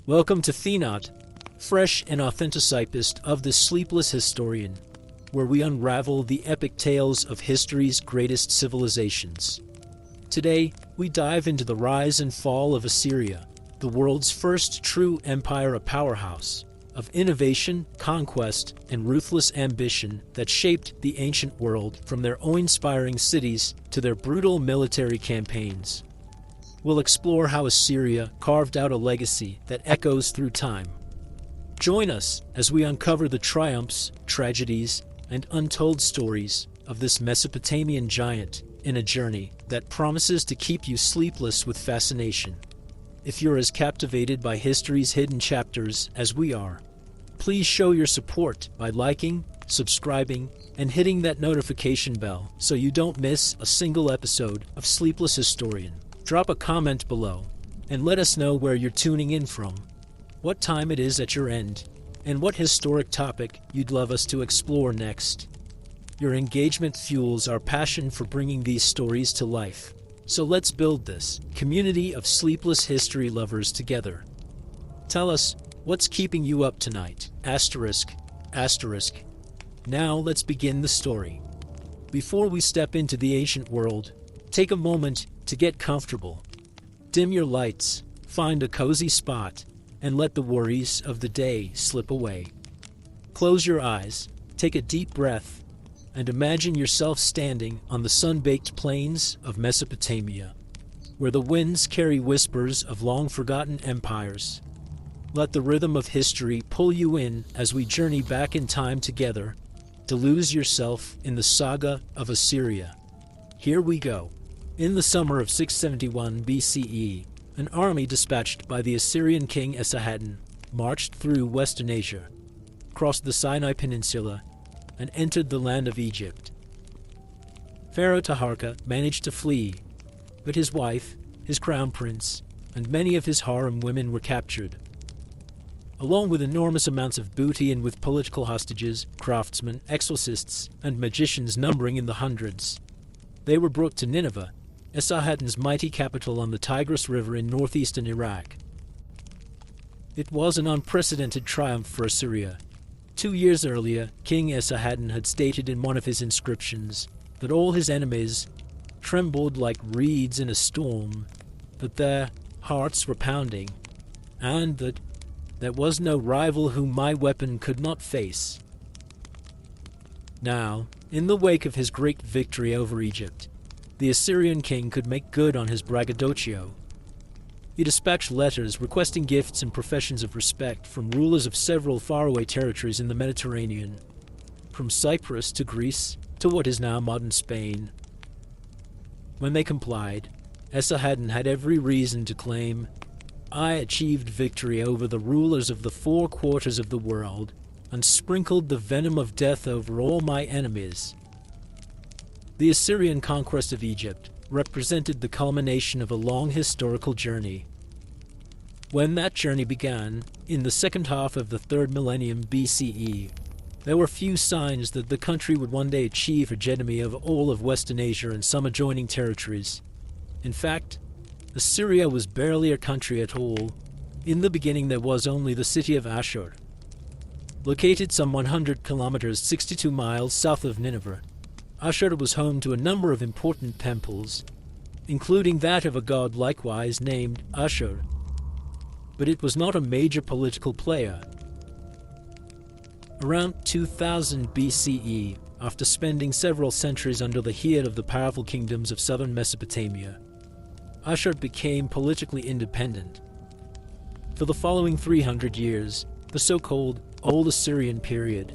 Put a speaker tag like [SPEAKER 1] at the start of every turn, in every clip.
[SPEAKER 1] Welcome to Thenot, fresh and authenticist of the Sleepless Historian, where we unravel the epic tales of history's greatest civilizations. Today, we dive into the rise and fall of Assyria, the world's first true empire, a powerhouse of innovation, conquest, and ruthless ambition that shaped the ancient world from their awe-inspiring cities to their brutal military campaigns. We'll explore how Assyria carved out a legacy that echoes through time. Join us as we uncover the triumphs, tragedies, and untold stories of this Mesopotamian giant in a journey that promises to keep you sleepless with fascination. If you're as captivated by history's hidden chapters as we are, please show your support by liking, subscribing, and hitting that notification bell so you don't miss a single episode of Sleepless Historian. Drop a comment below and let us know where you're tuning in from, what time it is at your end, and what historic topic you'd love us to explore next. Your engagement fuels our passion for bringing these stories to life. So let's build this community of sleepless history lovers together. Tell us, what's keeping you up tonight? Asterisk. Now let's begin the story. Before we step into the ancient world, take a moment to get comfortable. Dim your lights, find a cozy spot, and let the worries of the day slip away. Close your eyes, take a deep breath, and imagine yourself standing on the sun-baked plains of Mesopotamia, where the winds carry whispers of long-forgotten empires. Let the rhythm of history pull you in as we journey back in time together to lose yourself in the saga of Assyria. Here we go. In the summer of 671 BCE, an army dispatched by the Assyrian king Esarhaddon marched through Western Asia, crossed the Sinai Peninsula, and entered the land of Egypt. Pharaoh Taharka managed to flee, but his wife, his crown prince, and many of his harem women were captured. Along with enormous amounts of booty and with political hostages, craftsmen, exorcists, and magicians numbering in the hundreds, they were brought to Nineveh, Esarhaddon's mighty capital on the Tigris River in northeastern Iraq. It was an unprecedented triumph for Assyria. 2 years earlier, King Esarhaddon had stated in one of his inscriptions that all his enemies trembled like reeds in a storm, that their hearts were pounding, and that there was no rival whom my weapon could not face. Now, in the wake of his great victory over Egypt, the Assyrian king could make good on his braggadocio. He dispatched letters requesting gifts and professions of respect from rulers of several faraway territories in the Mediterranean, from Cyprus to Greece to what is now modern Spain. When they complied, Esarhaddon had every reason to claim, "I achieved victory over the rulers of the 4 quarters of the world and sprinkled the venom of death over all my enemies." The Assyrian conquest of Egypt represented the culmination of a long historical journey. When that journey began, in the second half of the 3rd millennium BCE, there were few signs that the country would one day achieve hegemony of all of Western Asia and some adjoining territories. In fact, Assyria was barely a country at all. In the beginning there was only the city of Ashur. Located some 100 kilometers 62 miles south of Nineveh, Ashur was home to a number of important temples, including that of a god likewise named Ashur. But it was not a major political player. Around 2000 BCE, after spending several centuries under the head of the powerful kingdoms of southern Mesopotamia, Ashur became politically independent. For the following 300 years, the so-called Old Assyrian period,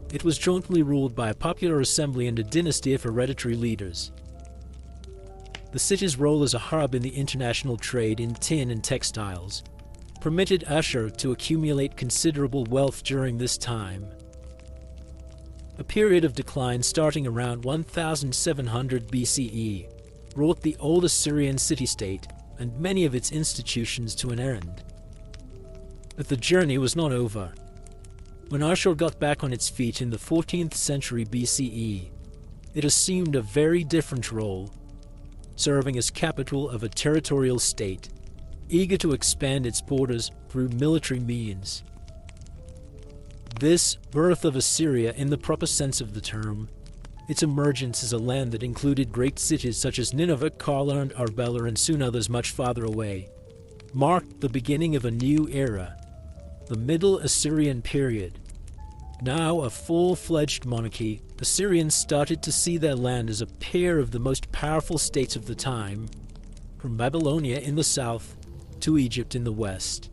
[SPEAKER 1] it was jointly ruled by a popular assembly and a dynasty of hereditary leaders. The city's role as a hub in the international trade in tin and textiles permitted Ashur to accumulate considerable wealth during this time. A period of decline starting around 1700 BCE brought the old Assyrian city-state and many of its institutions to an end. But the journey was not over. When Ashur got back on its feet in the 14th century BCE, it assumed a very different role, serving as capital of a territorial state, eager to expand its borders through military means. This birth of Assyria, in the proper sense of the term, its emergence as a land that included great cities such as Nineveh, Karla, and Arbela, and soon others much farther away, marked the beginning of a new era, the Middle Assyrian period. Now a full-fledged monarchy, Assyrians started to see their land as a pair of the most powerful states of the time, from Babylonia in the south to Egypt in the west.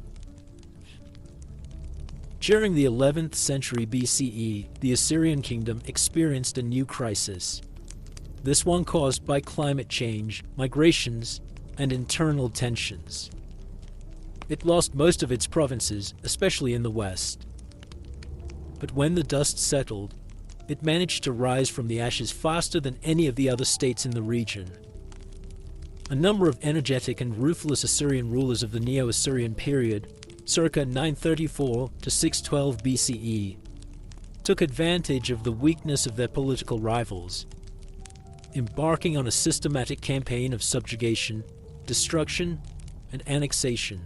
[SPEAKER 1] During the 11th century BCE, the Assyrian kingdom experienced a new crisis. This one caused by climate change, migrations, and internal tensions. It lost most of its provinces, especially in the west. But when the dust settled, it managed to rise from the ashes faster than any of the other states in the region. A number of energetic and ruthless Assyrian rulers of the Neo-Assyrian period, circa 934 to 612 BCE, took advantage of the weakness of their political rivals, embarking on a systematic campaign of subjugation, destruction, and annexation.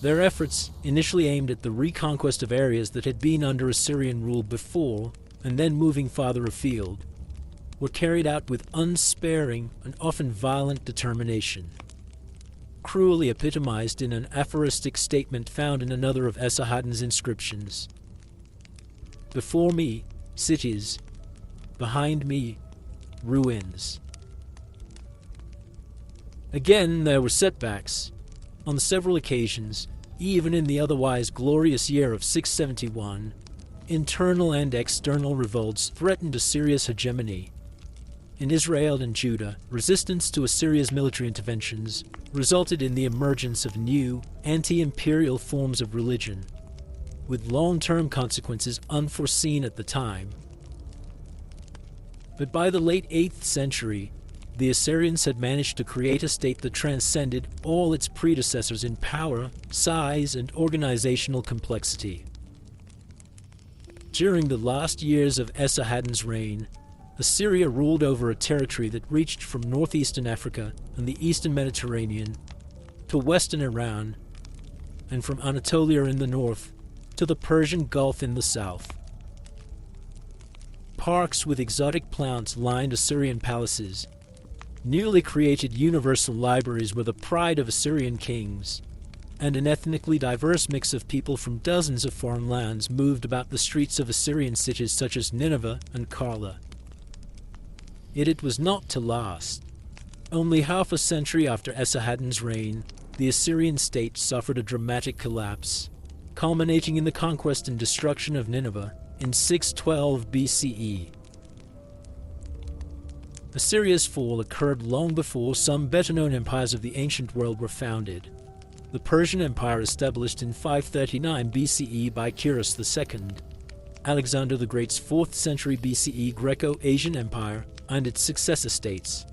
[SPEAKER 1] Their efforts, initially aimed at the reconquest of areas that had been under Assyrian rule before, and then moving farther afield, were carried out with unsparing and often violent determination, cruelly epitomized in an aphoristic statement found in another of Esarhaddon's inscriptions. Before me, cities. Behind me, ruins. Again, there were setbacks. On several occasions, even in the otherwise glorious year of 671, internal and external revolts threatened Assyria's hegemony. In Israel and Judah, resistance to Assyria's military interventions resulted in the emergence of new, anti-imperial forms of religion, with long-term consequences unforeseen at the time. But by the late 8th century, the Assyrians had managed to create a state that transcended all its predecessors in power, size, and organizational complexity. During the last years of Esarhaddon's reign, Assyria ruled over a territory that reached from northeastern Africa and the eastern Mediterranean to western Iran, and from Anatolia in the north to the Persian Gulf in the south. Parks with exotic plants lined Assyrian palaces. Newly created universal libraries were the pride of Assyrian kings, and an ethnically diverse mix of people from dozens of foreign lands moved about the streets of Assyrian cities such as Nineveh and Karla. Yet it was not to last. Only half a century after Esarhaddon's reign, the Assyrian state suffered a dramatic collapse, culminating in the conquest and destruction of Nineveh in 612 BCE. Assyria's fall occurred long before some better-known empires of the ancient world were founded. The Persian Empire, established in 539 BCE by Cyrus II, Alexander the Great's 4th century BCE Greco-Asian Empire, and its successor states.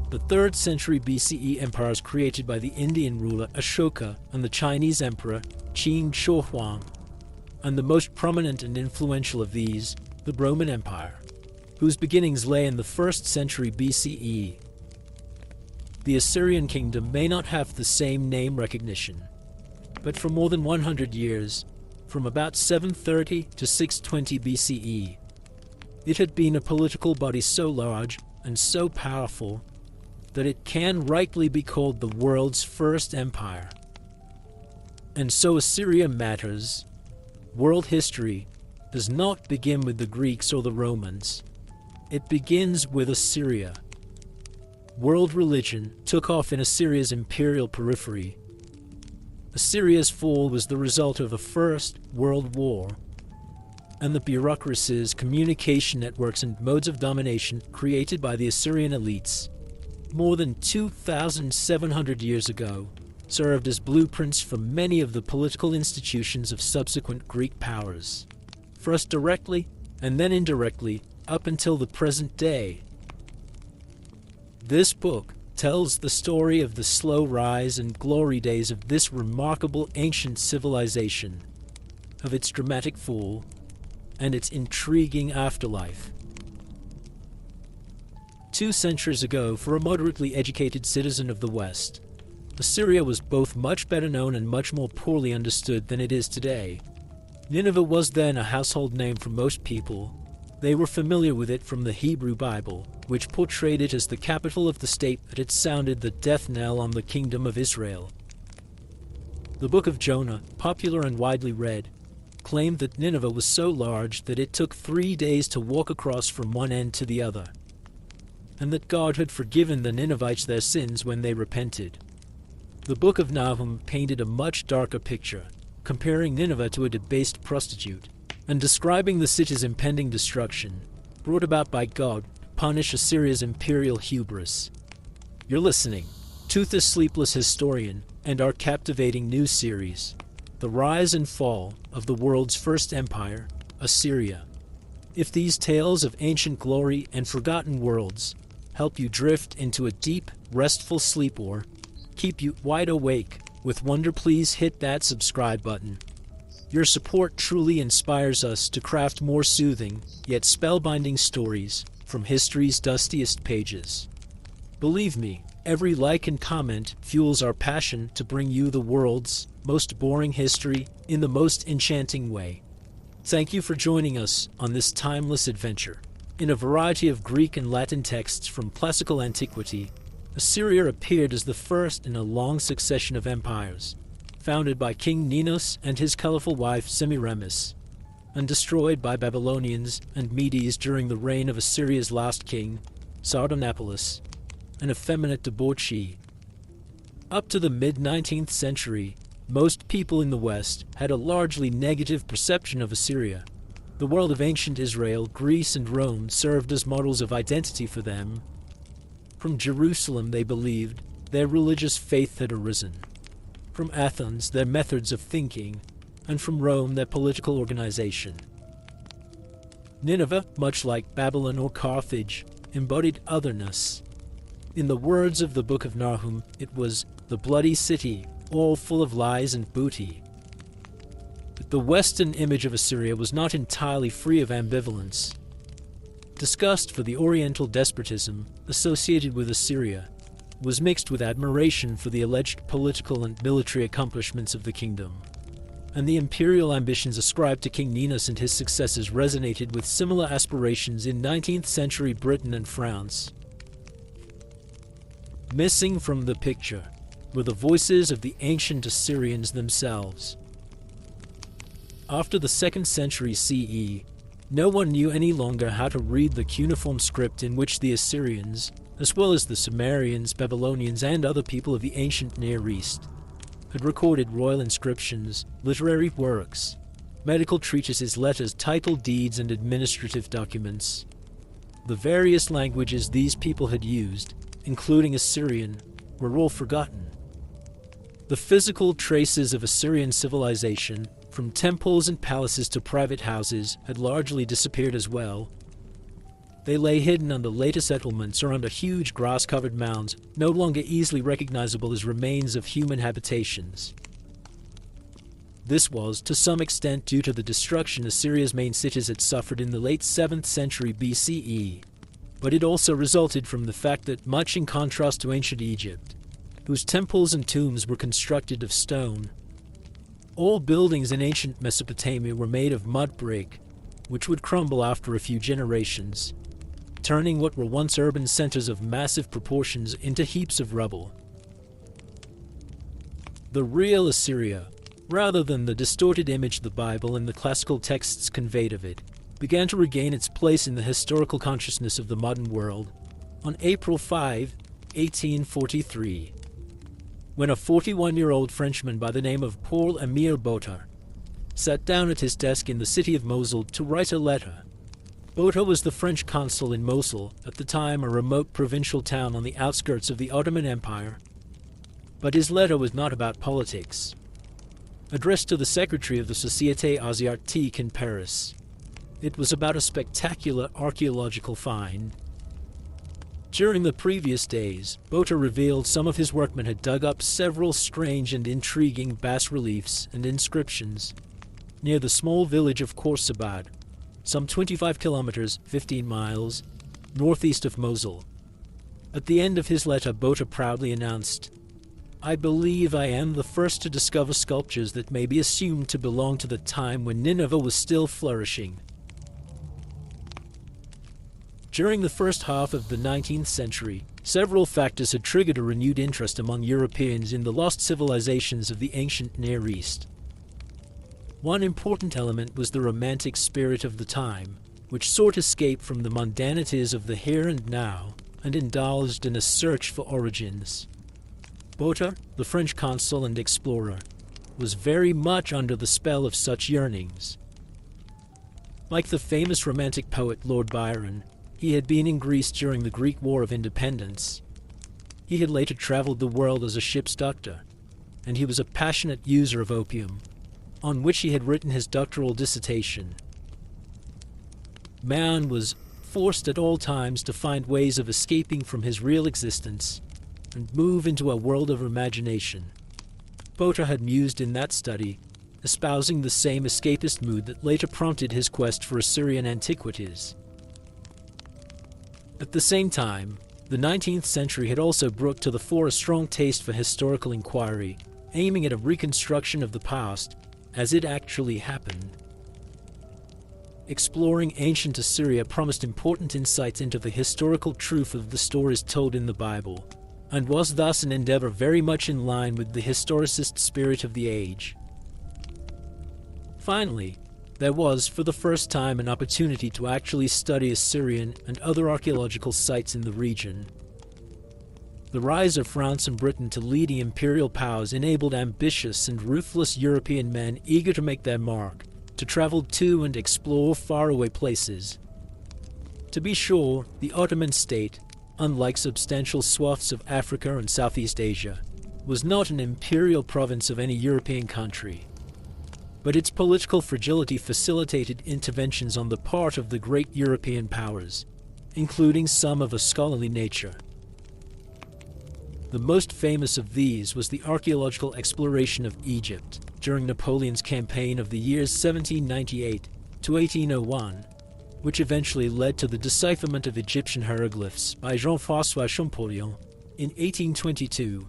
[SPEAKER 1] The 3rd century BCE empires created by the Indian ruler Ashoka and the Chinese emperor Qin Shi Huang, and the most prominent and influential of these, the Roman Empire, whose beginnings lay in the 1st century BCE. The Assyrian kingdom may not have the same name recognition, but for more than 100 years, from about 730 to 620 BCE, it had been a political body so large and so powerful that it can rightly be called the world's first empire. And so Assyria matters. World history does not begin with the Greeks or the Romans. It begins with Assyria. World religion took off in Assyria's imperial periphery. Assyria's fall was the result of the First World War, and the bureaucracies, communication networks, and modes of domination created by the Assyrian elites more than 2,700 years ago served as blueprints for many of the political institutions of subsequent Greek powers, first directly and then indirectly up until the present day. This book tells the story of the slow rise and glory days of this remarkable ancient civilization, of its dramatic fall, and its intriguing afterlife. 2 centuries ago, for a moderately educated citizen of the West, Assyria was both much better known and much more poorly understood than it is today. Nineveh was then a household name for most people. They were familiar with it from the Hebrew Bible, which portrayed it as the capital of the state that had sounded the death knell on the kingdom of Israel. The Book of Jonah, popular and widely read, claimed that Nineveh was so large that it took 3 days to walk across from one end to the other, and that God had forgiven the Ninevites their sins when they repented. The Book of Nahum painted a much darker picture, comparing Nineveh to a debased prostitute, and describing the city's impending destruction, brought about by God to punish Assyria's imperial hubris. You're listening to the Sleepless Historian and our captivating news series, The Rise and Fall of the World's First Empire, Assyria. If these tales of ancient glory and forgotten worlds help you drift into a deep, restful sleep or keep you wide awake with wonder, please hit that subscribe button. Your support truly inspires us to craft more soothing, yet spellbinding stories from history's dustiest pages. Believe me, every like and comment fuels our passion to bring you the world's most boring history in the most enchanting way. Thank you for joining us on this timeless adventure. In a variety of Greek and Latin texts from classical antiquity, Assyria appeared as the first in a long succession of empires, founded by King Ninus and his colorful wife Semiramis, and destroyed by Babylonians and Medes during the reign of Assyria's last king, Sardanapalus, an effeminate debauchee. Up to the mid-19th century, most people in the West had a largely negative perception of Assyria. The world of ancient Israel, Greece, and Rome served as models of identity for them. From Jerusalem, they believed, their religious faith had arisen. From Athens, their methods of thinking, and from Rome, their political organization. Nineveh, much like Babylon or Carthage, embodied otherness. In the words of the Book of Nahum, it was the bloody city, all full of lies and booty. But the Western image of Assyria was not entirely free of ambivalence. Disgust for the Oriental despotism associated with Assyria was mixed with admiration for the alleged political and military accomplishments of the kingdom, and the imperial ambitions ascribed to King Ninus and his successors resonated with similar aspirations in 19th century Britain and France. Missing from the picture were the voices of the ancient Assyrians themselves. After the 2nd century CE, no one knew any longer how to read the cuneiform script in which the Assyrians, as well as the Sumerians, Babylonians, and other people of the ancient Near East, had recorded royal inscriptions, literary works, medical treatises, letters, title deeds, and administrative documents. The various languages these people had used, including Assyrian, were all forgotten. The physical traces of Assyrian civilization, from temples and palaces to private houses, had largely disappeared as well. They lay hidden under later settlements or under huge grass-covered mounds, no longer easily recognizable as remains of human habitations. This was, to some extent, due to the destruction Assyria's main cities had suffered in the late 7th century BCE, but it also resulted from the fact that, much in contrast to ancient Egypt, whose temples and tombs were constructed of stone, all buildings in ancient Mesopotamia were made of mud brick, which would crumble after a few generations, turning what were once urban centers of massive proportions into heaps of rubble. The real Assyria, rather than the distorted image the Bible and the classical texts conveyed of it, began to regain its place in the historical consciousness of the modern world on April 5, 1843. When a 41-year-old Frenchman by the name of Paul Émile Botta sat down at his desk in the city of Mosul to write a letter. Botta was the French consul in Mosul, at the time a remote provincial town on the outskirts of the Ottoman Empire. But his letter was not about politics. Addressed to the secretary of the Société Asiatique in Paris, it was about a spectacular archaeological find. During the previous days, Botta revealed some of his workmen had dug up several strange and intriguing bas-reliefs and inscriptions near the small village of Khorsabad, some 25 kilometers, 15 miles, northeast of Mosul. At the end of his letter, Botta proudly announced, I believe I am the first to discover sculptures that may be assumed to belong to the time when Nineveh was still flourishing. During the first half of the 19th century, several factors had triggered a renewed interest among Europeans in the lost civilizations of the ancient Near East. One important element was the romantic spirit of the time, which sought escape from the mundanities of the here and now and indulged in a search for origins. Botta, the French consul and explorer, was very much under the spell of such yearnings. Like the famous romantic poet Lord Byron, he had been in Greece during the Greek War of Independence. He had later traveled the world as a ship's doctor, and he was a passionate user of opium, on which he had written his doctoral dissertation. Man was forced at all times to find ways of escaping from his real existence and move into a world of imagination. Botta had mused in that study, espousing the same escapist mood that later prompted his quest for Assyrian antiquities. At the same time, the 19th century had also brought to the fore a strong taste for historical inquiry, aiming at a reconstruction of the past as it actually happened. Exploring ancient Assyria promised important insights into the historical truth of the stories told in the Bible, and was thus an endeavor very much in line with the historicist spirit of the age. Finally, there was, for the first time, an opportunity to actually study Assyrian and other archaeological sites in the region. The rise of France and Britain to leading imperial powers enabled ambitious and ruthless European men eager to make their mark to travel to and explore faraway places. To be sure, the Ottoman state, unlike substantial swaths of Africa and Southeast Asia, was not an imperial province of any European country, but its political fragility facilitated interventions on the part of the great European powers, including some of a scholarly nature. The most famous of these was the archaeological exploration of Egypt during Napoleon's campaign of the years 1798 to 1801, which eventually led to the decipherment of Egyptian hieroglyphs by Jean-François Champollion in 1822.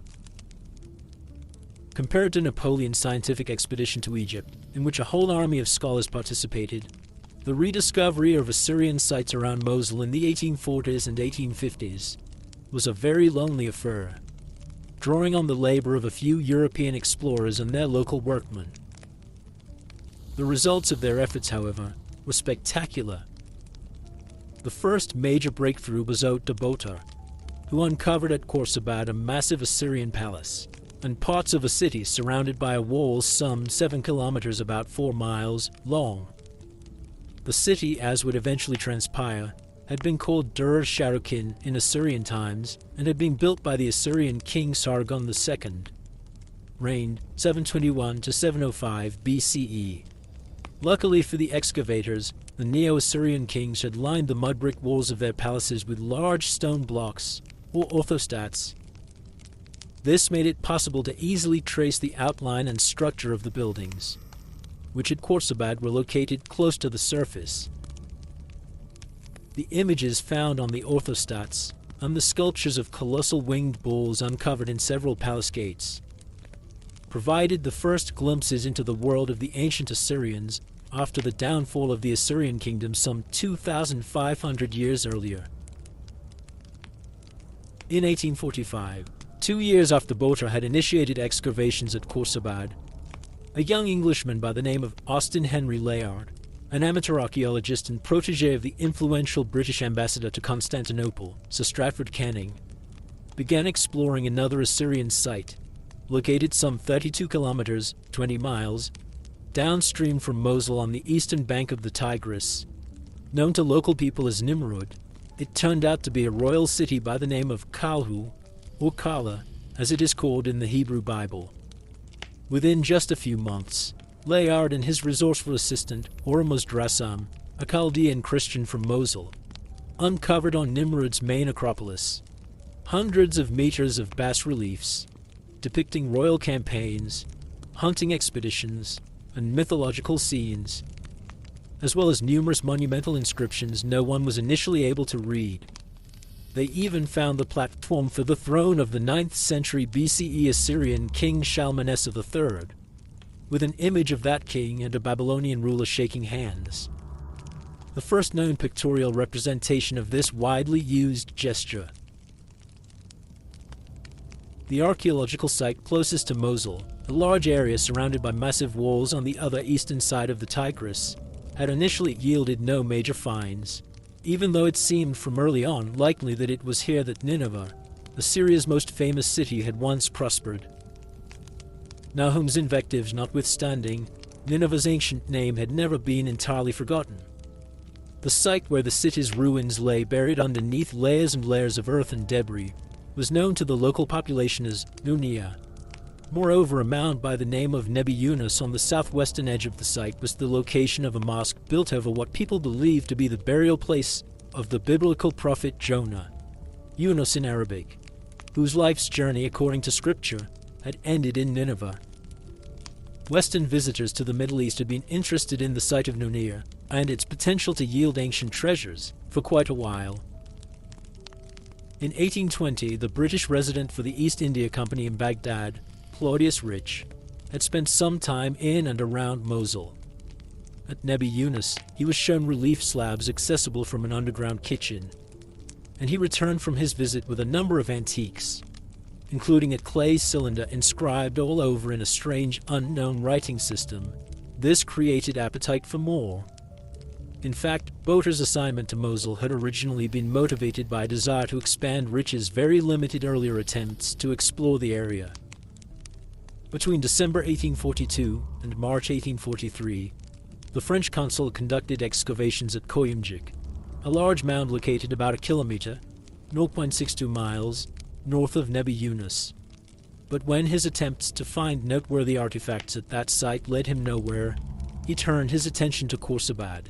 [SPEAKER 1] Compared to Napoleon's scientific expedition to Egypt, in which a whole army of scholars participated, the rediscovery of Assyrian sites around Mosul in the 1840s and 1850s was a very lonely affair, drawing on the labor of a few European explorers and their local workmen. The results of their efforts, however, were spectacular. The first major breakthrough was owed to Botta, who uncovered at Khorsabad a massive Assyrian palace and parts of a city surrounded by a wall some 7 kilometers, about 4 miles, long. The city, as would eventually transpire, had been called Dur-Sharukin in Assyrian times and had been built by the Assyrian king Sargon II, reigned 721 to 705 BCE. Luckily for the excavators, the Neo-Assyrian kings had lined the mud brick walls of their palaces with large stone blocks, or orthostats. This made it possible to easily trace the outline and structure of the buildings, which at Khorsabad were located close to the surface. The images found on the orthostats and the sculptures of colossal winged bulls uncovered in several palace gates provided the first glimpses into the world of the ancient Assyrians after the downfall of the Assyrian kingdom some 2,500 years earlier. In 1845, 2 years after Botta had initiated excavations at Khorsabad, a young Englishman by the name of Austin Henry Layard, an amateur archaeologist and protege of the influential British ambassador to Constantinople, Sir Stratford Canning, began exploring another Assyrian site, located some 32 kilometers, 20 miles, downstream from Mosul on the eastern bank of the Tigris. Known to local people as Nimrud, it turned out to be a royal city by the name of Kalhu, or Kala, as it is called in the Hebrew Bible. Within just a few months, Layard and his resourceful assistant, Ormuzd Rassam, a Chaldean Christian from Mosul, uncovered on Nimrud's main acropolis hundreds of meters of bas-reliefs depicting royal campaigns, hunting expeditions, and mythological scenes, as well as numerous monumental inscriptions no one was initially able to read. They even found the platform for the throne of the 9th century BCE Assyrian king Shalmaneser III, with an image of that king and a Babylonian ruler shaking hands. The first known pictorial representation of this widely used gesture. The archaeological site closest to Mosul, a large area surrounded by massive walls on the other eastern side of the Tigris, had initially yielded no major finds, even though it seemed from early on likely that it was here that Nineveh, Assyria's most famous city, had once prospered. Nahum's invectives notwithstanding, Nineveh's ancient name had never been entirely forgotten. The site where the city's ruins lay buried underneath layers and layers of earth and debris was known to the local population as Nunia. Moreover, a mound by the name of Nebi Yunus on the southwestern edge of the site was the location of a mosque built over what people believed to be the burial place of the biblical prophet Jonah, Yunus in Arabic, whose life's journey, according to scripture, had ended in Nineveh. Western visitors to the Middle East had been interested in the site of Nunia and its potential to yield ancient treasures for quite a while. In 1820, the British resident for the East India Company in Baghdad, Claudius Rich, had spent some time in and around Mosul. At Nebi Yunus, he was shown relief slabs accessible from an underground kitchen, and he returned from his visit with a number of antiques, including a clay cylinder inscribed all over in a strange, unknown writing system. This created appetite for more. In fact, Boter's assignment to Mosul had originally been motivated by a desire to expand Rich's very limited earlier attempts to explore the area. Between December 1842 and March 1843, the French consul conducted excavations at Koyunjik, a large mound located about a kilometer, 0.62 miles, north of Nebi Yunus. But when his attempts to find noteworthy artifacts at that site led him nowhere, he turned his attention to Khorsabad.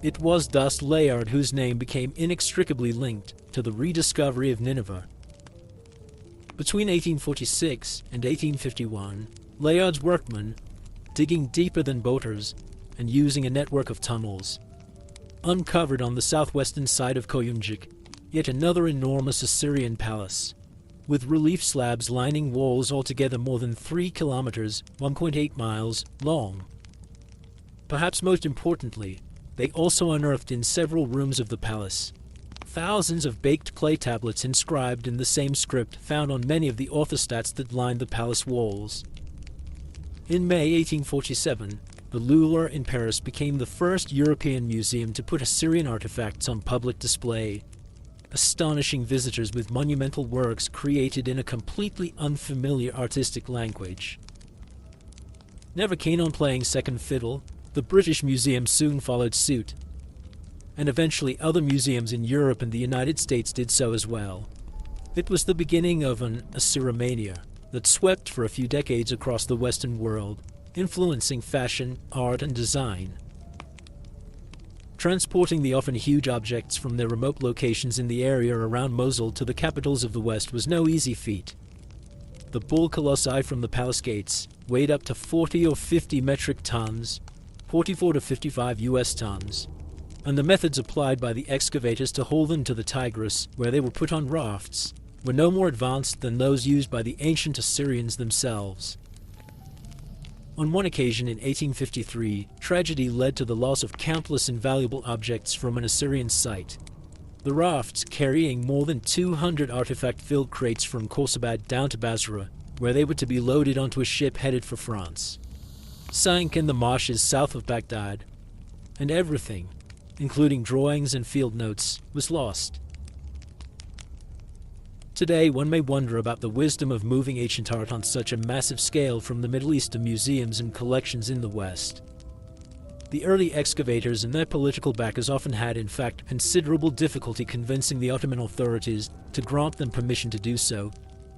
[SPEAKER 1] It was thus Layard whose name became inextricably linked to the rediscovery of Nineveh. Between 1846 and 1851, Layard's workmen, digging deeper than Boter's and using a network of tunnels, uncovered on the southwestern side of Koyunjik yet another enormous Assyrian palace, with relief slabs lining walls altogether more than 3 kilometers, 1.8 miles, long. Perhaps most importantly, they also unearthed in several rooms of the palace thousands of baked clay tablets inscribed in the same script found on many of the orthostats that lined the palace walls. In May 1847, the Louvre in Paris became the first European museum to put Assyrian artifacts on public display, astonishing visitors with monumental works created in a completely unfamiliar artistic language. Never keen on playing second fiddle, the British Museum soon followed suit, and eventually other museums in Europe and the United States did so as well. It was the beginning of an Assyromania that swept for a few decades across the Western world, influencing fashion, art, and design. Transporting the often huge objects from their remote locations in the area around Mosul to the capitals of the West was no easy feat. The bull colossi from the palace gates weighed up to 40 or 50 metric tons, 44 to 55 US tons, and the methods applied by the excavators to haul them to the Tigris, where they were put on rafts, were no more advanced than those used by the ancient Assyrians themselves. On one occasion in 1853, tragedy led to the loss of countless invaluable objects from an Assyrian site. The rafts, carrying more than 200 artifact-filled crates from Khorsabad down to Basra, where they were to be loaded onto a ship headed for France, sank in the marshes south of Baghdad, and everything, including drawings and field notes, was lost. Today, one may wonder about the wisdom of moving ancient art on such a massive scale from the Middle East to museums and collections in the West. The early excavators and their political backers often had, in fact, considerable difficulty convincing the Ottoman authorities to grant them permission to do so,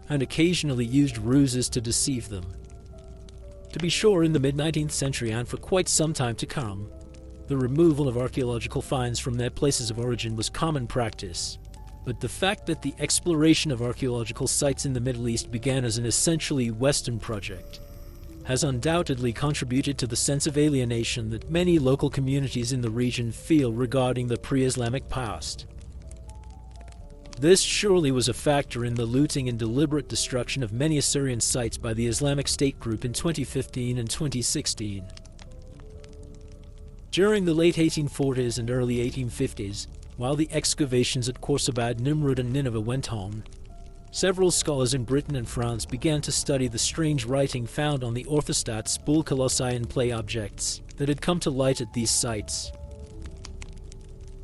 [SPEAKER 1] and occasionally used ruses to deceive them. To be sure, in the mid-19th century and for quite some time to come, the removal of archaeological finds from their places of origin was common practice. But the fact that the exploration of archaeological sites in the Middle East began as an essentially Western project has undoubtedly contributed to the sense of alienation that many local communities in the region feel regarding the pre-Islamic past. This surely was a factor in the looting and deliberate destruction of many Assyrian sites by the Islamic State group in 2015 and 2016. During the late 1840s and early 1850s, while the excavations at Khorsabad, Nimrud and Nineveh went on, several scholars in Britain and France began to study the strange writing found on the orthostats, bull colossi and play objects that had come to light at these sites.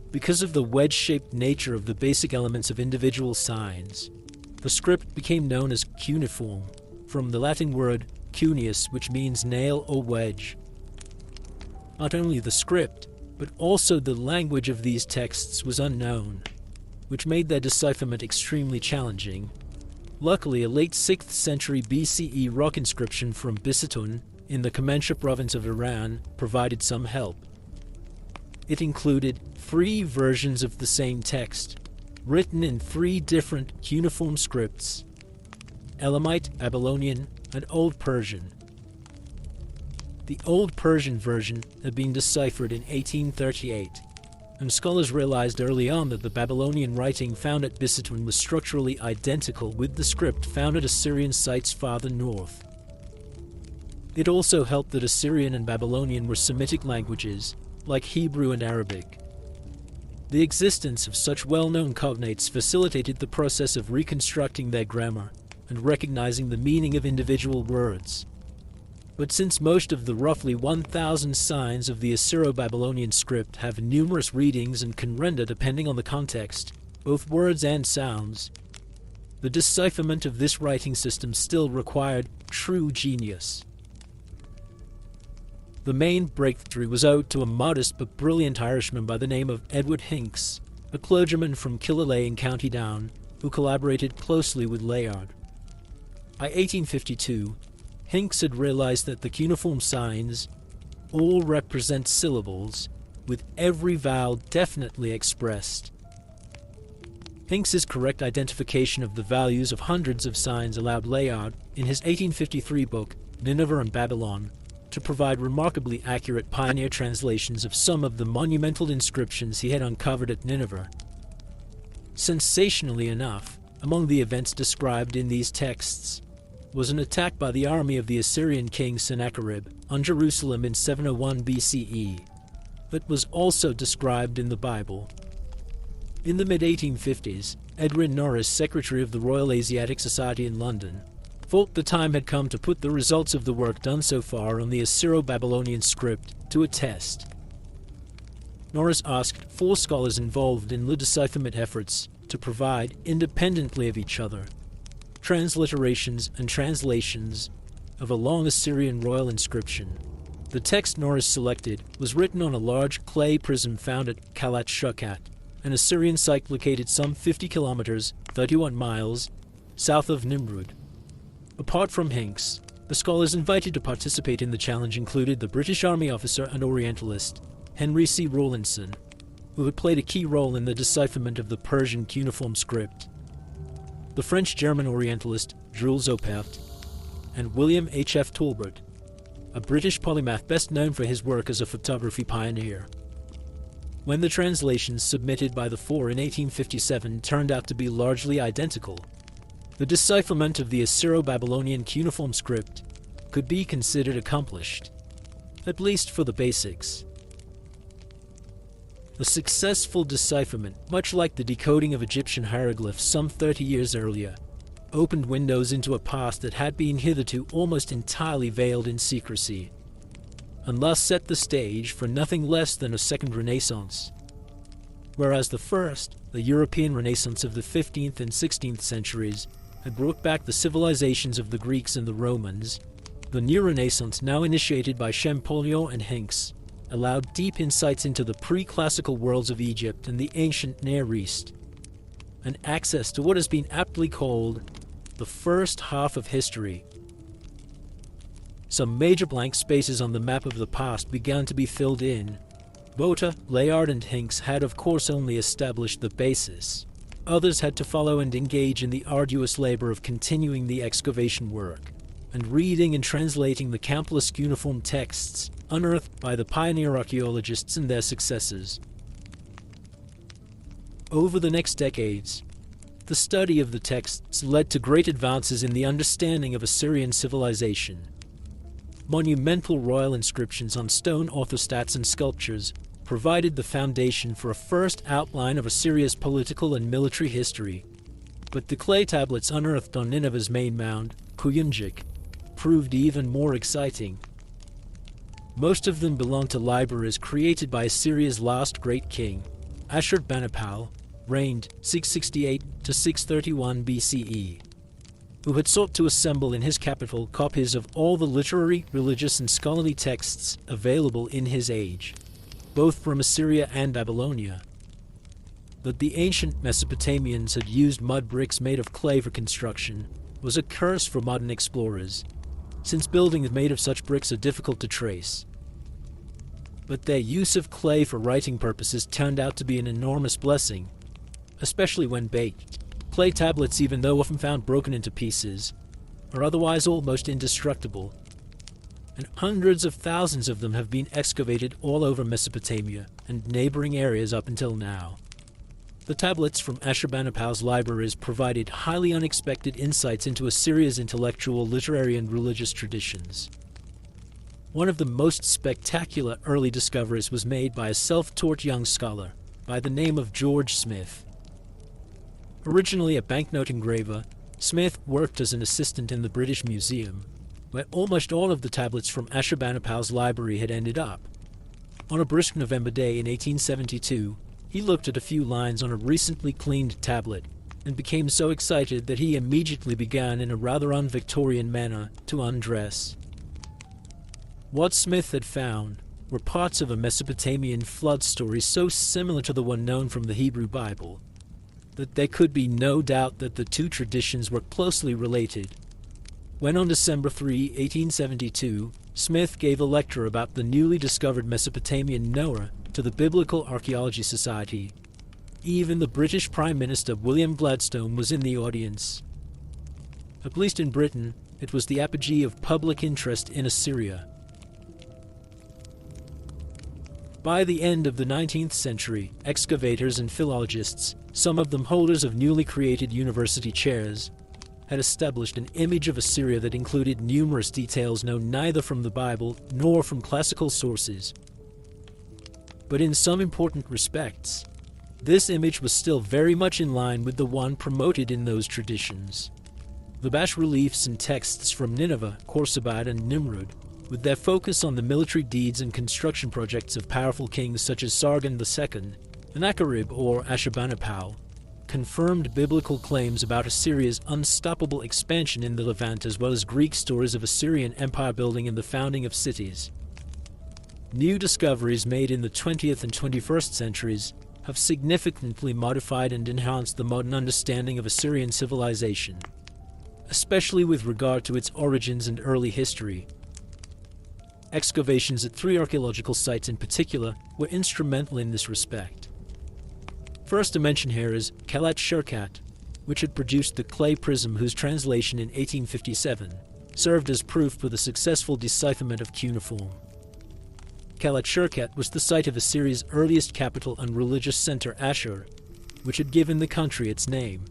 [SPEAKER 1] Because of the wedge-shaped nature of the basic elements of individual signs, the script became known as cuneiform, from the Latin word cuneus, which means nail or wedge. Not only the script, but also the language of these texts was unknown, which made their decipherment extremely challenging. Luckily, a late 6th century BCE rock inscription from Bisatun in the Kermanshah province of Iran provided some help. It included 3 versions of the same text, written in 3 different cuneiform scripts: Elamite, Babylonian, and Old Persian. The Old Persian version had been deciphered in 1838, and scholars realized early on that the Babylonian writing found at Bisatun was structurally identical with the script found at Assyrian sites farther north. It also helped that Assyrian and Babylonian were Semitic languages, like Hebrew and Arabic. The existence of such well-known cognates facilitated the process of reconstructing their grammar and recognizing the meaning of individual words. But since most of the roughly 1,000 signs of the Assyro-Babylonian script have numerous readings and can render, depending on the context, both words and sounds, the decipherment of this writing system still required true genius. The main breakthrough was owed to a modest but brilliant Irishman by the name of Edward Hincks, a clergyman from Killaloe in County Down, who collaborated closely with Layard. By 1852, Hincks had realized that the cuneiform signs all represent syllables, with every vowel definitely expressed. Hincks's correct identification of the values of hundreds of signs allowed Layard, in his 1853 book, Nineveh and Babylon, to provide remarkably accurate pioneer translations of some of the monumental inscriptions he had uncovered at Nineveh. Sensationally enough, among the events described in these texts was an attack by the army of the Assyrian king Sennacherib on Jerusalem in 701 BCE that was also described in the Bible. In the mid-1850s, Edwin Norris, secretary of the Royal Asiatic Society in London, thought the time had come to put the results of the work done so far on the Assyro-Babylonian script to a test. Norris asked 4 scholars involved in the decipherment efforts to provide, independently of each other, transliterations and translations of a long Assyrian royal inscription. The text Norris selected was written on a large clay prism found at Kalat Shukat, an Assyrian site located some 50 kilometers, 31 miles, south of Nimrud. Apart from Hincks, the scholars invited to participate in the challenge included the British Army officer and Orientalist Henry C. Rawlinson, who had played a key role in the decipherment of the Persian cuneiform script, the French-German Orientalist Jules Opert, and William H. F. Talbot, a British polymath best known for his work as a photography pioneer. When the translations submitted by the 4 in 1857 turned out to be largely identical, the decipherment of the Assyro-Babylonian cuneiform script could be considered accomplished, at least for the basics. The successful decipherment, much like the decoding of Egyptian hieroglyphs some 30 years earlier, opened windows into a past that had been hitherto almost entirely veiled in secrecy, and thus set the stage for nothing less than a second Renaissance. Whereas the first, the European Renaissance of the 15th and 16th centuries, had brought back the civilizations of the Greeks and the Romans, the new Renaissance, now initiated by Champollion and Hincks, allowed deep insights into the pre-classical worlds of Egypt and the ancient Near East, and access to what has been aptly called the first half of history. Some major blank spaces on the map of the past began to be filled in. Botha, Layard, and Hincks had of course only established the basis. Others had to follow and engage in the arduous labor of continuing the excavation work, and reading and translating the countless cuneiform texts unearthed by the pioneer archaeologists and their successors. Over the next decades, The study of the texts led to great advances in the understanding of Assyrian civilization. Monumental royal inscriptions on stone orthostats and sculptures provided the foundation for a first outline of Assyria's political and military history. But the clay tablets unearthed on Nineveh's main mound, Kuyunjik, proved even more exciting. Most of them belong to libraries created by Assyria's last great king, Ashur-banipal, reigned 668 to 631 BCE, who had sought to assemble in his capital copies of all the literary, religious, and scholarly texts available in his age, both from Assyria and Babylonia. That the ancient Mesopotamians had used mud bricks made of clay for construction was a curse for modern explorers, since buildings made of such bricks are difficult to trace. But their use of clay for writing purposes turned out to be an enormous blessing, especially when baked. Clay tablets, even though often found broken into pieces, are otherwise almost indestructible, and hundreds of thousands of them have been excavated all over Mesopotamia and neighboring areas up until now. The tablets from Ashur-banipal's libraries provided highly unexpected insights into Assyria's intellectual, literary, and religious traditions. One of the most spectacular early discoveries was made by a self-taught young scholar by the name of George Smith. Originally a banknote engraver, Smith worked as an assistant in the British Museum, where almost all of the tablets from Ashur-banipal's library had ended up. On a brisk November day in 1872, he looked at a few lines on a recently cleaned tablet and became so excited that he immediately began in a rather un-Victorian manner to undress. What Smith had found were parts of a Mesopotamian flood story so similar to the one known from the Hebrew Bible that there could be no doubt that the two traditions were closely related. When on December 3, 1872, Smith gave a lecture about the newly discovered Mesopotamian Noah to the Biblical Archaeology Society, even the British Prime Minister William Gladstone was in the audience. At least in Britain, it was the apogee of public interest in Assyria. By the end of the 19th century, excavators and philologists, some of them holders of newly created university chairs, had established an image of Assyria that included numerous details known neither from the Bible nor from classical sources. But in some important respects, this image was still very much in line with the one promoted in those traditions. The bas-reliefs and texts from Nineveh, Khorsabad, and Nimrud, with their focus on the military deeds and construction projects of powerful kings such as Sargon II, Sennacherib or Ashur-banipal, confirmed biblical claims about Assyria's unstoppable expansion in the Levant as well as Greek stories of Assyrian empire building and the founding of cities. New discoveries made in the 20th and 21st centuries have significantly modified and enhanced the modern understanding of Assyrian civilization, especially with regard to its origins and early history. Excavations at 3 archaeological sites in particular were instrumental in this respect. First to mention here is Kelat Shirkat, which had produced the clay prism whose translation in 1857 served as proof for the successful decipherment of cuneiform. Kelat Shirkat was the site of Assyria's earliest capital and religious center, Ashur, which had given the country its name.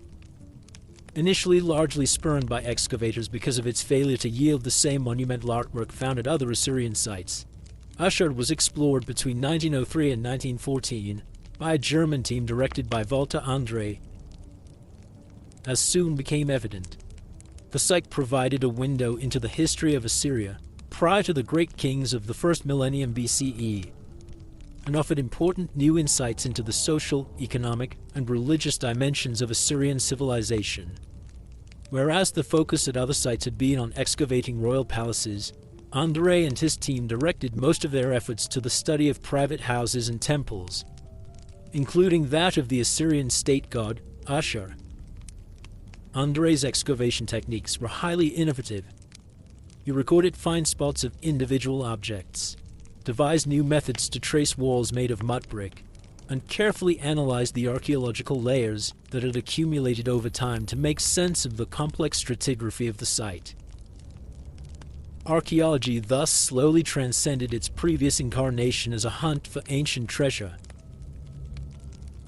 [SPEAKER 1] Initially largely spurned by excavators because of its failure to yield the same monumental artwork found at other Assyrian sites, Ashur was explored between 1903 and 1914 by a German team directed by Walter André. As soon became evident, the site provided a window into the history of Assyria prior to the great kings of the first millennium BCE, and offered important new insights into the social, economic, and religious dimensions of Assyrian civilization. Whereas the focus at other sites had been on excavating royal palaces, André and his team directed most of their efforts to the study of private houses and temples, including that of the Assyrian state god, Ashur. André's excavation techniques were highly innovative. He recorded find spots of individual objects, devised new methods to trace walls made of mud brick, and carefully analyzed the archaeological layers that had accumulated over time to make sense of the complex stratigraphy of the site. Archaeology thus slowly transcended its previous incarnation as a hunt for ancient treasure.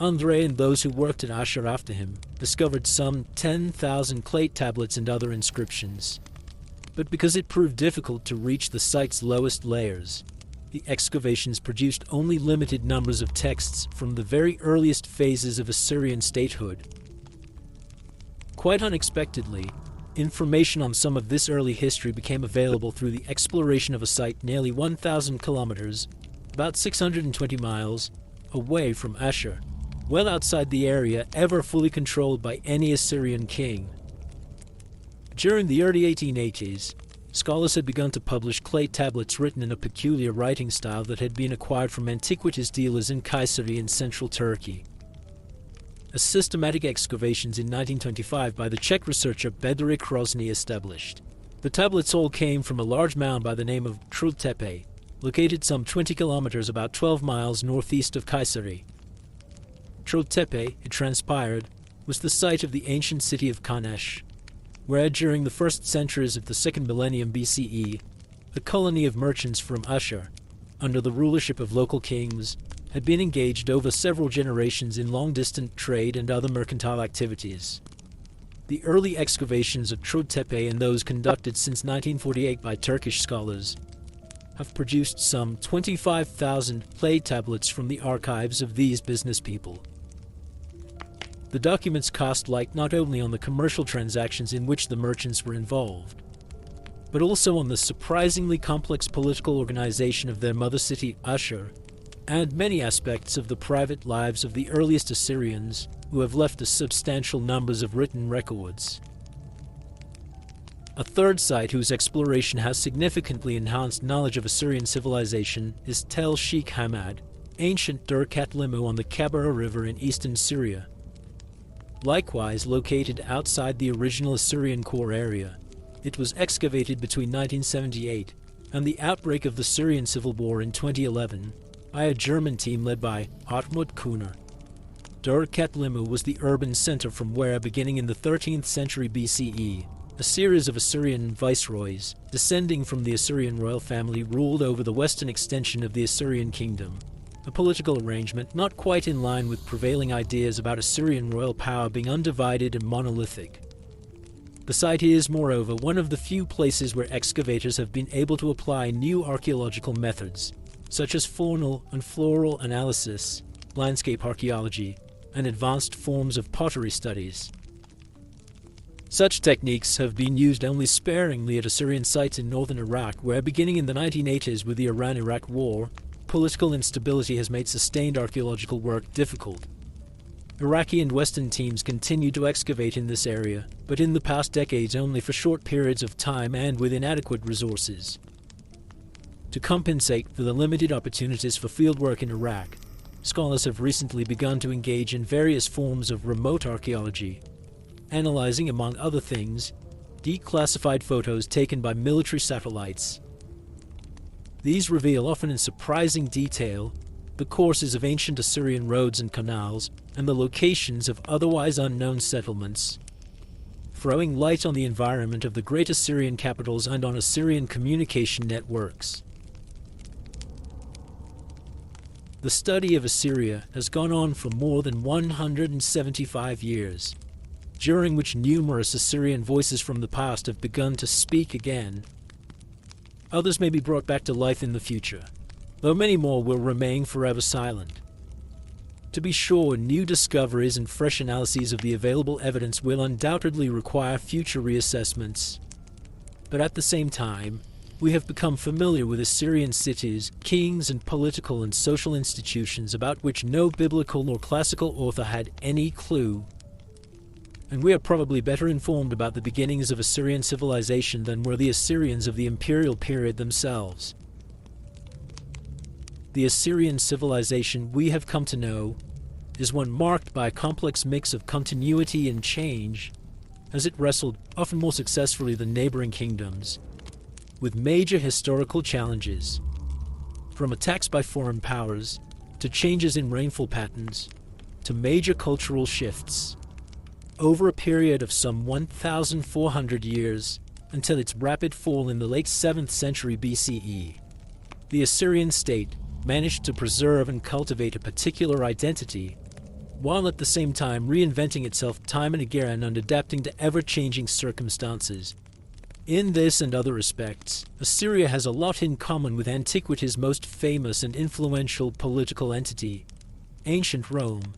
[SPEAKER 1] Andre and those who worked at Ashur after him discovered some 10,000 clay tablets and other inscriptions. But because it proved difficult to reach the site's lowest layers, the excavations produced only limited numbers of texts from the very earliest phases of Assyrian statehood. Quite unexpectedly, information on some of this early history became available through the exploration of a site nearly 1,000 kilometers, about 620 miles, away from Ashur, well outside the area ever fully controlled by any Assyrian king. During the early 1880s, scholars had begun to publish clay tablets written in a peculiar writing style that had been acquired from antiquities dealers in Kayseri in central Turkey. A systematic excavations in 1925 by the Czech researcher Bedřich Hrozný established. The tablets all came from a large mound by the name of Trud-Tepe, located some 20 kilometers about 12 miles northeast of Kayseri. Trud-Tepe, it transpired, was the site of the ancient city of Kanesh, where during the first centuries of the second millennium BCE, a colony of merchants from Ashur, under the rulership of local kings, had been engaged over several generations in long-distance trade and other mercantile activities. The early excavations of Trud-Tepe and those conducted since 1948 by Turkish scholars have produced some 25,000 clay tablets from the archives of these business people. The documents cast light not only on the commercial transactions in which the merchants were involved, but also on the surprisingly complex political organization of their mother city, Ashur, and many aspects of the private lives of the earliest Assyrians who have left us substantial numbers of written records. A third site whose exploration has significantly enhanced knowledge of Assyrian civilization is Tel Sheikh Hamad, ancient Dur-Kat Limu on the Kabara River in eastern Syria. Likewise located outside the original Assyrian core area, it was excavated between 1978 and the outbreak of the Syrian civil war in 2011 by a German team led by Hartmut Kuhner. Dur-Kat Limu was the urban center from where, beginning in the 13th century BCE, a series of Assyrian viceroys, descending from the Assyrian royal family, ruled over the western extension of the Assyrian kingdom, a political arrangement not quite in line with prevailing ideas about Assyrian royal power being undivided and monolithic. The site is, moreover, one of the few places where excavators have been able to apply new archaeological methods, such as faunal and floral analysis, landscape archaeology, and advanced forms of pottery studies. Such techniques have been used only sparingly at Assyrian sites in northern Iraq, where, beginning in the 1980s with the Iran-Iraq War, political instability has made sustained archaeological work difficult. Iraqi and Western teams continue to excavate in this area, but in the past decades only for short periods of time and with inadequate resources. To compensate for the limited opportunities for fieldwork in Iraq, scholars have recently begun to engage in various forms of remote archaeology, analyzing, among other things, declassified photos taken by military satellites. These reveal, often in surprising detail, the courses of ancient Assyrian roads and canals and the locations of otherwise unknown settlements, throwing light on the environment of the great Assyrian capitals and on Assyrian communication networks. The study of Assyria has gone on for more than 175 years, during which numerous Assyrian voices from the past have begun to speak again. Others may be brought back to life in the future, though many more will remain forever silent. To be sure, new discoveries and fresh analyses of the available evidence will undoubtedly require future reassessments. But at the same time, we have become familiar with Assyrian cities, kings, and political and social institutions about which no biblical nor classical author had any clue. And we are probably better informed about the beginnings of Assyrian civilization than were the Assyrians of the imperial period themselves. The Assyrian civilization we have come to know is one marked by a complex mix of continuity and change, as it wrestled, often more successfully than neighboring kingdoms, with major historical challenges, from attacks by foreign powers, to changes in rainfall patterns, to major cultural shifts, over a period of some 1,400 years, until its rapid fall in the late 7th century BCE. The Assyrian state managed to preserve and cultivate a particular identity while at the same time reinventing itself time and again and adapting to ever-changing circumstances. In this and other respects, Assyria has a lot in common with antiquity's most famous and influential political entity, ancient Rome.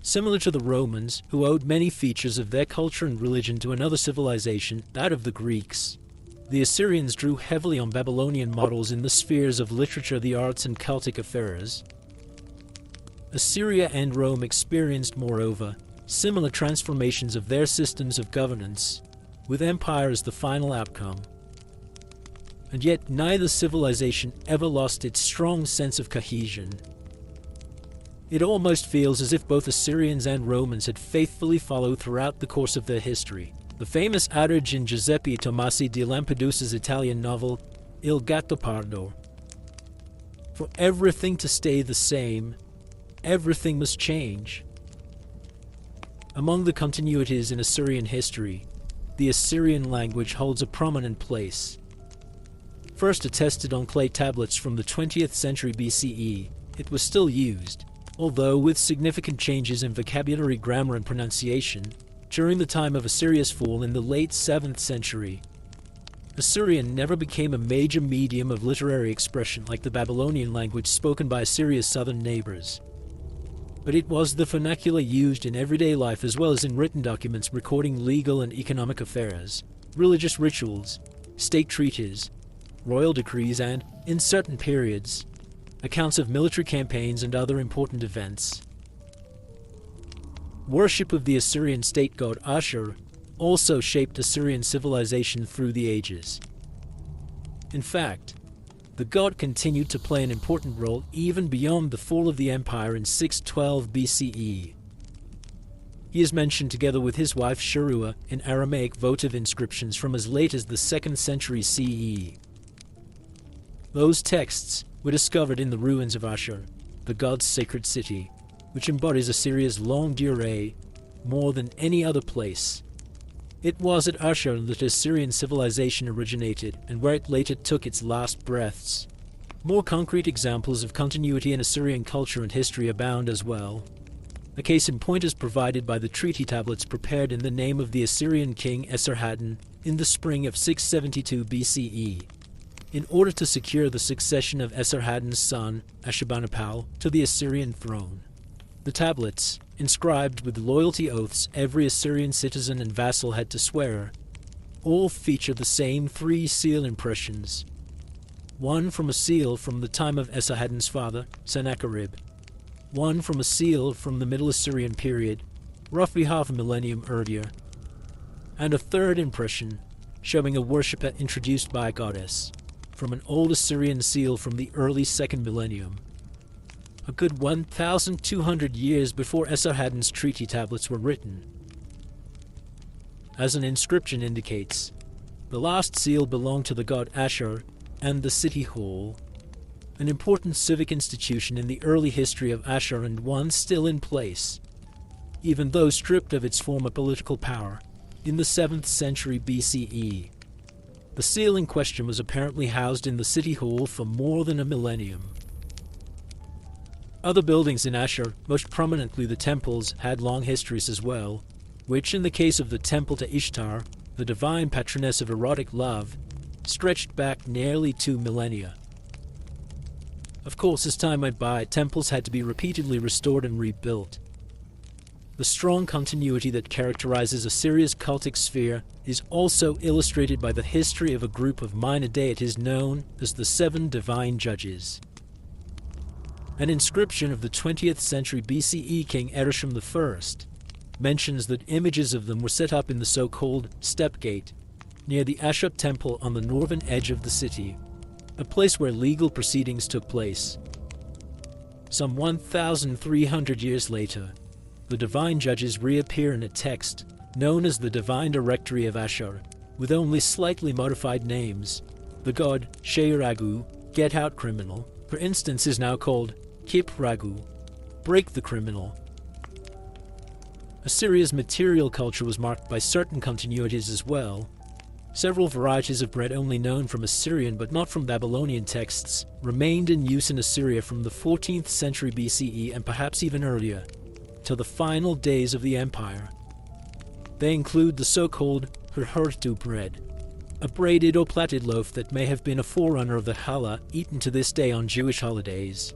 [SPEAKER 1] Similar to the Romans, who owed many features of their culture and religion to another civilization, that of the Greeks, the Assyrians drew heavily on Babylonian models in the spheres of literature, the arts, and Celtic affairs. Assyria and Rome experienced, moreover, similar transformations of their systems of governance, with empire as the final outcome. And yet neither civilization ever lost its strong sense of cohesion. It almost feels as if both Assyrians and Romans had faithfully followed throughout the course of their history the famous adage in Giuseppe Tomasi di Lampedusa's Italian novel Il Gattopardo. For everything to stay the same, everything must change. Among the continuities in Assyrian history, the Assyrian language holds a prominent place. First attested on clay tablets from the 20th century BCE, it was still used, although with significant changes in vocabulary, grammar, and pronunciation, during the time of Assyria's fall in the late 7th century. Assyrian never became a major medium of literary expression like the Babylonian language spoken by Assyria's southern neighbors. But it was the vernacular used in everyday life as well as in written documents recording legal and economic affairs, religious rituals, state treaties, royal decrees, and, in certain periods, accounts of military campaigns and other important events. Worship of the Assyrian state god Ashur also shaped Assyrian civilization through the ages. In fact, the god continued to play an important role even beyond the fall of the empire in 612 BCE. He is mentioned together with his wife Shurua in Aramaic votive inscriptions from as late as the 2nd century CE. Those texts were discovered in the ruins of Ashur, the god's sacred city, which embodies Assyria's longue durée more than any other place. It was at Ashur that Assyrian civilization originated and where it later took its last breaths. More concrete examples of continuity in Assyrian culture and history abound as well. A case in point is provided by the treaty tablets prepared in the name of the Assyrian king Esarhaddon in the spring of 672 BCE, in order to secure the succession of Esarhaddon's son, Ashurbanipal, to the Assyrian throne. The tablets, inscribed with loyalty oaths every Assyrian citizen and vassal had to swear, all feature the same 3 seal impressions. One from a seal from the time of Esarhaddon's father, Sennacherib, one from a seal from the Middle Assyrian period, roughly half a millennium earlier, and a third impression showing a worshipper introduced by a goddess, from an old Assyrian seal from the early 2nd millennium. A good 1,200 years before Esarhaddon's treaty tablets were written. As an inscription indicates, the last seal belonged to the god Ashur and the city hall, an important civic institution in the early history of Ashur and one still in place, even though stripped of its former political power, in the 7th century BCE. The seal in question was apparently housed in the city hall for more than a millennium. Other buildings in Ashur, most prominently the temples, had long histories as well, which, in the case of the temple to Ishtar, the divine patroness of erotic love, stretched back nearly 2 millennia. Of course, as time went by, temples had to be repeatedly restored and rebuilt. The strong continuity that characterizes Assyria's cultic sphere is also illustrated by the history of a group of minor deities known as the 7 Divine Judges. An inscription of the 20th century BCE king Ereshkigal I mentions that images of them were set up in the so-called Step Gate, near the Ashur temple on the northern edge of the city, a place where legal proceedings took place. Some 1,300 years later, the divine judges reappear in a text known as the Divine Directory of Ashur, with only slightly modified names. The god Sheiragu, Get Out Criminal, for instance, is now called Kip Ragu, Break the Criminal. Assyria's material culture was marked by certain continuities as well. Several varieties of bread only known from Assyrian but not from Babylonian texts remained in use in Assyria from the 14th century BCE and perhaps even earlier, to the final days of the empire. They include the so-called hurhurtu bread, a braided or plaited loaf that may have been a forerunner of the challah eaten to this day on Jewish holidays.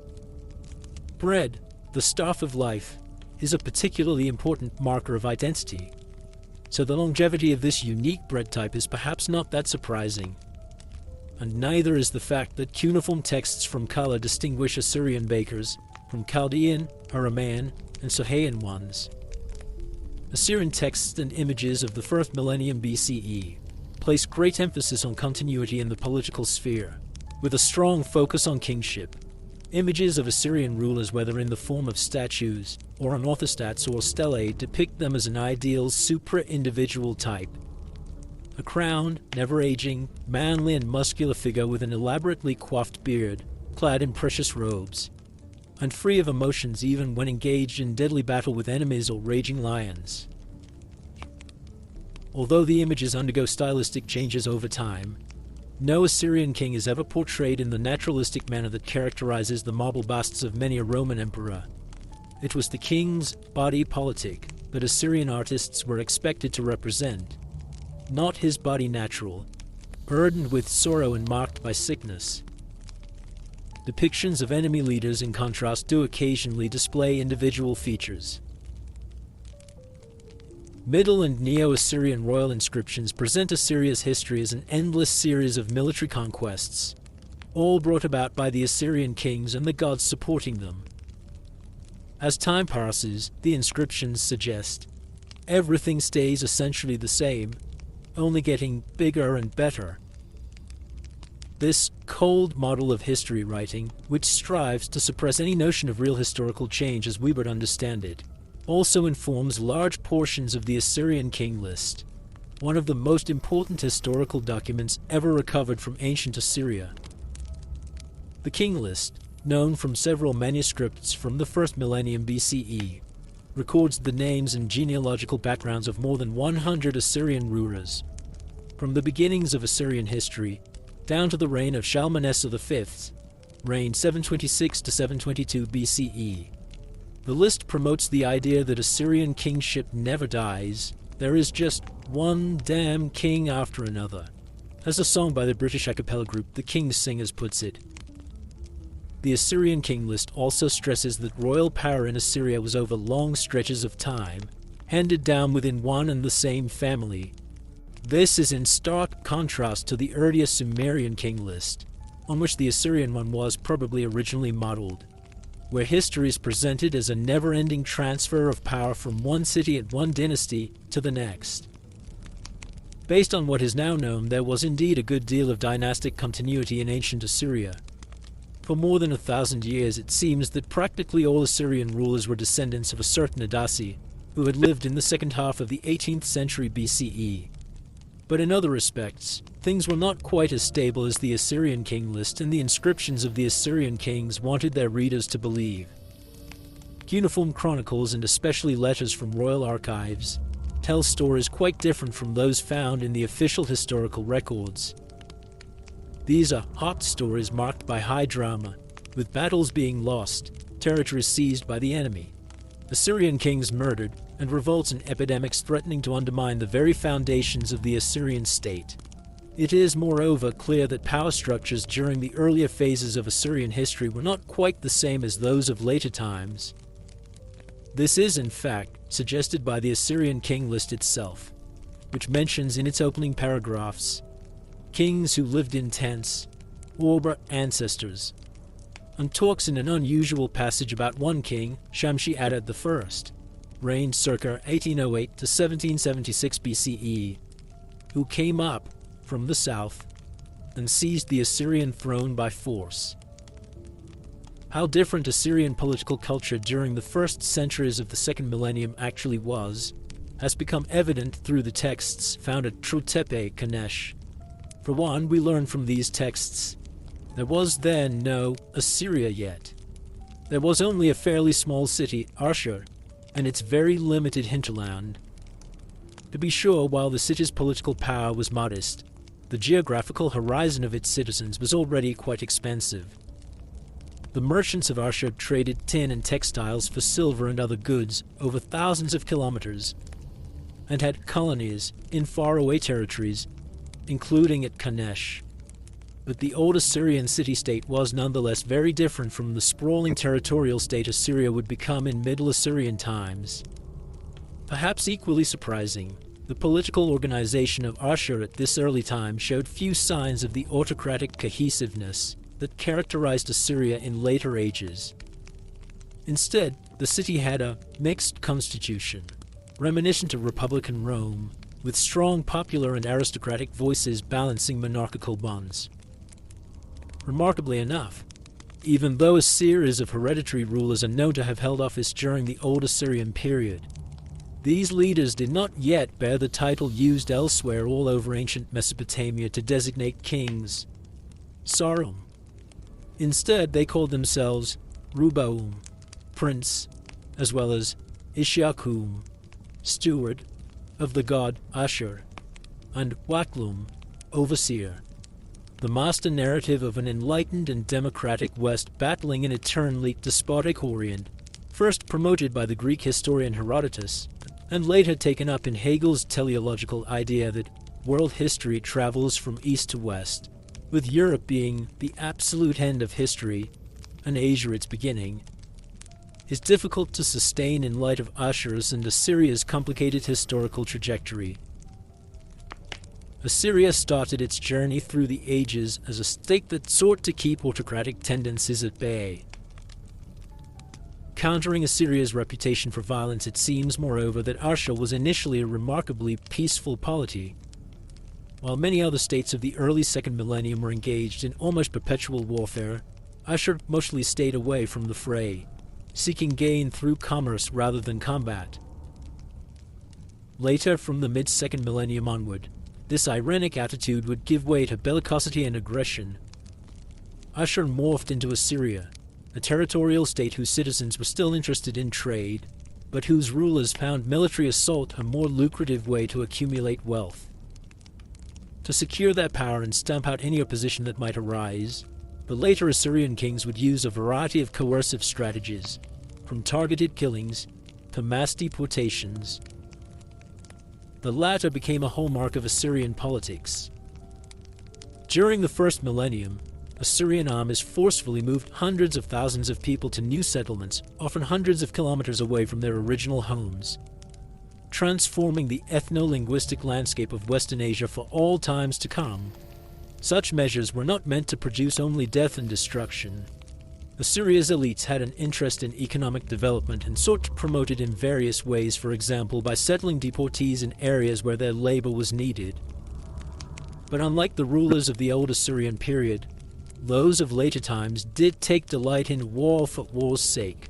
[SPEAKER 1] Bread, the staff of life, is a particularly important marker of identity, so the longevity of this unique bread type is perhaps not that surprising. And neither is the fact that cuneiform texts from Kala distinguish Assyrian bakers from Chaldean, Aramaean, and Sahaian ones. Assyrian texts and images of the 1st millennium BCE place great emphasis on continuity in the political sphere, with a strong focus on kingship. Images of Assyrian rulers, whether in the form of statues or on orthostats or stelae, depict them as an ideal supra-individual type. A crowned, never-aging, manly and muscular figure with an elaborately coiffed beard, clad in precious robes, and free of emotions even when engaged in deadly battle with enemies or raging lions. Although the images undergo stylistic changes over time, no Assyrian king is ever portrayed in the naturalistic manner that characterizes the marble busts of many a Roman emperor. It was the king's body politic that Assyrian artists were expected to represent, not his body natural, burdened with sorrow and marked by sickness. Depictions of enemy leaders, in contrast, do occasionally display individual features. Middle and Neo-Assyrian royal inscriptions present Assyria's history as an endless series of military conquests, all brought about by the Assyrian kings and the gods supporting them. As time passes, the inscriptions suggest everything stays essentially the same, only getting bigger and better. This cold model of history writing, which strives to suppress any notion of real historical change as we would understand it, also informs large portions of the Assyrian king list, one of the most important historical documents ever recovered from ancient Assyria. The king list, known from several manuscripts from the 1st millennium BCE, records the names and genealogical backgrounds of more than 100 Assyrian rulers, from the beginnings of Assyrian history down to the reign of Shalmaneser V, reigned 726 to 722 BCE. The list promotes the idea that Assyrian kingship never dies. There is just one damn king after another, as a song by the British a cappella group The King's Singers puts it. The Assyrian king list also stresses that royal power in Assyria was over long stretches of time, handed down within one and the same family. This is in stark contrast to the earlier Sumerian king list, on which the Assyrian one was probably originally modeled, where history is presented as a never-ending transfer of power from one city and one dynasty to the next. Based on what is now known, there was indeed a good deal of dynastic continuity in ancient Assyria. For more than 1,000 years, it seems that practically all Assyrian rulers were descendants of a certain Adasi, who had lived in the second half of the 18th century BCE. But in other respects, things were not quite as stable as the Assyrian king list and the inscriptions of the Assyrian kings wanted their readers to believe. Cuneiform chronicles, and especially letters from royal archives, tell stories quite different from those found in the official historical records. These are hot stories marked by high drama, with battles being lost, territories seized by the enemy, Assyrian kings murdered, and revolts and epidemics threatening to undermine the very foundations of the Assyrian state. It is, moreover, clear that power structures during the earlier phases of Assyrian history were not quite the same as those of later times. This is, in fact, suggested by the Assyrian king list itself, which mentions in its opening paragraphs kings who lived in tents, or were ancestors, and talks in an unusual passage about one king, Shamshi-Adad I, reigned circa 1808 to 1776 BCE, who came up from the south and seized the Assyrian throne by force. How different Assyrian political culture during the first centuries of the second millennium actually was has become evident through the texts found at Trotepe, Kanesh. For one, we learn from these texts there was then no Assyria yet. There was only a fairly small city, Ashur, and its very limited hinterland. To be sure, while the city's political power was modest, the geographical horizon of its citizens was already quite expansive. The merchants of Ashur traded tin and textiles for silver and other goods over thousands of kilometers, and had colonies in faraway territories, including at Kanesh. But the old Assyrian city-state was nonetheless very different from the sprawling territorial state Assyria would become in Middle Assyrian times. Perhaps equally surprising, the political organization of Ashur at this early time showed few signs of the autocratic cohesiveness that characterized Assyria in later ages. Instead, the city had a mixed constitution, reminiscent of republican Rome, with strong popular and aristocratic voices balancing monarchical bonds. Remarkably enough, even though a series of hereditary rulers are known to have held office during the Old Assyrian period, these leaders did not yet bear the title used elsewhere all over ancient Mesopotamia to designate kings, sarum. Instead, they called themselves Rubaum, prince, as well as Ishakum, steward, of the god Ashur, and Waklum, overseer. The master narrative of an enlightened and democratic West battling an eternally despotic Orient, first promoted by the Greek historian Herodotus, and later taken up in Hegel's teleological idea that world history travels from east to west, with Europe being the absolute end of history and Asia its beginning, is difficult to sustain in light of Ashur's and Assyria's complicated historical trajectory. Assyria started its journey through the ages as a state that sought to keep autocratic tendencies at bay. Countering Assyria's reputation for violence, it seems, moreover, that Ashur was initially a remarkably peaceful polity. While many other states of the early second millennium were engaged in almost perpetual warfare, Ashur mostly stayed away from the fray, seeking gain through commerce rather than combat. Later, from the mid-second millennium onward, this irenic attitude would give way to bellicosity and aggression. Ashur morphed into Assyria, a territorial state whose citizens were still interested in trade, but whose rulers found military assault a more lucrative way to accumulate wealth. To secure that power and stamp out any opposition that might arise, the later Assyrian kings would use a variety of coercive strategies, from targeted killings to mass deportations. The latter became a hallmark of Assyrian politics. During the first millennium, Assyrian armies forcefully moved hundreds of thousands of people to new settlements, often hundreds of kilometers away from their original homes, transforming the ethno-linguistic landscape of Western Asia for all times to come. Such measures were not meant to produce only death and destruction. Assyria's elites had an interest in economic development and sought to promote it in various ways, for example by settling deportees in areas where their labor was needed. But unlike the rulers of the old Assyrian period, those of later times did take delight in war for war's sake.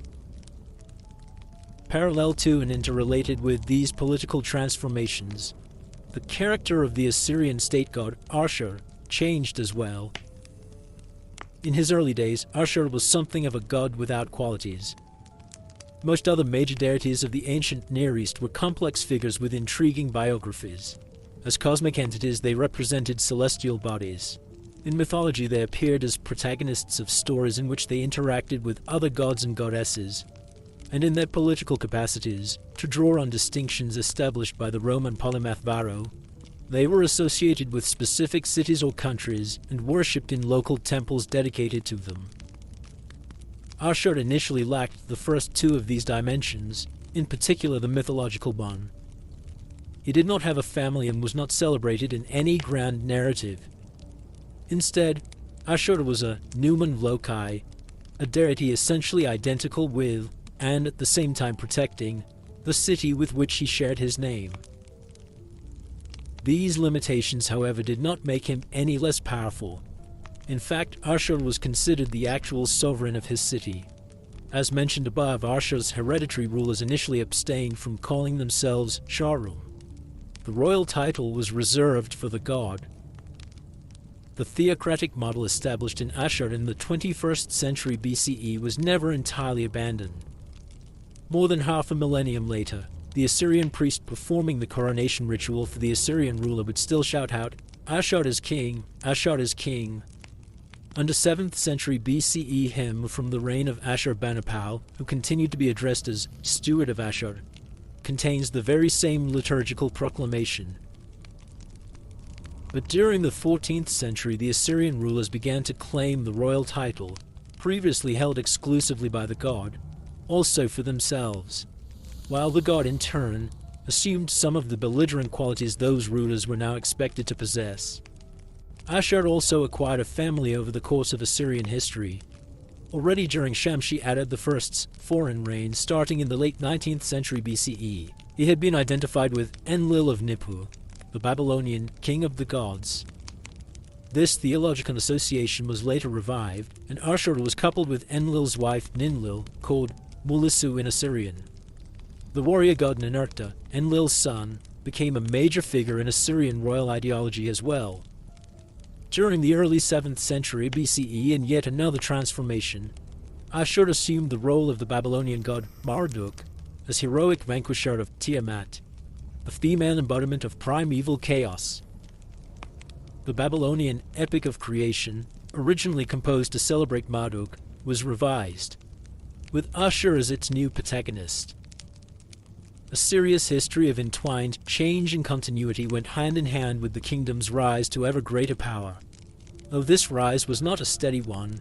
[SPEAKER 1] Parallel to and interrelated with these political transformations, the character of the Assyrian state god Ashur changed as well. In his early days, Ashur was something of a god without qualities. Most other major deities of the ancient Near East were complex figures with intriguing biographies. As cosmic entities, they represented celestial bodies. In mythology, they appeared as protagonists of stories in which they interacted with other gods and goddesses, and in their political capacities, to draw on distinctions established by the Roman polymath Varro, they were associated with specific cities or countries and worshipped in local temples dedicated to them. Ashur initially lacked the first two of these dimensions, in particular the mythological one. He did not have a family and was not celebrated in any grand narrative. Instead, Ashur was a numen loci, a deity essentially identical with, and at the same time protecting, the city with which he shared his name. These limitations, however, did not make him any less powerful. In fact, Ashur was considered the actual sovereign of his city. As mentioned above, Ashur's hereditary rulers initially abstained from calling themselves Sharum. The royal title was reserved for the god. The theocratic model established in Ashur in the 21st century BCE was never entirely abandoned. More than half a millennium later, the Assyrian priest performing the coronation ritual for the Assyrian ruler would still shout out, "Ashur is king! Ashur is king!" Under 7th century BCE hymn from the reign of Ashur-banipal, who continued to be addressed as Steward of Ashur, contains the very same liturgical proclamation. But during the 14th century, the Assyrian rulers began to claim the royal title, previously held exclusively by the god, also for themselves, while the god in turn assumed some of the belligerent qualities those rulers were now expected to possess. Ashur also acquired a family over the course of Assyrian history. Already during Shamshi Adad I's foreign reign, starting in the late 19th century BCE, he had been identified with Enlil of Nippur, the Babylonian king of the gods. This theological association was later revived, and Ashur was coupled with Enlil's wife Ninlil, called Mulisu in Assyrian. The warrior god Ninurta, Enlil's son, became a major figure in Assyrian royal ideology as well. During the early 7th century BCE, in yet another transformation, Ashur assumed the role of the Babylonian god Marduk as heroic vanquisher of Tiamat, the female embodiment of primeval chaos. The Babylonian epic of creation, originally composed to celebrate Marduk, was revised, with Ashur as its new protagonist. Assyria's history of entwined change and continuity went hand in hand with the kingdom's rise to ever greater power. Though this rise was not a steady one,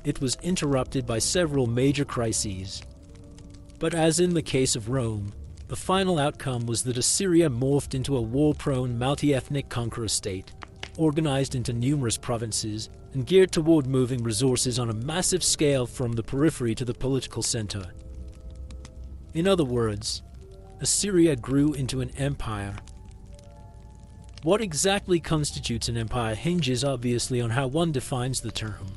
[SPEAKER 1] it was interrupted by several major crises. But as in the case of Rome, the final outcome was that Assyria morphed into a war-prone, multi-ethnic conqueror state, organized into numerous provinces and geared toward moving resources on a massive scale from the periphery to the political center. In other words, Assyria grew into an empire. What exactly constitutes an empire hinges obviously on how one defines the term.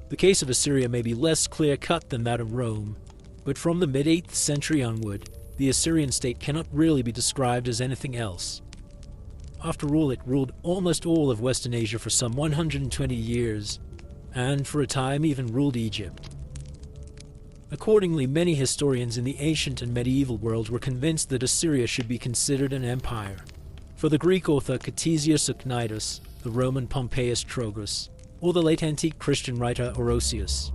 [SPEAKER 1] The case of Assyria may be less clear-cut than that of Rome, but from the mid-8th century onward, the Assyrian state cannot really be described as anything else. After all, it ruled almost all of Western Asia for some 120 years, and for a time even ruled Egypt. Accordingly, many historians in the ancient and medieval world were convinced that Assyria should be considered an empire. For the Greek author Ctesias Cnidus, the Roman Pompeius Trogus, or the late antique Christian writer Orosius,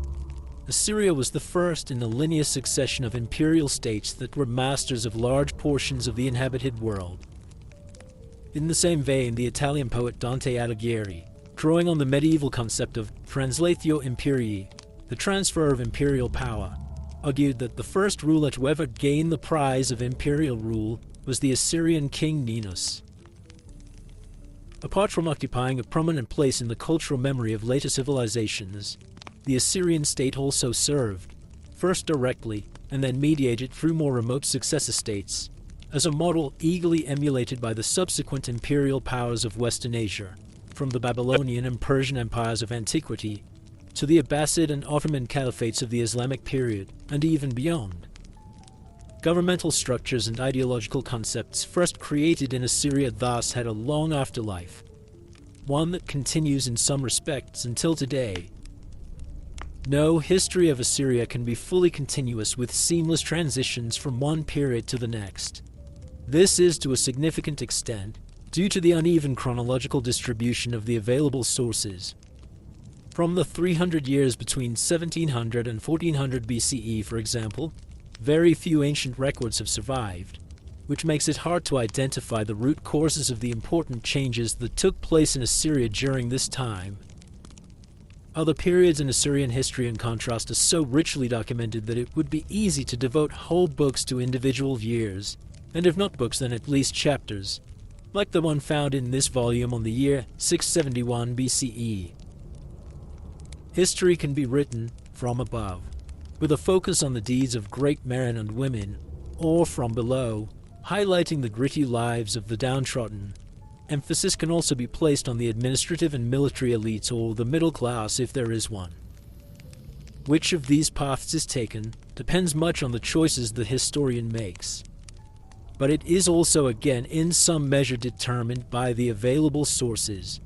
[SPEAKER 1] Assyria was the first in a linear succession of imperial states that were masters of large portions of the inhabited world. In the same vein, the Italian poet Dante Alighieri, drawing on the medieval concept of translatio imperii, the transfer of imperial power, argued that the first ruler to ever gain the prize of imperial rule was the Assyrian king Ninus. Apart from occupying a prominent place in the cultural memory of later civilizations, the Assyrian state also served, first directly and then mediated through more remote successor states, as a model eagerly emulated by the subsequent imperial powers of Western Asia, from the Babylonian and Persian empires of antiquity to the Abbasid and Ottoman caliphates of the Islamic period, and even beyond. Governmental structures and ideological concepts first created in Assyria thus had a long afterlife, one that continues in some respects until today. No history of Assyria can be fully continuous with seamless transitions from one period to the next. This is to a significant extent due to the uneven chronological distribution of the available sources. From the 300 years between 1700 and 1400 BCE, for example, very few ancient records have survived, which makes it hard to identify the root causes of the important changes that took place in Assyria during this time. Other periods in Assyrian history, in contrast, are so richly documented that it would be easy to devote whole books to individual years, and if not books, then at least chapters, like the one found in this volume on the year 671 BCE. History can be written from above, with a focus on the deeds of great men and women, or from below, highlighting the gritty lives of the downtrodden. Emphasis can also be placed on the administrative and military elites, or the middle class if there is one. Which of these paths is taken depends much on the choices the historian makes. But it is also again in some measure determined by the available sources.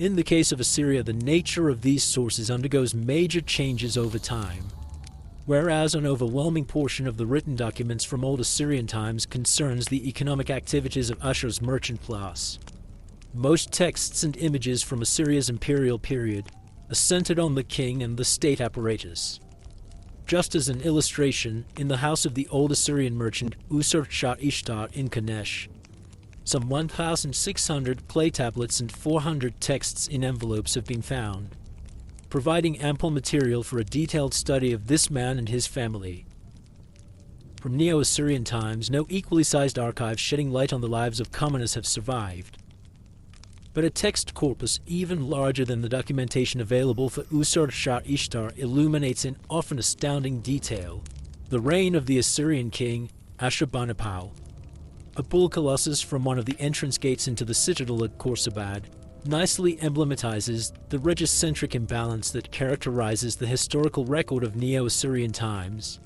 [SPEAKER 1] In the case of Assyria, the nature of these sources undergoes major changes over time, whereas an overwhelming portion of the written documents from old Assyrian times concerns the economic activities of Ashur's merchant class. most texts and images from Assyria's imperial period are centered on the king and the state apparatus. Just as an illustration, in the house of the old Assyrian merchant Usur-Shah-Ishtar in Kanesh, some 1,600 clay tablets and 400 texts in envelopes have been found, providing ample material for a detailed study of this man and his family. From Neo-Assyrian times, no equally sized archives shedding light on the lives of commoners have survived. But a text corpus even larger than the documentation available for Usur-Shah-Ishtar illuminates in often astounding detail the reign of the Assyrian king Ashur-banipal. A bull colossus from one of the entrance gates into the citadel at Khorsabad nicely emblematizes the regicentric imbalance that characterizes the historical record of Neo-Assyrian times.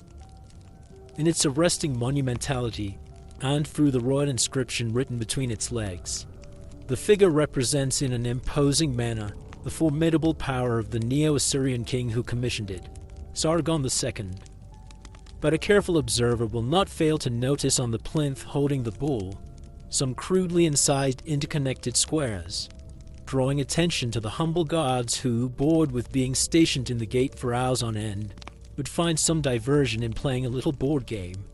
[SPEAKER 1] In its arresting monumentality, and through the royal inscription written between its legs, the figure represents in an imposing manner the formidable power of the Neo-Assyrian king who commissioned it, Sargon II. But a careful observer will not fail to notice on the plinth holding the bull some crudely incised interconnected squares, drawing attention to the humble gods who, bored with being stationed in the gate for hours on end, would find some diversion in playing a little board game.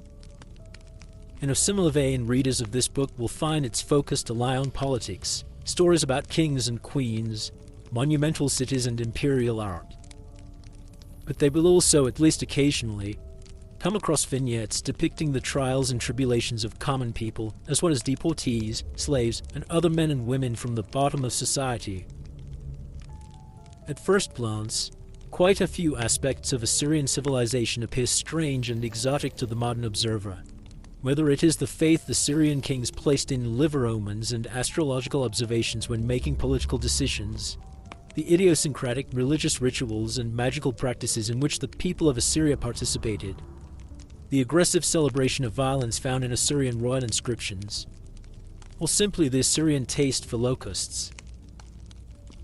[SPEAKER 1] In a similar vein, readers of this book will find its focus to lie on politics, stories about kings and queens, monumental cities and imperial art. But they will also, at least occasionally, come across vignettes depicting the trials and tribulations of common people, as well as deportees, slaves, and other men and women from the bottom of society. At first glance, quite a few aspects of Assyrian civilization appear strange and exotic to the modern observer. Whether it is the faith the Assyrian kings placed in liver omens and astrological observations when making political decisions, the idiosyncratic religious rituals and magical practices in which the people of Assyria participated, the aggressive celebration of violence found in Assyrian royal inscriptions, or simply the Assyrian taste for locusts.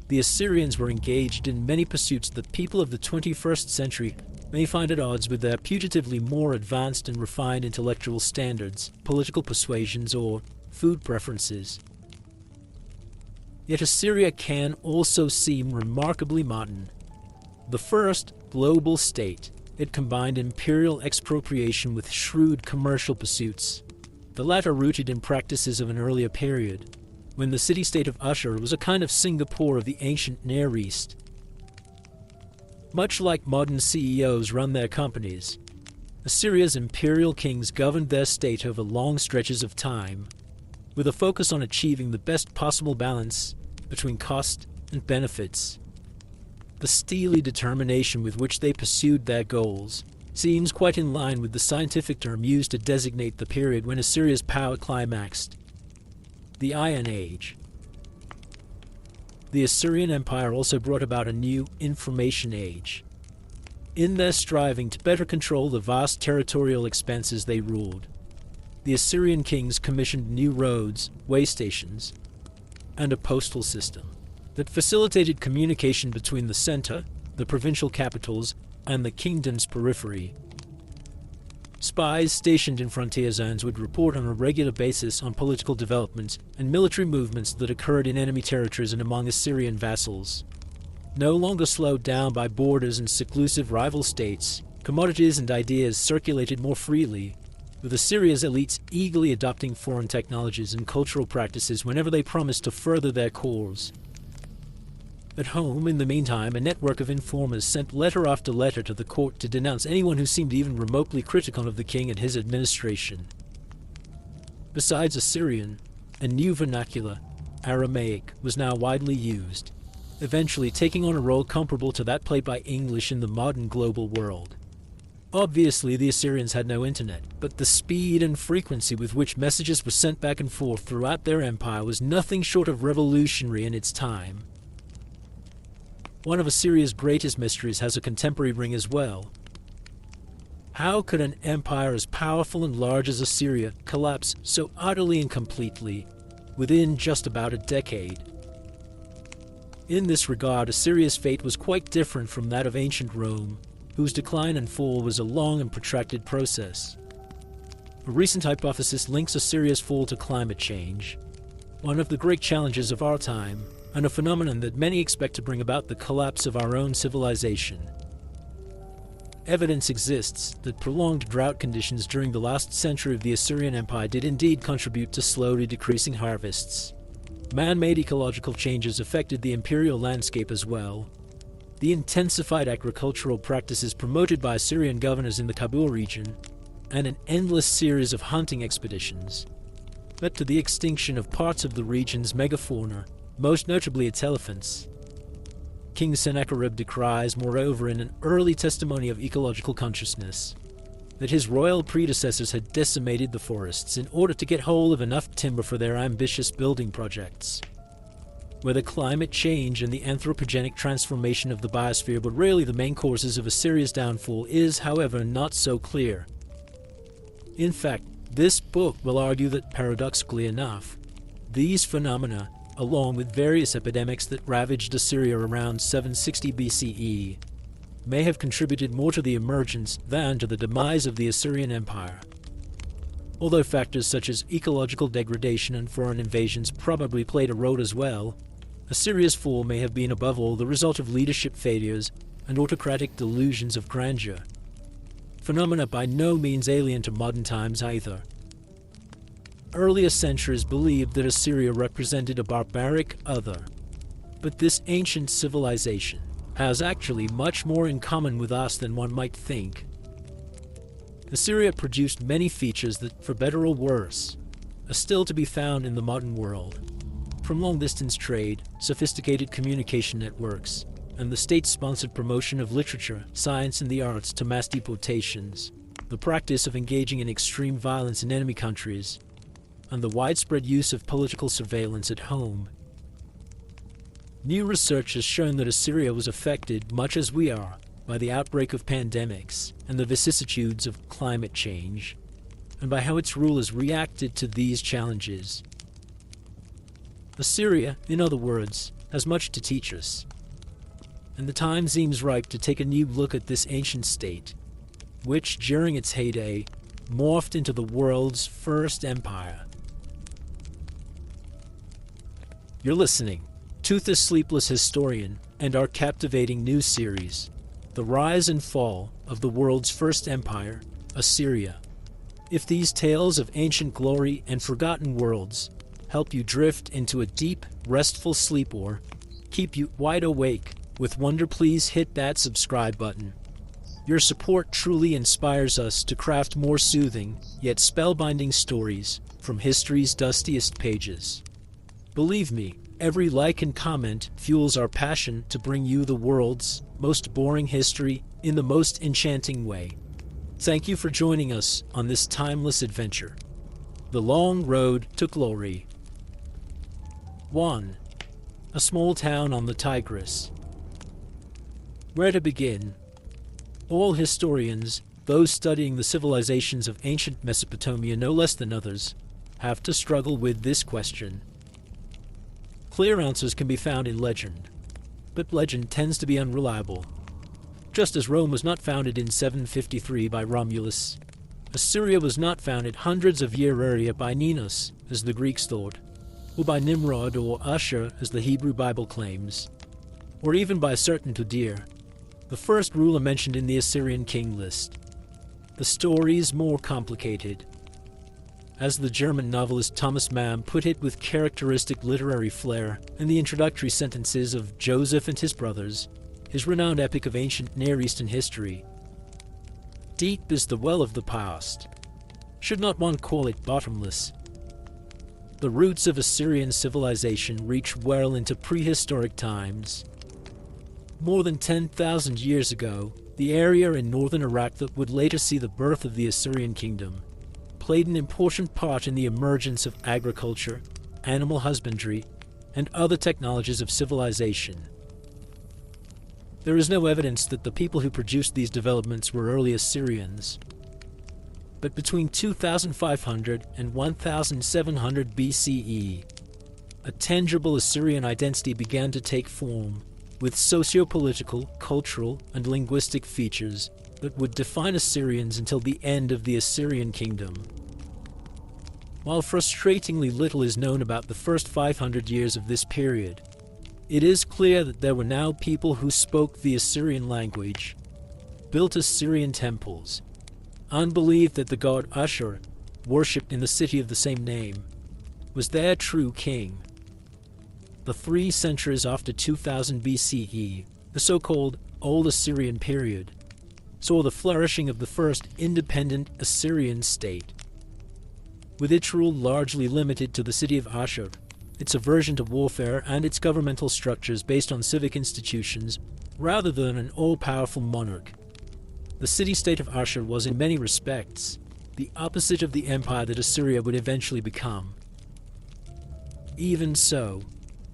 [SPEAKER 1] The Assyrians were engaged in many pursuits that people of the 21st century may find at odds with their putatively more advanced and refined intellectual standards, political persuasions, or food preferences. Yet Assyria can also seem remarkably modern. The first global state, it combined imperial expropriation with shrewd commercial pursuits, the latter rooted in practices of an earlier period, when the city-state of Ashur was a kind of Singapore of the ancient Near East. Much like modern CEOs run their companies, Assyria's imperial kings governed their state over long stretches of time, with a focus on achieving the best possible balance between cost and benefits. The steely determination with which they pursued their goals seems quite in line with the scientific term used to designate the period when Assyria's power climaxed, the Iron Age. The Assyrian Empire also brought about a new information age. In their striving to better control the vast territorial expanses they ruled, the Assyrian kings commissioned new roads, way stations, and a postal system that facilitated communication between the center, the provincial capitals, and the kingdom's periphery. Spies stationed in frontier zones would report on a regular basis on political developments and military movements that occurred in enemy territories and among Assyrian vassals. No longer slowed down by borders and seclusive rival states, commodities and ideas circulated more freely, with Assyria's elites eagerly adopting foreign technologies and cultural practices whenever they promised to further their cause. At home, in the meantime, a network of informers sent letter after letter to the court to denounce anyone who seemed even remotely critical of the king and his administration. Besides Assyrian, a new vernacular, Aramaic, was now widely used, eventually taking on a role comparable to that played by English in the modern global world. Obviously, the Assyrians had no internet, but the speed and frequency with which messages were sent back and forth throughout their empire was nothing short of revolutionary in its time. One of Assyria's greatest mysteries has a contemporary ring as well. How could an empire as powerful and large as Assyria collapse so utterly and completely within just about a decade? In this regard, Assyria's fate was quite different from that of ancient Rome, whose decline and fall was a long and protracted process. A recent hypothesis links Assyria's fall to climate change. one of the great challenges of our time, and a phenomenon that many expect to bring about the collapse of our own civilization. Evidence exists that prolonged drought conditions during the last century of the Assyrian Empire did indeed contribute to slowly decreasing harvests. Man-made ecological changes affected the imperial landscape as well. The intensified agricultural practices promoted by Assyrian governors in the Kabul region, and an endless series of hunting expeditions, led to the extinction of parts of the region's megafauna, most notably its elephants. King Sennacherib decries, moreover, in an early testimony of ecological consciousness, that his royal predecessors had decimated the forests in order to get hold of enough timber for their ambitious building projects. Whether climate change and the anthropogenic transformation of the biosphere were really the main causes of Assyria's downfall is, however, not so clear. In fact, this book will argue that, paradoxically enough, these phenomena, along with various epidemics that ravaged Assyria around 760 BCE, may have contributed more to the emergence than to the demise of the Assyrian Empire. Although factors such as ecological degradation and foreign invasions probably played a role as well, Assyria's fall may have been above all the result of leadership failures and autocratic delusions of grandeur. Phenomena by no means alien to modern times either. Earlier centuries believed that Assyria represented a barbaric other, but this ancient civilization has actually much more in common with us than one might think. Assyria produced many features that, for better or worse, are still to be found in the modern world, from long-distance trade, sophisticated communication networks, and the state-sponsored promotion of literature, science, and the arts to mass deportations, the practice of engaging in extreme violence in enemy countries, and the widespread use of political surveillance at home. New research has shown that Assyria was affected, much as we are, by the outbreak of pandemics and the vicissitudes of climate change, and by how its rulers reacted to these challenges. Assyria, in other words, has much to teach us, and the time seems ripe to take a new look at this ancient state, which, during its heyday, morphed into the world's first empire. You're listening to the Sleepless Historian and our captivating new series, The Rise and Fall of the World's First Empire, Assyria. If these tales of ancient glory and forgotten worlds help you drift into a deep, restful sleep or keep you wide awake with wonder, please hit that subscribe button. Your support truly inspires us to craft more soothing, yet spellbinding stories from history's dustiest pages. Believe me, every like and comment fuels our passion to bring you the world's most boring history in the most enchanting way. Thank you for joining us on this timeless adventure. The Long Road to Glory. 1. A small town on the Tigris. Where to begin? All historians, those studying the civilizations of ancient Mesopotamia no less than others, have to struggle with this question. Clear answers can be found in legend, but legend tends to be unreliable. Just as Rome was not founded in 753 by Romulus, Assyria was not founded hundreds of years earlier by Ninus, as the Greeks thought, or by Nimrod or Ashur, as the Hebrew Bible claims, or even by certain Tudir, the first ruler mentioned in the Assyrian king list. The story's more complicated. As the German novelist Thomas Mann put it with characteristic literary flair in the introductory sentences of Joseph and His Brothers, his renowned epic of ancient Near Eastern history, deep is the well of the past. Should not one call it bottomless? The roots of Assyrian civilization reach well into prehistoric times. More than 10,000 years ago, the area in northern Iraq that would later see the birth of the Assyrian kingdom played an important part in the emergence of agriculture, animal husbandry, and other technologies of civilization. There is no evidence that the people who produced these developments were early Assyrians. But between 2500 and 1700 BCE, a tangible Assyrian identity began to take form, with socio-political, cultural, and linguistic features that would define Assyrians until the end of the Assyrian kingdom. While frustratingly little is known about the first 500 years of this period, it is clear that there were now people who spoke the Assyrian language, built Assyrian temples, and believed that the god Ashur, worshipped in the city of the same name, was their true king. The 3 centuries after 2000 BCE, the so-called Old Assyrian period, saw the flourishing of the first independent Assyrian state. With its rule largely limited to the city of Ashur, its aversion to warfare and its governmental structures based on civic institutions rather than an all-powerful monarch, the city-state of Ashur was in many respects the opposite of the empire that Assyria would eventually become. Even so,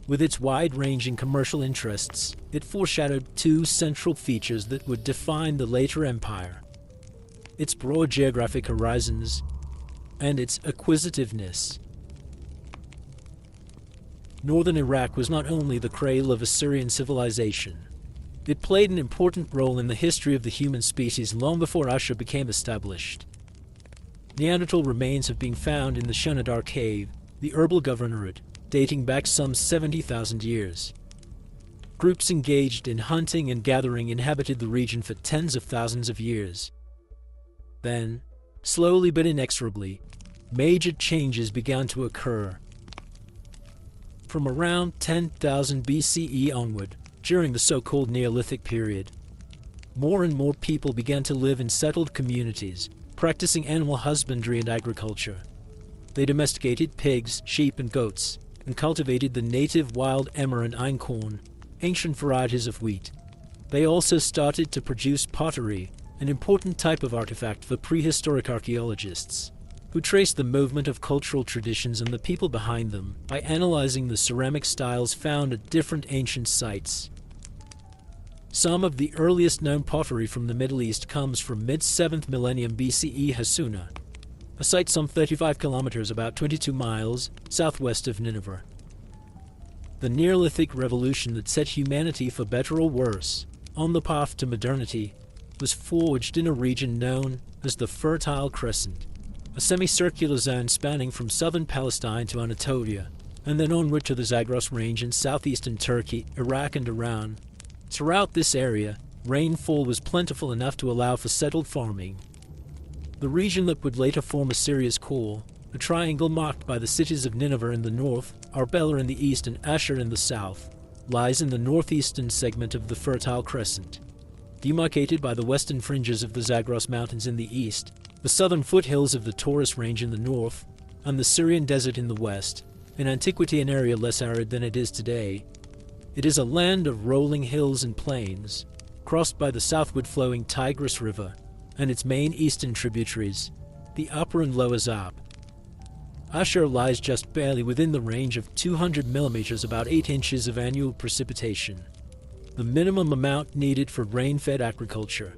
[SPEAKER 1] with its wide-ranging commercial interests, it foreshadowed 2 central features that would define the later empire: its broad geographic horizons and its acquisitiveness. Northern Iraq was not only the cradle of Assyrian civilization, it played an important role in the history of the human species long before Ashur became established. Neanderthal remains have been found in the Shunadar cave, the Erbil Governorate, dating back some 70,000 years. Groups engaged in hunting and gathering inhabited the region for tens of thousands of years. Then, slowly but inexorably, major changes began to occur. From around 10,000 BCE onward, during the so-called Neolithic period, more and more people began to live in settled communities, practicing animal husbandry and agriculture. They domesticated pigs, sheep, and goats, and cultivated the native wild emmer and einkorn, ancient varieties of wheat. They also started to produce pottery, an important type of artifact for prehistoric archaeologists, who traced the movement of cultural traditions and the people behind them by analyzing the ceramic styles found at different ancient sites. Some of the earliest known pottery from the Middle East comes from mid-7th millennium BCE Hassuna, a site some 35 kilometers, about 22 miles, southwest of Nineveh. The Neolithic revolution that set humanity, for better or worse, on the path to modernity was forged in a region known as the Fertile Crescent, a semicircular zone spanning from southern Palestine to Anatolia, and then onward to the Zagros Range in southeastern Turkey, Iraq, and Iran. Throughout this area, rainfall was plentiful enough to allow for settled farming. The region that would later form Assyria's core, a triangle marked by the cities of Nineveh in the north, Arbela in the east, and Ashur in the south, lies in the northeastern segment of the Fertile Crescent, demarcated by the western fringes of the Zagros Mountains in the east, the southern foothills of the Taurus Range in the north, and the Syrian Desert in the west, in antiquity an area less arid than it is today. It is a land of rolling hills and plains, crossed by the southward flowing Tigris River and its main eastern tributaries, the Upper and Lower Zab. Ashur lies just barely within the range of 200 millimeters, about 8 inches of annual precipitation, the minimum amount needed for rain-fed agriculture.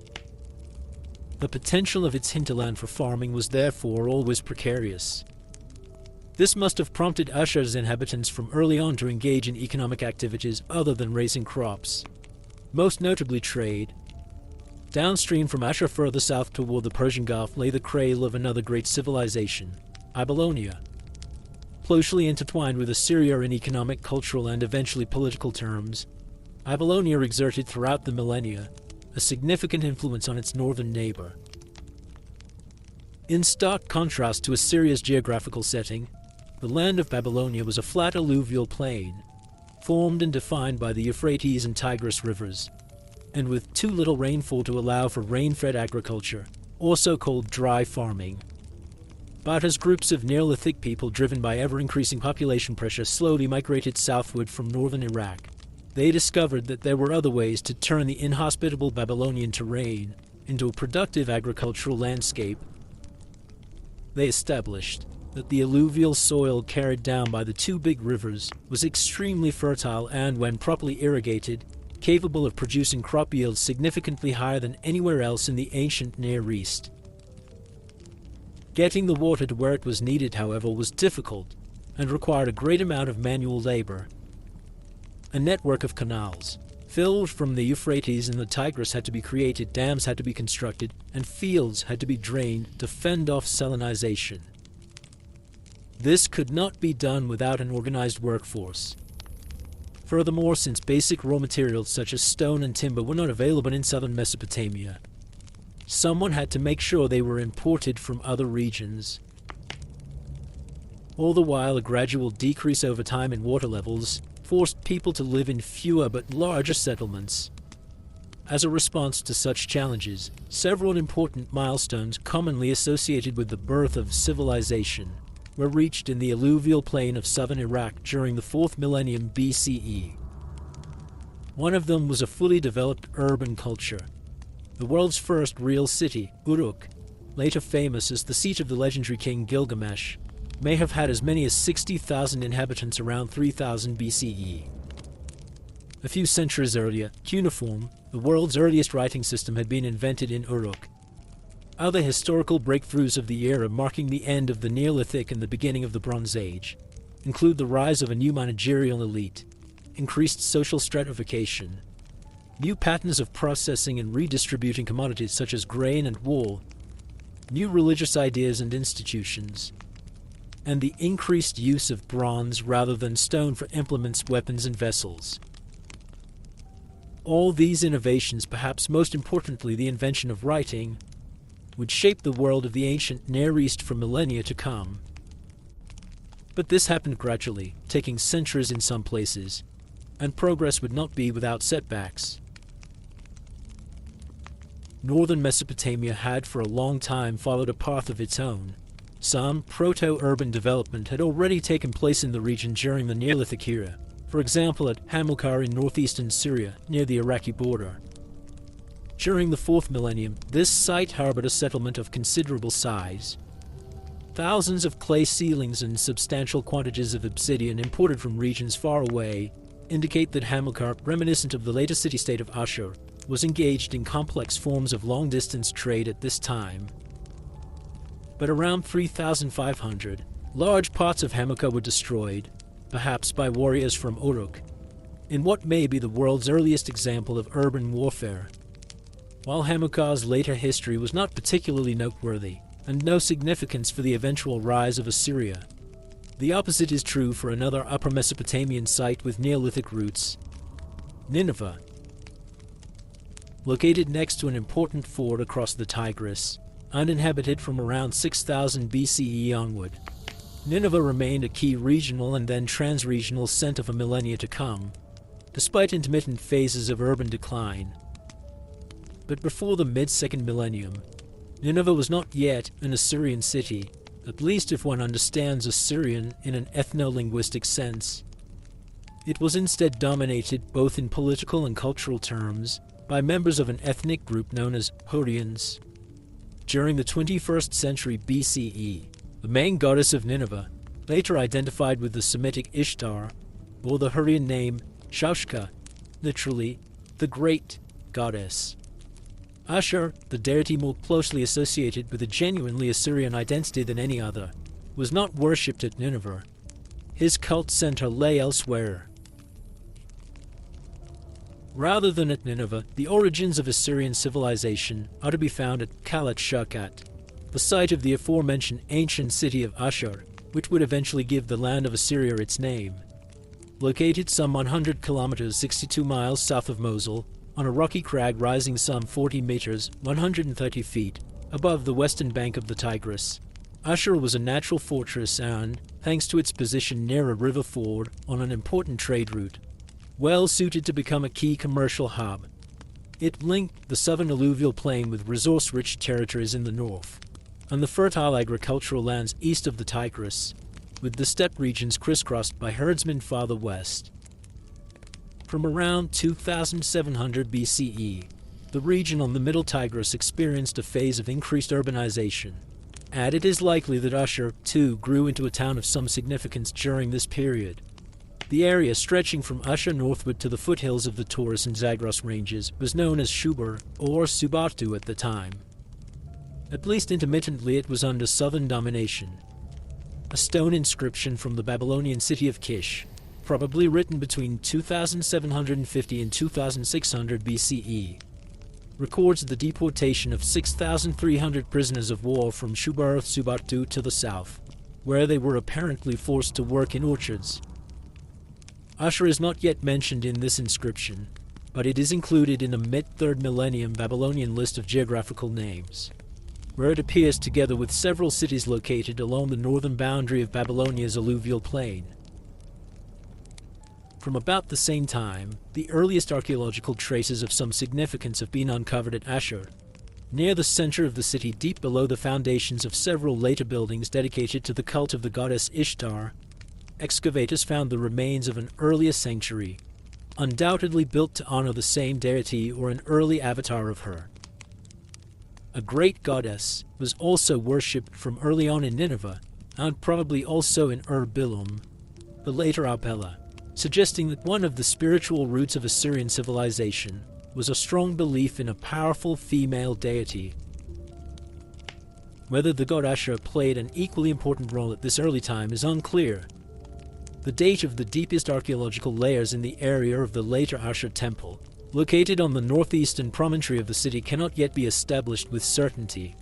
[SPEAKER 1] The potential of its hinterland for farming was therefore always precarious. This must have prompted Ashur's inhabitants from early on to engage in economic activities other than raising crops, most notably trade. Downstream from Ashur, further south toward the Persian Gulf, lay the cradle of another great civilization, Babylonia. Closely intertwined with Assyria in economic, cultural, and eventually political terms, Babylonia exerted throughout the millennia a significant influence on its northern neighbor. In stark contrast to Assyria's geographical setting, the land of Babylonia was a flat alluvial plain, formed and defined by the Euphrates and Tigris rivers, and with too little rainfall to allow for rain-fed agriculture, also called dry farming. But as groups of Neolithic people driven by ever-increasing population pressure slowly migrated southward from northern Iraq, they discovered that there were other ways to turn the inhospitable Babylonian terrain into a productive agricultural landscape. They established that the alluvial soil carried down by the 2 big rivers was extremely fertile and, when properly irrigated, capable of producing crop yields significantly higher than anywhere else in the ancient Near East. Getting the water to where it was needed, however, was difficult and required a great amount of manual labor. A network of canals, filled from the Euphrates and the Tigris, had to be created, dams had to be constructed, and fields had to be drained to fend off salinization. This could not be done without an organized workforce. Furthermore, since basic raw materials such as stone and timber were not available in southern Mesopotamia, someone had to make sure they were imported from other regions. All the while, a gradual decrease over time in water levels forced people to live in fewer but larger settlements. As a response to such challenges, several important milestones commonly associated with the birth of civilization were reached in the alluvial plain of southern Iraq during the 4th millennium BCE. One of them was a fully developed urban culture. The world's first real city, Uruk, later famous as the seat of the legendary king Gilgamesh, may have had as many as 60,000 inhabitants around 3000 BCE. A few centuries earlier, cuneiform, the world's earliest writing system, had been invented in Uruk. Other historical breakthroughs of the era marking the end of the Neolithic and the beginning of the Bronze Age include the rise of a new managerial elite, increased social stratification, new patterns of processing and redistributing commodities such as grain and wool, new religious ideas and institutions, and the increased use of bronze rather than stone for implements, weapons, and vessels. All these innovations, perhaps most importantly the invention of writing, would shape the world of the ancient Near East for millennia to come. But this happened gradually, taking centuries in some places, and progress would not be without setbacks. Northern Mesopotamia had for a long time followed a path of its own. Some proto-urban development had already taken place in the region during the Neolithic era, for example at Hamilcar in northeastern Syria, near the Iraqi border. During the 4th millennium, this site harbored a settlement of considerable size. Thousands of clay ceilings and substantial quantities of obsidian imported from regions far away indicate that Hamilcar, reminiscent of the later city-state of Ashur, was engaged in complex forms of long-distance trade at this time. But around 3500, large parts of Hamilcar were destroyed, perhaps by warriors from Uruk, in what may be the world's earliest example of urban warfare. While Hamilcar's later history was not particularly noteworthy, and no significance for the eventual rise of Assyria, the opposite is true for another Upper Mesopotamian site with Neolithic roots, Nineveh. Located next to an important ford across the Tigris, uninhabited from around 6000 BCE onward, Nineveh remained a key regional and then trans-regional center for millennia to come, despite intermittent phases of urban decline. But before the mid-2nd millennium, Nineveh was not yet an Assyrian city, at least if one understands Assyrian in an ethno-linguistic sense. It was instead dominated, both in political and cultural terms, by members of an ethnic group known as Hurrians. During the 21st century BCE, the main goddess of Nineveh, later identified with the Semitic Ishtar, bore the Hurrian name Shaushka, literally, the Great Goddess. Ashur, the deity more closely associated with a genuinely Assyrian identity than any other, was not worshipped at Nineveh. His cult center lay elsewhere. Rather than at Nineveh, the origins of Assyrian civilization are to be found at Kalat Shakat, the site of the aforementioned ancient city of Ashur, which would eventually give the land of Assyria its name. Located some 100 kilometers 62 miles south of Mosul, on a rocky crag rising some 40 meters 130 feet above the western bank of the Tigris, Ashur was a natural fortress and, thanks to its position near a river ford on an important trade route, well suited to become a key commercial hub. It linked the southern alluvial plain with resource-rich territories in the north, and the fertile agricultural lands east of the Tigris, with the steppe regions crisscrossed by herdsmen farther west. From around 2700 BCE, the region on the Middle Tigris experienced a phase of increased urbanization, and it is likely that Ashur, too, grew into a town of some significance during this period. The area stretching from Ashur northward to the foothills of the Taurus and Zagros ranges was known as Shubur or Subartu at the time. At least intermittently it was under southern domination. A stone inscription from the Babylonian city of Kish, probably written between 2750 and 2600 BCE, records the deportation of 6,300 prisoners of war from Shubur Subartu to the south, where they were apparently forced to work in orchards. Ashur is not yet mentioned in this inscription, but it is included in a mid-3rd millennium Babylonian list of geographical names, where it appears together with several cities located along the northern boundary of Babylonia's alluvial plain. From about the same time, the earliest archaeological traces of some significance have been uncovered at Ashur, near the center of the city, deep below the foundations of several later buildings dedicated to the cult of the goddess Ishtar. Excavators found the remains of an earlier sanctuary, undoubtedly built to honor the same deity or an early avatar of her. A great goddess was also worshipped from early on in Nineveh, and probably also in Ur-Bilum, but later Arbela, suggesting that one of the spiritual roots of Assyrian civilization was a strong belief in a powerful female deity. Whether the god Ashur played an equally important role at this early time is unclear. The date of the deepest archaeological layers in the area of the later Ashur temple, located on the northeastern promontory of the city, cannot yet be established with certainty.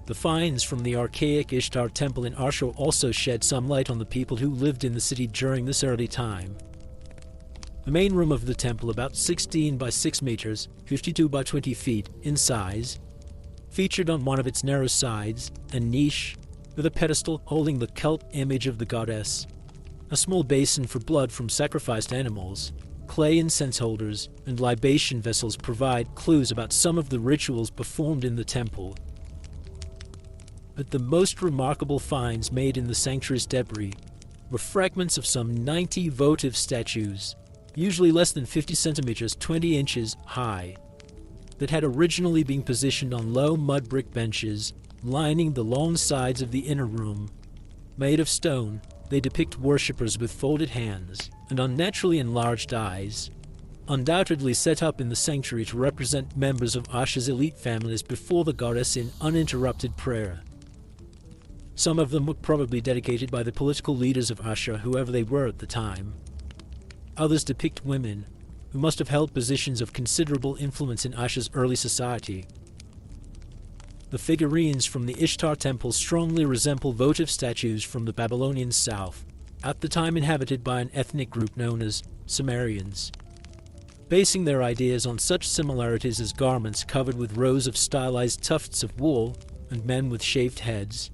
[SPEAKER 1] The finds from the archaic Ishtar temple in Ashur also shed some light on the people who lived in the city during this early time. The main room of the temple, about 16 by 6 meters, 52 by 20 feet in size, featured on one of its narrow sides a niche with a pedestal holding the cult image of the goddess, a small basin for blood from sacrificed animals, clay incense holders, and libation vessels provide clues about some of the rituals performed in the temple. But the most remarkable finds made in the sanctuary's debris were fragments of some 90 votive statues, usually less than 50 centimeters, 20 inches high, that had originally been positioned on low mud brick benches lining the long sides of the inner room. Made of stone, they depict worshippers with folded hands and unnaturally enlarged eyes, undoubtedly set up in the sanctuary to represent members of Ashur's elite families before the goddess in uninterrupted prayer. Some of them were probably dedicated by the political leaders of Ashur, whoever they were at the time. Others depict women, who must have held positions of considerable influence in Ashur's early society. The figurines from the Ishtar temple strongly resemble votive statues from the Babylonian south, at the time inhabited by an ethnic group known as Sumerians, basing their ideas on such similarities as garments covered with rows of stylized tufts of wool and men with shaved heads.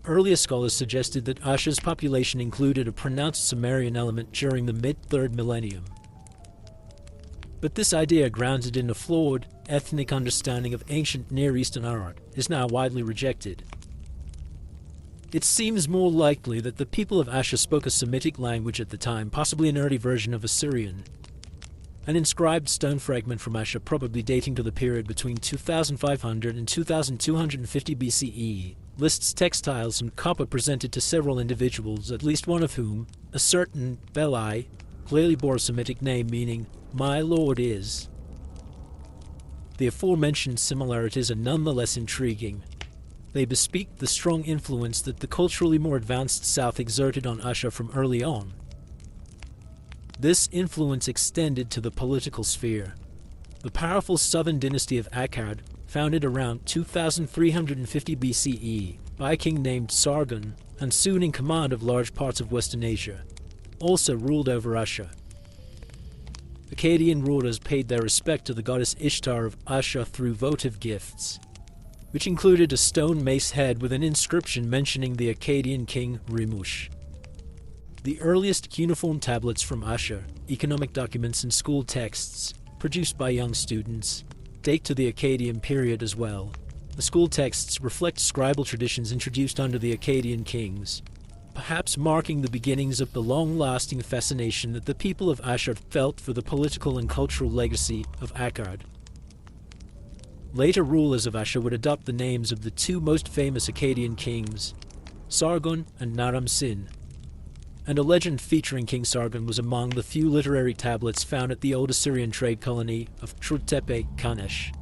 [SPEAKER 1] Earlier scholars suggested that Ashur's population included a pronounced Sumerian element during the mid-3rd millennium. But this idea, grounded in a flawed ethnic understanding of ancient Near Eastern art, is now widely rejected. It seems more likely that the people of Ashur spoke a Semitic language at the time, possibly an early version of Assyrian. An inscribed stone fragment from Ashur, probably dating to the period between 2500 and 2250 BCE, lists textiles and copper presented to several individuals, at least one of whom, a certain Belai, clearly bore a Semitic name meaning, "My Lord is." The aforementioned similarities are nonetheless intriguing. They bespeak the strong influence that the culturally more advanced South exerted on Ashur from early on. This influence extended to the political sphere. The powerful southern dynasty of Akkad, founded around 2350 BCE by a king named Sargon, and soon in command of large parts of Western Asia, also ruled over Ashur. Akkadian rulers paid their respect to the goddess Ishtar of Ashur through votive gifts, which included a stone mace head with an inscription mentioning the Akkadian king Rimush. The earliest cuneiform tablets from Ashur, economic documents and school texts produced by young students, date to the Akkadian period as well. The school texts reflect scribal traditions introduced under the Akkadian kings, perhaps marking the beginnings of the long-lasting fascination that the people of Ashur felt for the political and cultural legacy of Akkad. Later rulers of Ashur would adopt the names of the two most famous Akkadian kings, Sargon and Naram-Sin, and a legend featuring King Sargon was among the few literary tablets found at the old Assyrian trade colony of Trut-Tepe-Kanesh.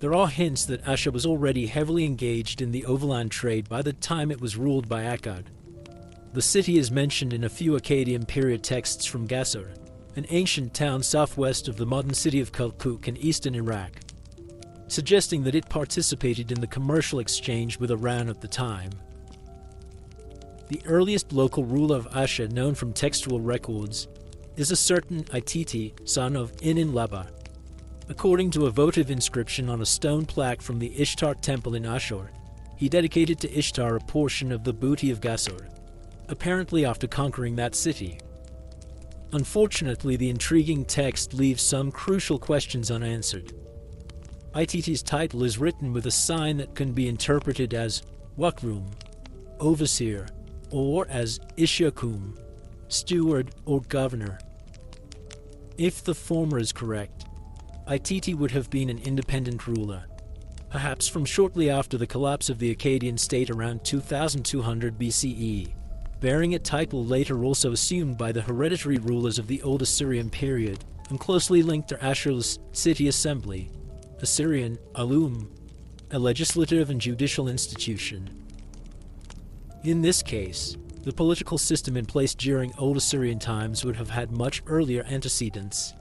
[SPEAKER 1] There are hints that Ashur was already heavily engaged in the overland trade by the time it was ruled by Akkad. The city is mentioned in a few Akkadian period texts from Gassur, an ancient town southwest of the modern city of Kirkuk in eastern Iraq. suggesting that it participated in the commercial exchange with Iran at the time. The earliest local ruler of Ashur known from textual records is a certain Ititi, son of Ininlaba. According to a votive inscription on a stone plaque from the Ishtar temple in Ashur, he dedicated to Ishtar a portion of the booty of Gasur, apparently after conquering that city. Unfortunately, the intriguing text leaves some crucial questions unanswered. Ititi's title is written with a sign that can be interpreted as Wakrum, overseer, or as Ishakum, steward or governor. If the former is correct, Ititi would have been an independent ruler, perhaps from shortly after the collapse of the Akkadian state around 2200 BCE, bearing a title later also assumed by the hereditary rulers of the Old Assyrian period and closely linked to Ashur's city assembly, Assyrian Alum, a legislative and judicial institution. In this case, the political system in place during Old Assyrian times would have had much earlier antecedents.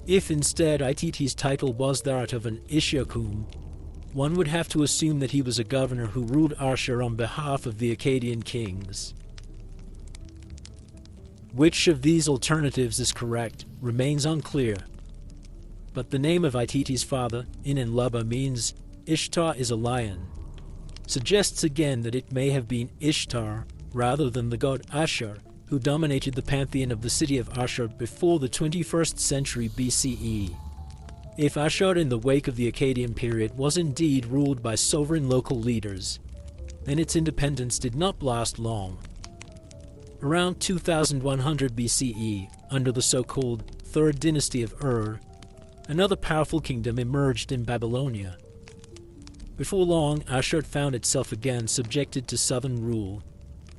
[SPEAKER 1] If instead Ititi's title was that of an Ishakum, one would have to assume that he was a governor who ruled Ashur on behalf of the Akkadian kings. Which of these alternatives is correct remains unclear, but the name of Ititi's father, Ininlaba, means Ishtar is a lion, suggests again that it may have been Ishtar rather than the god Ashur, who dominated the pantheon of the city of Ashur before the 21st century BCE. If Ashur in the wake of the Akkadian period was indeed ruled by sovereign local leaders, then its independence did not last long. Around 2100 BCE, under the so-called Third Dynasty of Ur, another powerful kingdom emerged in Babylonia. Before long, Ashur found itself again subjected to southern rule,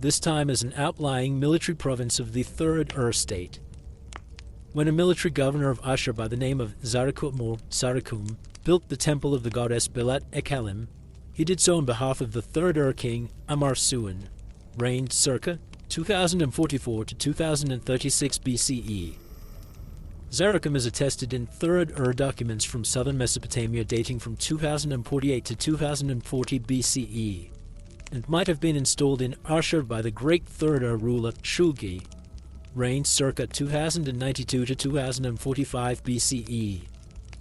[SPEAKER 1] this time as an outlying military province of the Third Ur state. When a military governor of Ashur by the name of Zarakum or Sarakum built the temple of the goddess Belat Ekalim, he did so on behalf of the Third Ur king Amarsuan, reigned circa 2044 to 2036 BCE. Zarakum is attested in Third Ur documents from southern Mesopotamia dating from 2048 to 2040 BCE, and might have been installed in Ashur by the great Third Ur ruler Shulgi, reigned circa 2092 to 2045 BCE.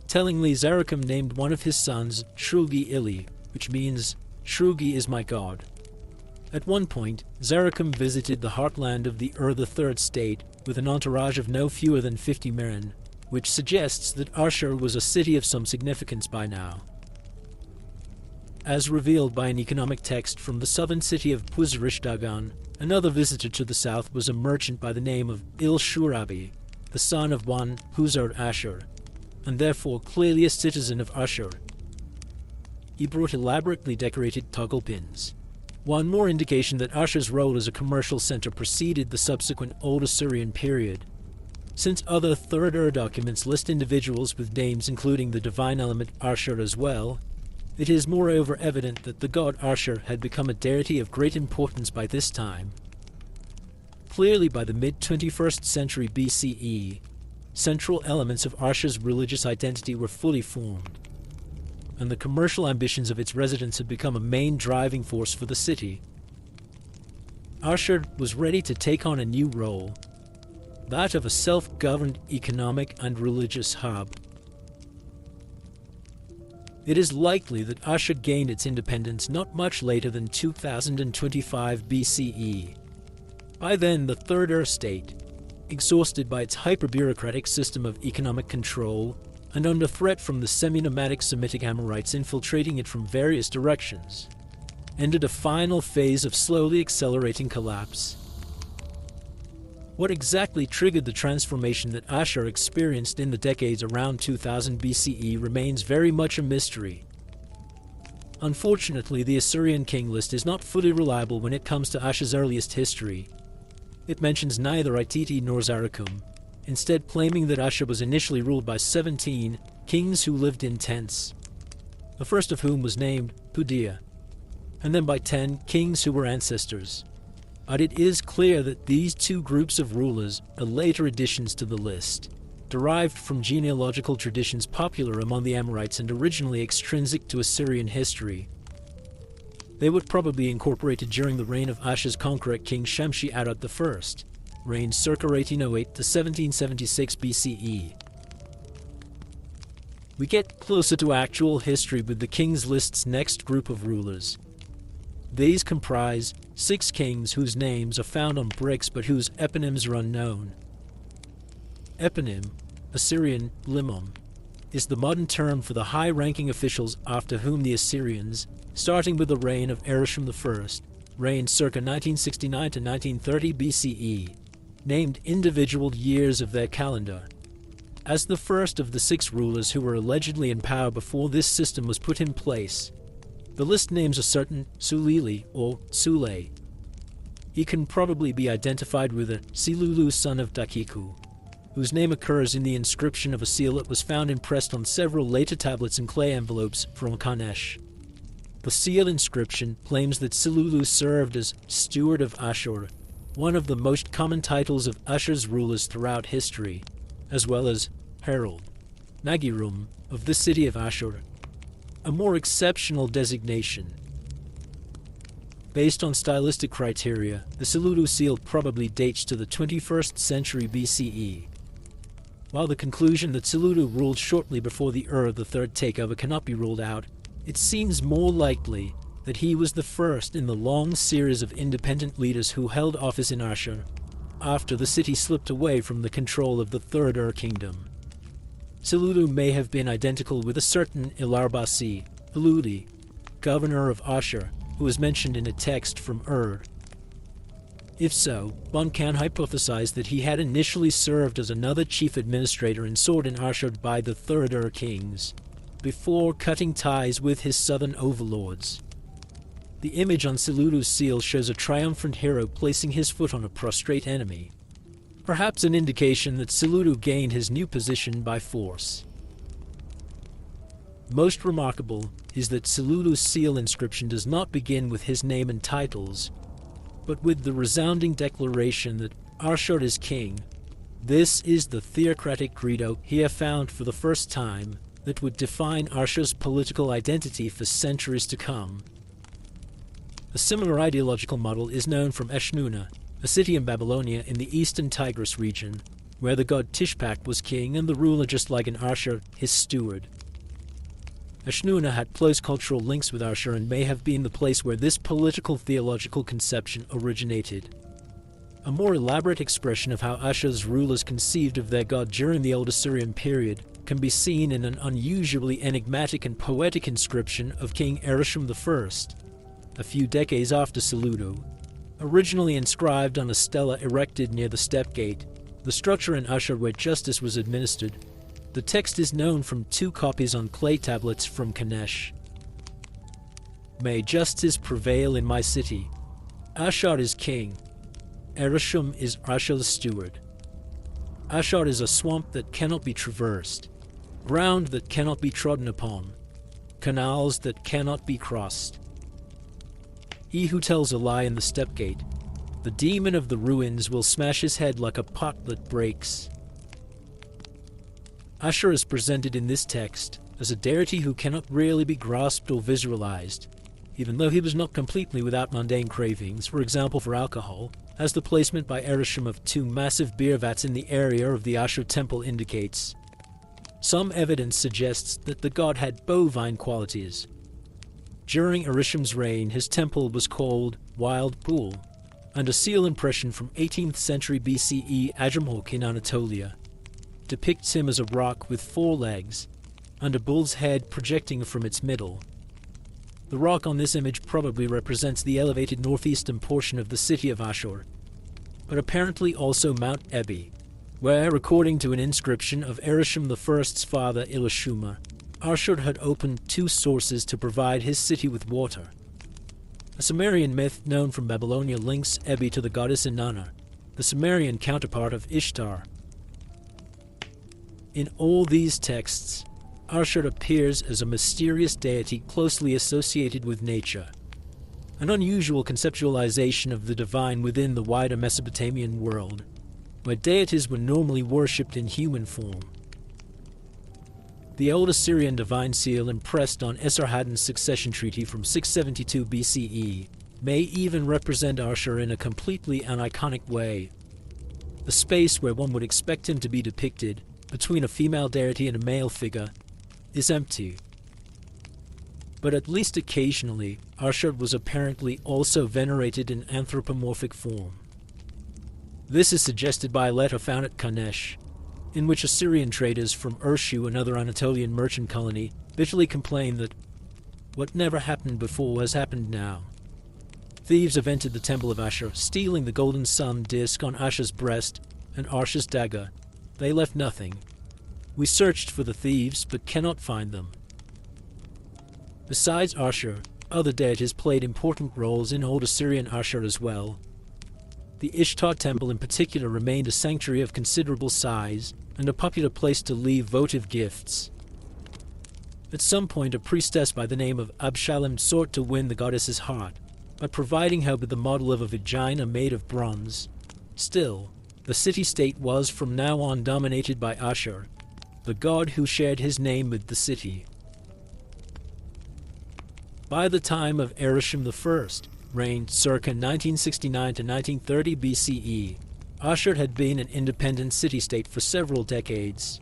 [SPEAKER 1] Tellingly, Zarakum named one of his sons Shulgi Ili, which means, Shulgi is my god. At one point, Zarakum visited the heartland of the Ur III state with an entourage of no fewer than 50 men, which suggests that Ashur was a city of some significance by now. As revealed by an economic text from the southern city of Puzrish-Dagan, another visitor to the south was a merchant by the name of Il-Shurabi, the son of one Huzard Ashur, and therefore clearly a citizen of Ashur. He brought elaborately decorated toggle pins. One more indication that Ashur's role as a commercial center preceded the subsequent Old Assyrian period, since other Third Ur documents list individuals with names including the divine element Ashur as well. It is moreover evident that the god Ashur had become a deity of great importance by this time. Clearly by the mid-21st century BCE, central elements of Ashur's religious identity were fully formed, and the commercial ambitions of its residents had become a main driving force for the city. Ashur was ready to take on a new role, that of a self-governed economic and religious hub. It is likely that Ashur gained its independence not much later than 2025 BCE. By then, the Third Ur state, exhausted by its hyper-bureaucratic system of economic control, and under threat from the semi-nomadic Semitic Amorites infiltrating it from various directions, entered a final phase of slowly accelerating collapse. What exactly triggered the transformation that Ashur experienced in the decades around 2000 BCE remains very much a mystery. Unfortunately, the Assyrian king list is not fully reliable when it comes to Ashur's earliest history. It mentions neither Ititi nor Zarakum, instead claiming that Ashur was initially ruled by 17 kings who lived in tents, the first of whom was named Pudia, and then by 10 kings who were ancestors. But it is clear that these two groups of rulers are later additions to the list, derived from genealogical traditions popular among the Amorites and originally extrinsic to Assyrian history. They were probably incorporated during the reign of Ashur's conqueror King Shamshi-Adad I, reigned circa 1808 to 1776 BCE. We get closer to actual history with the Kings list's next group of rulers. These comprise 6 kings whose names are found on bricks but whose eponyms are unknown. Eponym, Assyrian limon, is the modern term for the high-ranking officials after whom the Assyrians, starting with the reign of Ereshkigal I, reigned circa 1969 to 1930 BCE, named individual years of their calendar. As the first of the 6 rulers who were allegedly in power before this system was put in place, the list names a certain Sulili or Sule. He can probably be identified with a Silulu son of Dakiku, whose name occurs in the inscription of a seal that was found impressed on several later tablets and clay envelopes from Kanesh. The seal inscription claims that Silulu served as steward of Ashur, one of the most common titles of Ashur's rulers throughout history, as well as herald, Nagirum, of the city of Ashur, a more exceptional designation. Based on stylistic criteria, the Silulu seal probably dates to the 21st century BCE. While the conclusion that Silulu ruled shortly before the III takeover cannot be ruled out, it seems more likely that he was the first in the long series of independent leaders who held office in Ashur after the city slipped away from the control of the Third Kingdom. Silulu may have been identical with a certain Ilarbasi, Uludi, governor of Ashur, who is mentioned in a text from If so, one can hypothesize that he had initially served as another chief administrator installed in Ashur by the Third Kings, before cutting ties with his southern overlords. The image on Silulu's seal shows a triumphant hero placing his foot on a prostrate enemy, perhaps an indication that Silulu gained his new position by force. Most remarkable is that Silulu's seal inscription does not begin with his name and titles, but with the resounding declaration that Ashur is king. This is the theocratic credo he found for the first time that would define Ashur's political identity for centuries to come. A similar ideological model is known from Eshnunna, a city in Babylonia in the eastern Tigris region, where the god Tishpak was king and the ruler, just like in Ashur, his steward. Eshnunna had close cultural links with Ashur and may have been the place where this political theological conception originated. A more elaborate expression of how Ashur's rulers conceived of their god during the Old Assyrian period can be seen in an unusually enigmatic and poetic inscription of King Ereshkigal I, a few decades after Silulu. Originally inscribed on a stela erected near the step gate, the structure in Ashur where justice was administered, the text is known from 2 copies on clay tablets from Kanesh. May justice prevail in my city. Ashur is king. Ereshkigal is Ashur's steward. Ashur is a swamp that cannot be traversed, ground that cannot be trodden upon, canals that cannot be crossed. He who tells a lie in the step gate, the demon of the ruins will smash his head like a pot that breaks. Ashur is presented in this text as a deity who cannot really be grasped or visualized, even though he was not completely without mundane cravings, for example for alcohol, as the placement by Ereshkigal of 2 massive beer vats in the area of the Ashur temple indicates. Some evidence suggests that the god had bovine qualities. During Ereshkigal's reign, his temple was called Wild Pool, and a seal impression from 18th century BCE Ajamhok in Anatolia depicts him as a rock with 4 legs, and a bull's head projecting from its middle. The rock on this image probably represents the elevated northeastern portion of the city of Ashur, but apparently also Mount Ebi, where, according to an inscription of Ereshkigal I's father Elishuma, Ashur had opened 2 sources to provide his city with water. A Sumerian myth known from Babylonia links Ebi to the goddess Inanna, the Sumerian counterpart of Ishtar. In all these texts, Ashur appears as a mysterious deity closely associated with nature, an unusual conceptualization of the divine within the wider Mesopotamian world. where deities were normally worshipped in human form. The old Assyrian divine seal impressed on Esarhaddon's succession treaty from 672 BCE may even represent Ashur in a completely uniconic way. The space where one would expect him to be depicted, between a female deity and a male figure, is empty. But at least occasionally, Ashur was apparently also venerated in anthropomorphic form. This is suggested by a letter found at Kanesh, in which Assyrian traders from Urshu, another Anatolian merchant colony, bitterly complain that what never happened before has happened now. Thieves have entered the temple of Ashur, stealing the golden sun disk on Ashur's breast and Ashur's dagger. They left nothing. We searched for the thieves, but cannot find them. Besides Ashur, other deities played important roles in old Assyrian Ashur as well. The Ishtar temple in particular remained a sanctuary of considerable size and a popular place to leave votive gifts. At some point, a priestess by the name of Abshalom sought to win the goddess's heart by providing her with the model of a vagina made of bronze. Still, the city-state was from now on dominated by Ashur, the god who shared his name with the city. By the time of Ereshkigal I, reigned circa 1969 to 1930 BCE, Ashur had been an independent city-state for several decades.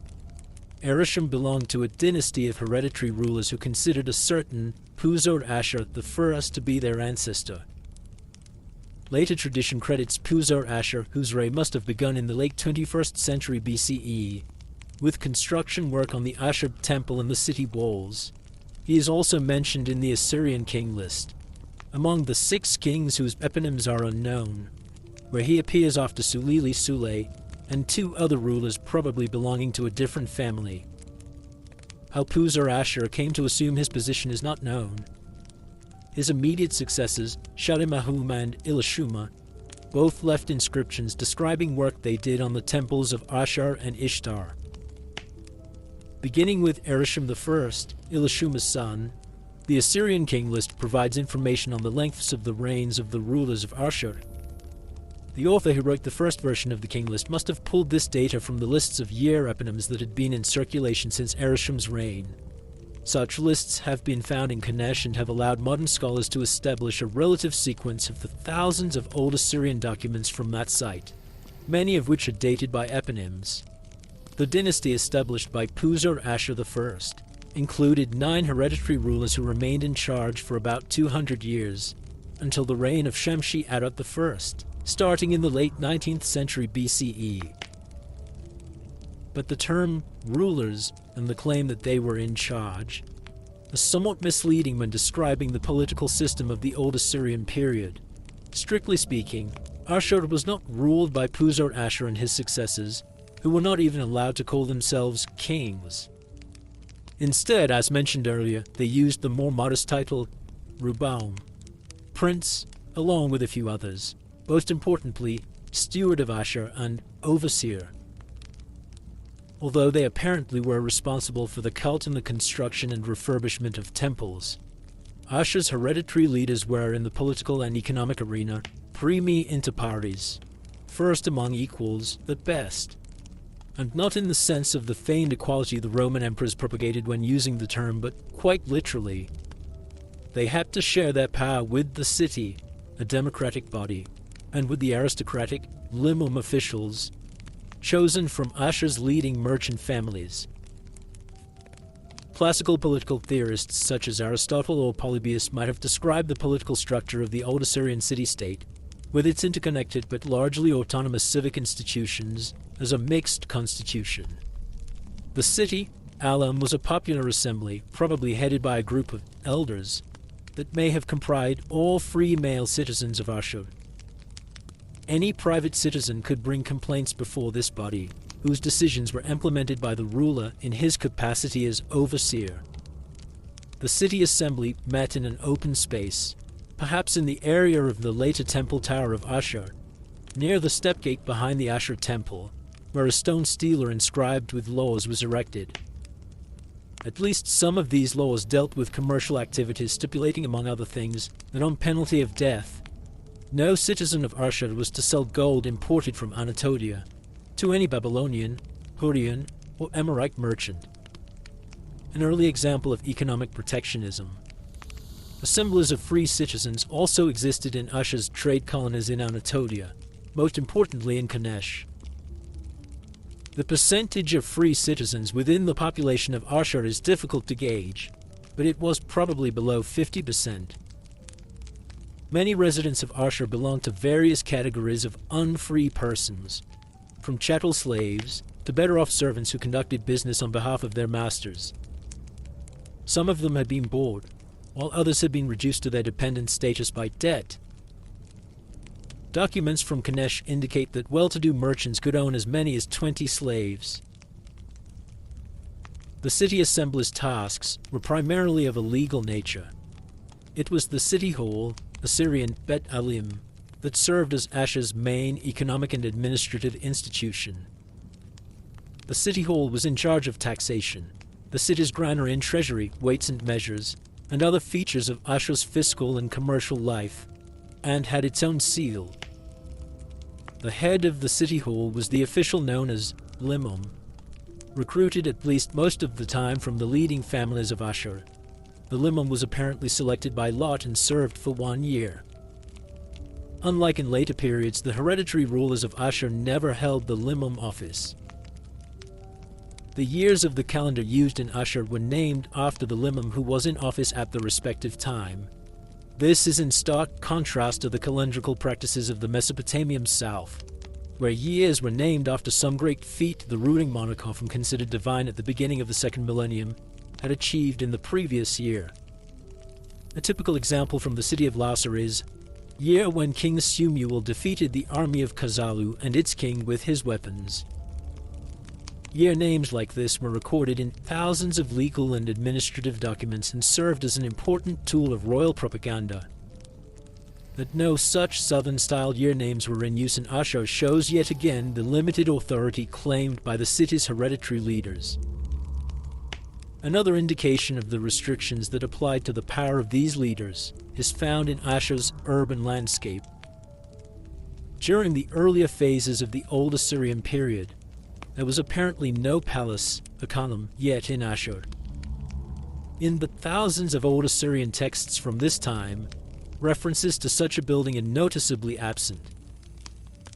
[SPEAKER 1] Ereshkigal belonged to a dynasty of hereditary rulers who considered a certain Puzur-Ashur I to be their ancestor. Later tradition credits Puzur-Ashur, whose reign must have begun in the late 21st century BCE, with construction work on the Ashur temple and the city walls. He is also mentioned in the Assyrian king list, among the 6 kings whose eponyms are unknown, where he appears after Sulili Sule and 2 other rulers probably belonging to a different family. How Puzur-Ashur came to assume his position is not known. His immediate successors, Shalimahum and Elishuma, both left inscriptions describing work they did on the temples of Ashur and Ishtar. Beginning with Ereshkigal I, Elishuma's son, the Assyrian king list provides information on the lengths of the reigns of the rulers of Ashur. The author who wrote the first version of the king list must have pulled this data from the lists of year eponyms that had been in circulation since Eresham's reign. Such lists have been found in Kanesh and have allowed modern scholars to establish a relative sequence of the thousands of old Assyrian documents from that site, many of which are dated by eponyms. The dynasty established by Puzur-Ashur I included 9 hereditary rulers who remained in charge for about 200 years, until the reign of Shemshi-Adad I, starting in the late 19th century BCE. But the term rulers and the claim that they were in charge are somewhat misleading when describing the political system of the Old Assyrian period. Strictly speaking, Ashur was not ruled by Puzur-Ashur and his successors, who were not even allowed to call themselves kings. Instead, as mentioned earlier, they used the more modest title Rubaum, prince, along with a few others, most importantly, steward of Ashur and overseer. Although they apparently were responsible for the cult and the construction and refurbishment of temples, Ashur's hereditary leaders were, in the political and economic arena, primi inter pares, first among equals at best, and not in the sense of the feigned equality the Roman emperors propagated when using the term, but quite literally. They had to share their power with the city, a democratic body, and with the aristocratic limum officials, chosen from Ashur's leading merchant families. Classical political theorists such as Aristotle or Polybius might have described the political structure of the old Assyrian city-state, with its interconnected but largely autonomous civic institutions, as a mixed constitution. The city, Alam, was a popular assembly, probably headed by a group of elders, that may have comprised all free male citizens of Ashur. Any private citizen could bring complaints before this body, whose decisions were implemented by the ruler in his capacity as overseer. The city assembly met in an open space, perhaps in the area of the later temple tower of Ashur, near the step gate behind the Ashur temple, where a stone stela inscribed with laws was erected. At least some of these laws dealt with commercial activities, stipulating, among other things, that on penalty of death, no citizen of Ashur was to sell gold imported from Anatolia, to any Babylonian, Hurrian, or Amorite merchant. An early example of economic protectionism. Assemblies of free citizens also existed in Ashur's trade colonies in Anatolia, most importantly in Kanesh. The percentage of free citizens within the population of Ashur is difficult to gauge, but it was probably below 50%. Many residents of Ashur belonged to various categories of unfree persons, from chattel slaves to better-off servants who conducted business on behalf of their masters. Some of them had been bought, while others had been reduced to their dependent status by debt. Documents from Kanesh indicate that well-to-do merchants could own as many as 20 slaves. The city assembly's tasks were primarily of a legal nature. It was the city hall, Assyrian Bet Alim, that served as Ashur's main economic and administrative institution. The city hall was in charge of taxation, the city's granary and treasury, weights and measures, and other features of Ashur's fiscal and commercial life, and had its own seal. The head of the city hall was the official known as Limum, recruited at least most of the time from the leading families of Ashur. The Limum was apparently selected by lot and served for 1 year. Unlike in later periods, the hereditary rulers of Ashur never held the Limum office. The years of the calendar used in Ashur were named after the Limum who was in office at the respective time. This is in stark contrast to the calendrical practices of the Mesopotamian south, where years were named after some great feat the ruling monarch, often considered divine at the beginning of the second millennium, had achieved in the previous year. A typical example from the city of Lasar is year when King Sumuel defeated the army of Kazalu and its king with his weapons. Year names like this were recorded in thousands of legal and administrative documents and served as an important tool of royal propaganda. That no such southern-style year names were in use in Ashur shows yet again the limited authority claimed by the city's hereditary leaders. Another indication of the restrictions that applied to the power of these leaders is found in Ashur's urban landscape. During the earlier phases of the Old Assyrian period, there was apparently no palace, Econom, yet in Ashur. In the thousands of Old Assyrian texts from this time, references to such a building are noticeably absent,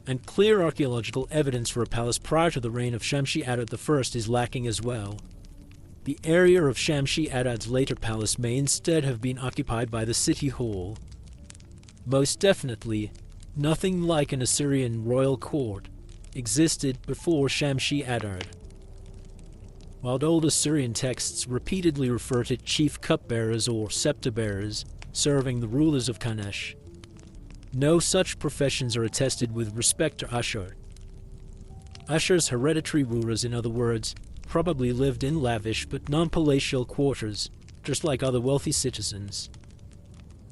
[SPEAKER 1] and clear archaeological evidence for a palace prior to the reign of Shamshi-Adad I is lacking as well. The area of Shamshi-Adad's later palace may instead have been occupied by the city hall. Most definitely, nothing like an Assyrian royal court existed before Shamshi-Adad. While Old Assyrian texts repeatedly refer to chief cupbearers or scepter-bearers serving the rulers of Kanesh, no such professions are attested with respect to Ashur. Ashur's hereditary rulers, in other words, probably lived in lavish but non-palatial quarters, just like other wealthy citizens.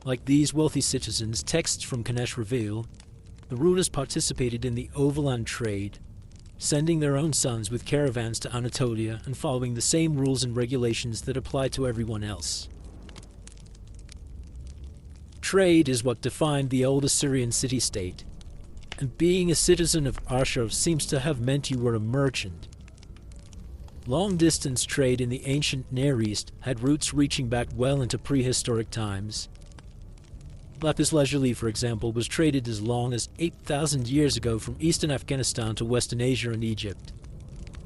[SPEAKER 1] Like these wealthy citizens, texts from Kanesh reveal the rulers participated in the overland trade, sending their own sons with caravans to Anatolia and following the same rules and regulations that apply to everyone else. Trade is what defined the old Assyrian city-state, and being a citizen of Ashur seems to have meant you were a merchant. Long-distance trade in the ancient Near East had roots reaching back well into prehistoric times. Lapis lazuli, for example, was traded as long as 8,000 years ago from eastern Afghanistan to western Asia and Egypt.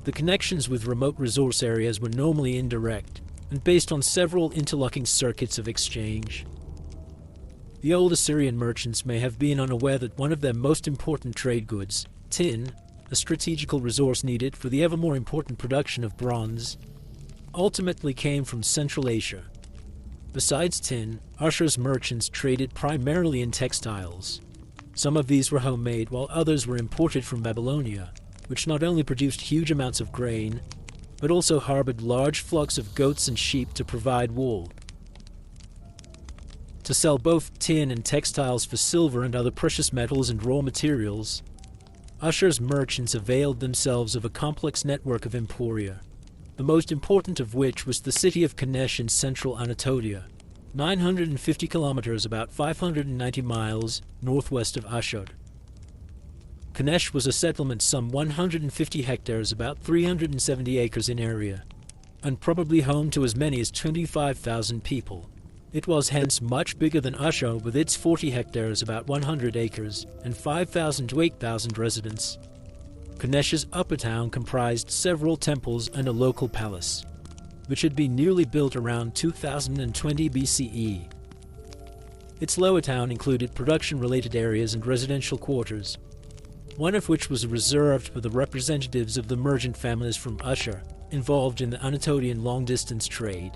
[SPEAKER 1] The connections with remote resource areas were normally indirect and based on several interlocking circuits of exchange. The old Assyrian merchants may have been unaware that one of their most important trade goods, tin, a strategical resource needed for the ever more important production of bronze, ultimately came from Central Asia. Besides tin, Ashur's merchants traded primarily in textiles. Some of these were homemade, while others were imported from Babylonia, which not only produced huge amounts of grain, but also harbored large flocks of goats and sheep to provide wool. To sell both tin and textiles for silver and other precious metals and raw materials, Ashur's merchants availed themselves of a complex network of emporia, the most important of which was the city of Kanesh in central Anatolia, 950 kilometers, about 590 miles, northwest of Ashur. Kanesh was a settlement some 150 hectares, about 370 acres in area, and probably home to as many as 25,000 people. It was hence much bigger than Ashur, with its 40 hectares, about 100 acres, and 5,000 to 8,000 residents. Kanesh's upper town comprised several temples and a local palace, which had been newly built around 2020 BCE. Its lower town included production-related areas and residential quarters, one of which was reserved for the representatives of the merchant families from Ashur involved in the Anatolian long-distance trade.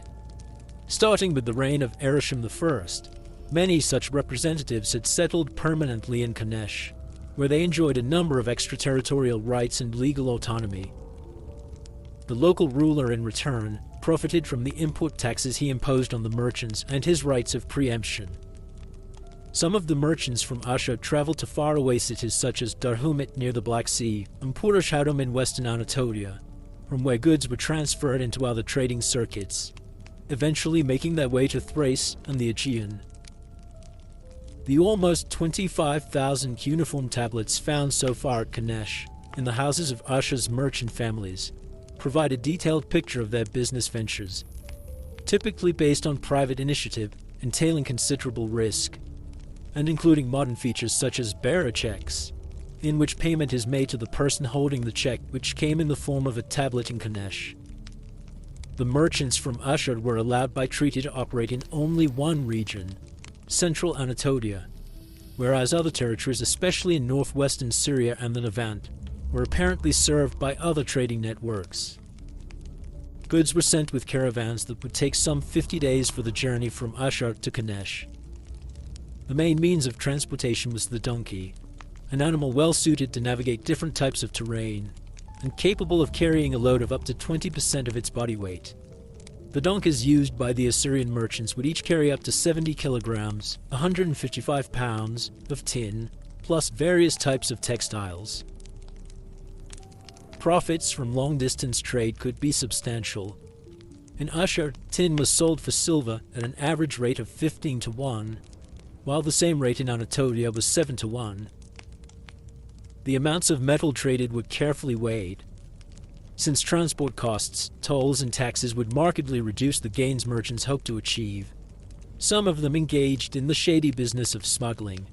[SPEAKER 1] Starting with the reign of Ereshkigal I, many such representatives had settled permanently in Kanesh, where they enjoyed a number of extraterritorial rights and legal autonomy. The local ruler, in return, profited from the import taxes he imposed on the merchants and his rights of preemption. Some of the merchants from Ashur traveled to faraway cities such as Darhumit near the Black Sea and Purushottam in western Anatolia, from where goods were transferred into other trading circuits, eventually making their way to Thrace and the Aegean. The almost 25,000 cuneiform tablets found so far at Kanesh in the houses of Ashur's merchant families provide a detailed picture of their business ventures, typically based on private initiative, entailing considerable risk, and including modern features such as bearer checks, in which payment is made to the person holding the check, which came in the form of a tablet in Kanesh. The merchants from Ashur were allowed by treaty to operate in only one region, central Anatolia, whereas other territories, especially in northwestern Syria and the Levant, were apparently served by other trading networks. Goods were sent with caravans that would take some 50 days for the journey from Ashur to Kanesh. The main means of transportation was the donkey, an animal well suited to navigate different types of terrain, and capable of carrying a load of up to 20% of its body weight. The donkeys used by the Assyrian merchants would each carry up to 70 kilograms, 155 pounds, of tin, plus various types of textiles. Profits from long-distance trade could be substantial. In Ashur, tin was sold for silver at an average rate of 15 to 1, while the same rate in Anatolia was 7 to 1. The amounts of metal traded were carefully weighed, since transport costs, tolls, and taxes would markedly reduce the gains merchants hoped to achieve. Some of them engaged in the shady business of smuggling.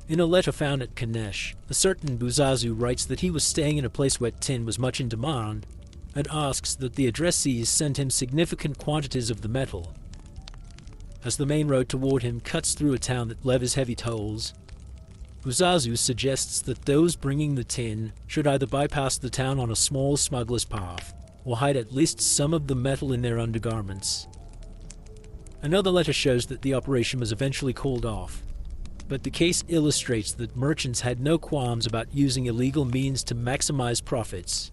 [SPEAKER 1] In a letter found at Kanesh, a certain Buzazu writes that he was staying in a place where tin was much in demand, and asks that the addressees send him significant quantities of the metal. As the main road toward him cuts through a town that levies heavy tolls, Buzazu suggests that those bringing the tin should either bypass the town on a small smuggler's path, or hide at least some of the metal in their undergarments. Another letter shows that the operation was eventually called off, but the case illustrates that merchants had no qualms about using illegal means to maximize profits.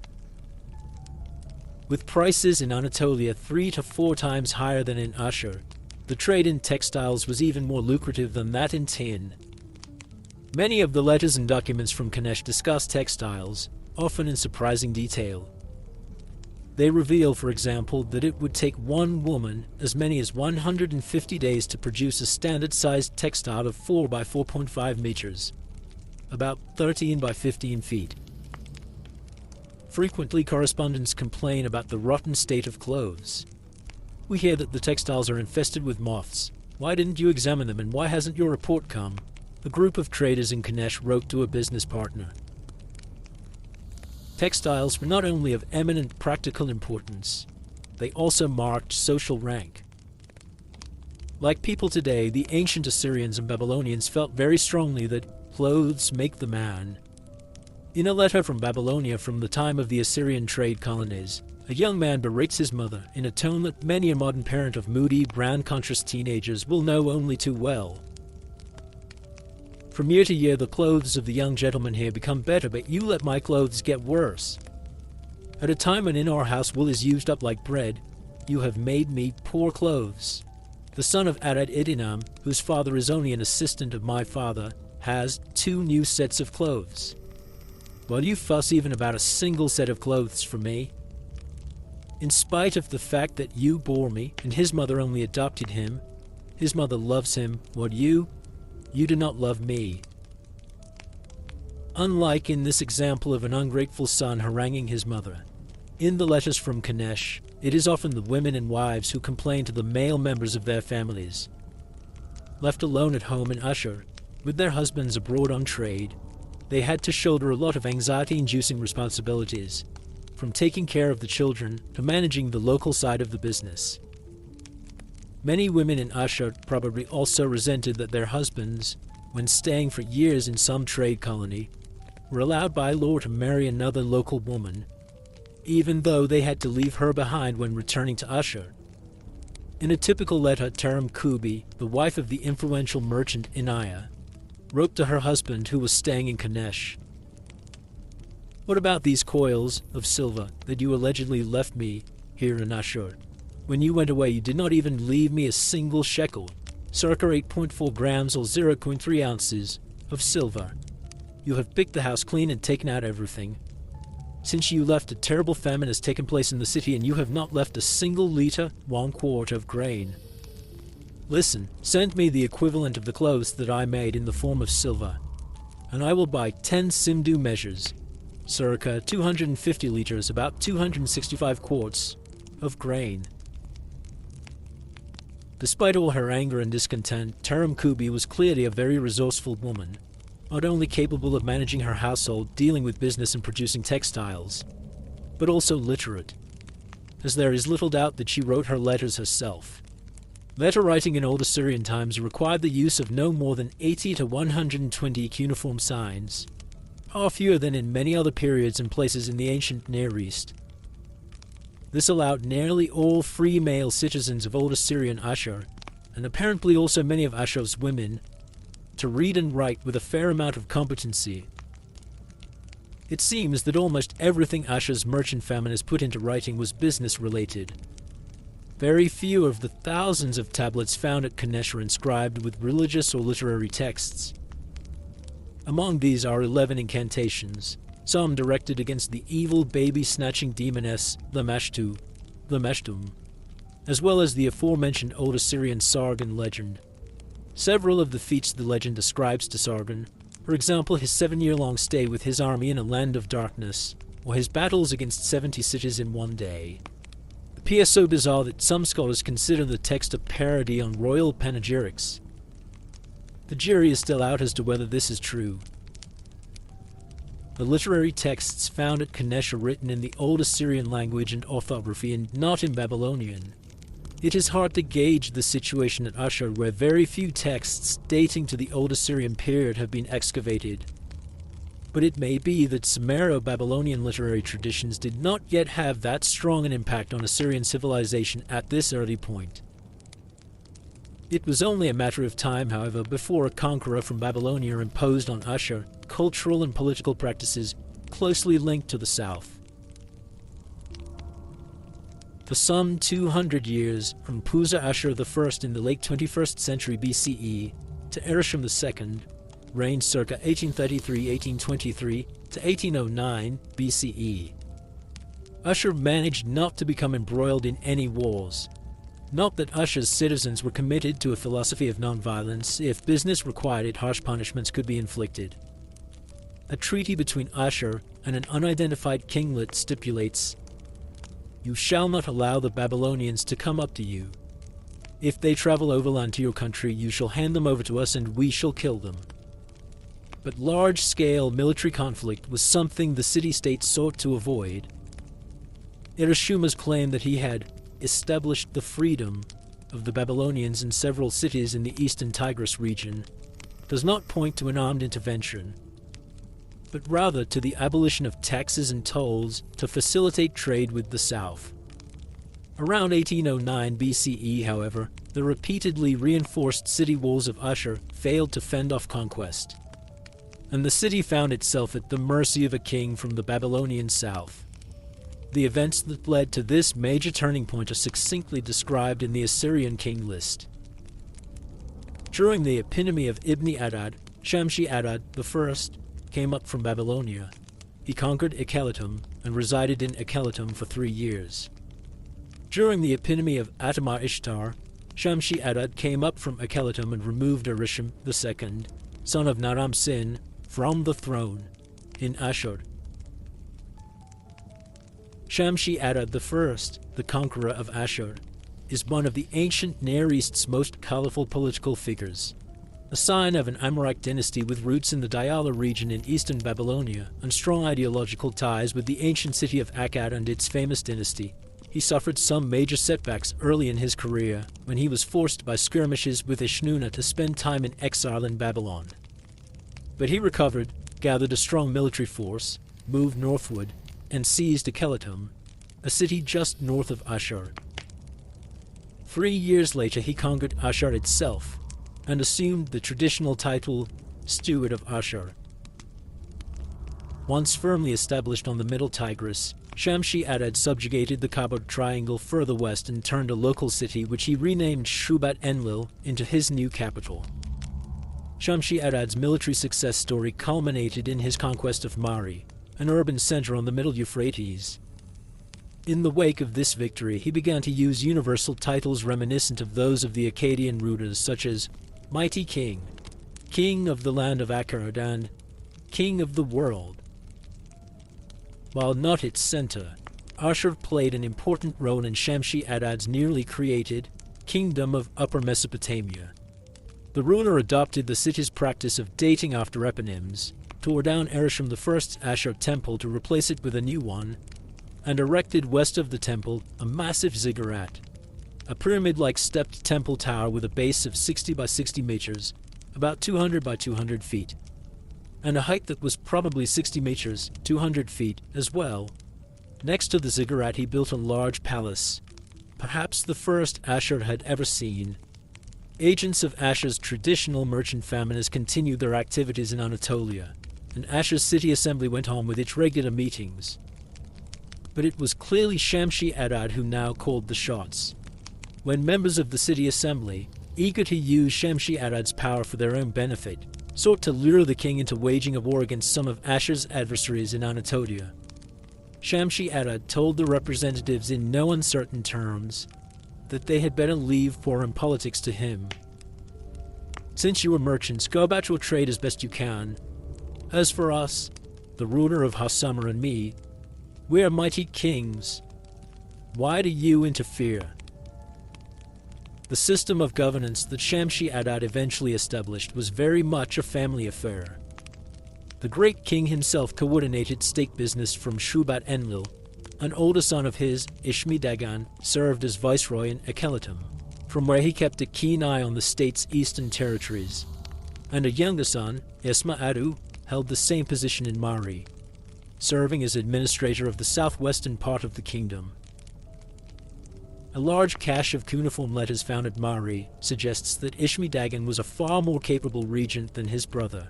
[SPEAKER 1] With prices in Anatolia 3 to 4 times higher than in Ashur, the trade in textiles was even more lucrative than that in tin. Many of the letters and documents from Kanesh discuss textiles, often in surprising detail. They reveal, for example, that it would take one woman as many as 150 days to produce a standard-sized textile of 4 by 4.5 meters, about 13 by 15 feet. Frequently, correspondents complain about the rotten state of clothes. We hear that the textiles are infested with moths. Why didn't you examine them, and why hasn't your report come? A group of traders in Kanesh wrote to a business partner. Textiles were not only of eminent practical importance, they also marked social rank. Like people today, the ancient Assyrians and Babylonians felt very strongly that clothes make the man. In a letter from Babylonia from the time of the Assyrian trade colonies, a young man berates his mother in a tone that many a modern parent of moody, brand-conscious teenagers will know only too well. From year to year, the clothes of the young gentlemen here become better, but you let my clothes get worse. At a time when in our house wool is used up like bread, you have made me poor clothes. The son of Arad Idinam, whose father is only an assistant of my father, has 2 new sets of clothes, while you fuss even about a single set of clothes for me. In spite of the fact that you bore me and his mother only adopted him, his mother loves him, while you do not love me. unlike in this example of an ungrateful son haranguing his mother. In the letters from Kanesh, it is often the women and wives who complain to the male members of their families. Left alone at home in Ashur, with their husbands abroad on trade, they had to shoulder a lot of anxiety-inducing responsibilities, from taking care of the children to managing the local side of the business. Many women in Ashur probably also resented that their husbands, when staying for years in some trade colony, were allowed by law to marry another local woman, even though they had to leave her behind when returning to Ashur. In a typical letter, Terem Kubi, the wife of the influential merchant Inaya, wrote to her husband who was staying in Kanesh, "What about these coils of silver that you allegedly left me here in Ashur? When you went away, you did not even leave me a single shekel, circa 8.4 grams or 0.3 ounces of silver. You have picked the house clean and taken out everything. Since you left, a terrible famine has taken place in the city, and you have not left a single liter, 1/4 of grain. Listen, send me the equivalent of the clothes that I made in the form of silver, and I will buy 10 simdu measures, circa 250 liters, about 265 quarts, of grain." Despite all her anger and discontent, Terem Kubi was clearly a very resourceful woman, not only capable of managing her household, dealing with business and producing textiles, but also literate, as there is little doubt that she wrote her letters herself. Letter writing in Old Assyrian times required the use of no more than 80 to 120 cuneiform signs, far fewer than in many other periods and places in the ancient Near East. This allowed nearly all free male citizens of Old Assyrian Ashur, and apparently also many of Ashur's women, to read and write with a fair amount of competency. It seems that almost everything Ashur's merchant famine has put into writing was business-related. Very few of the thousands of tablets found at Kanesh are inscribed with religious or literary texts. Among these are 11 incantations, some directed against the evil baby-snatching demoness Lamashtum, as well as the aforementioned Old Assyrian Sargon legend. Several of the feats the legend ascribes to Sargon, for example his 7-year-long stay with his army in a land of darkness, or his battles against 70 cities in one day, appear so bizarre that some scholars consider the text a parody on royal panegyrics. The jury is still out as to whether this is true. The literary texts found at Kanesh are written in the Old Assyrian language and orthography and not in Babylonian. It is hard to gauge the situation at Ashur, where very few texts dating to the Old Assyrian period have been excavated. But it may be that Sumero-Babylonian literary traditions did not yet have that strong an impact on Assyrian civilization at this early point. It was only a matter of time, however, before a conqueror from Babylonia imposed on Ashur cultural and political practices closely linked to the south. For some 200 years, from Pusa Ashur I in the late 21st century BCE to Ereshkigal II, reigned circa 1833-1823 to 1809 BCE. Ashur managed not to become embroiled in any wars. Not that Ashur's citizens were committed to a philosophy of nonviolence. If business required it, harsh punishments could be inflicted. A treaty between Ashur and an unidentified kinglet stipulates, "You shall not allow the Babylonians to come up to you. If they travel overland to your country, you shall hand them over to us and we shall kill them." But large-scale military conflict was something the city-state sought to avoid. Ereshkigal's claim that he had established the freedom of the Babylonians in several cities in the eastern Tigris region does not point to an armed intervention, but rather to the abolition of taxes and tolls to facilitate trade with the south. Around 1809 BCE, however, the repeatedly reinforced city walls of Ashur failed to fend off conquest, and the city found itself at the mercy of a king from the Babylonian south. The events that led to this major turning point are succinctly described in the Assyrian king list. During the epitome of Ibn-Adad, Shamshi-Adad I came up from Babylonia. He conquered Ekalatum and resided in Ekalatum for 3 years. During the epitome of Atamar-Ishtar, Shamshi-Adad came up from Ekalatum and removed Ereshkigal II, son of Naram-Sin, from the throne. in Ashur. Shamshi-Adad I, the conqueror of Ashur, is one of the ancient Near East's most colorful political figures, a sign of an Amorite dynasty with roots in the Diyala region in eastern Babylonia and strong ideological ties with the ancient city of Akkad and its famous dynasty. He suffered some major setbacks early in his career when he was forced by skirmishes with Ishnuna to spend time in exile in Babylon. But he recovered, gathered a strong military force, moved northward, and seized Akhenaton, a city just north of Ashur. 3 years later he conquered Ashur itself and assumed the traditional title Steward of Ashur. Once firmly established on the Middle Tigris, Shamshi-Adad subjugated the Kabod Triangle further west and turned a local city which he renamed Shubat-Enlil into his new capital. Shamshi-Adad's military success story culminated in his conquest of Mari, an urban center on the Middle Euphrates. In the wake of this victory, he began to use universal titles reminiscent of those of the Akkadian rulers, such as Mighty King, King of the land of Akkad, and King of the world. While not its center, Ashur played an important role in Shamshi-Adad's nearly created Kingdom of Upper Mesopotamia. The ruler adopted the city's practice of dating after eponyms, tore down Ereshkigal I's Ashur temple to replace it with a new one, and erected west of the temple a massive ziggurat, a pyramid-like stepped temple tower with a base of 60 by 60 meters, about 200 by 200 feet, and a height that was probably 60 meters, 200 feet, as well. Next to the ziggurat he built a large palace, perhaps the first Ashur had ever seen. Agents of Ashur's traditional merchant families continued their activities in Anatolia, and Ashur's city assembly went on with its regular meetings. But it was clearly Shamshi-Adad who now called the shots. When members of the city assembly, eager to use Shamshi-Adad's power for their own benefit, sought to lure the king into waging a war against some of Ashur's adversaries in Anatolia, Shamshi-Adad told the representatives in no uncertain terms that they had better leave foreign politics to him. Since you are merchants, go about your trade as best you can. As for us, the ruler of Hassamah and me, we are mighty kings. Why do you interfere? The system of governance that Shamshi-Adad eventually established was very much a family affair. The great king himself coordinated state business from Shubat-Enlil. An older son of his, Ishmi-Dagan, served as viceroy in Akhenaton, from where he kept a keen eye on the state's eastern territories, and a younger son, Esma-Adu, held the same position in Mari, serving as administrator of the southwestern part of the kingdom. A large cache of cuneiform letters found at Mari suggests that Ishmi-Dagan was a far more capable regent than his brother.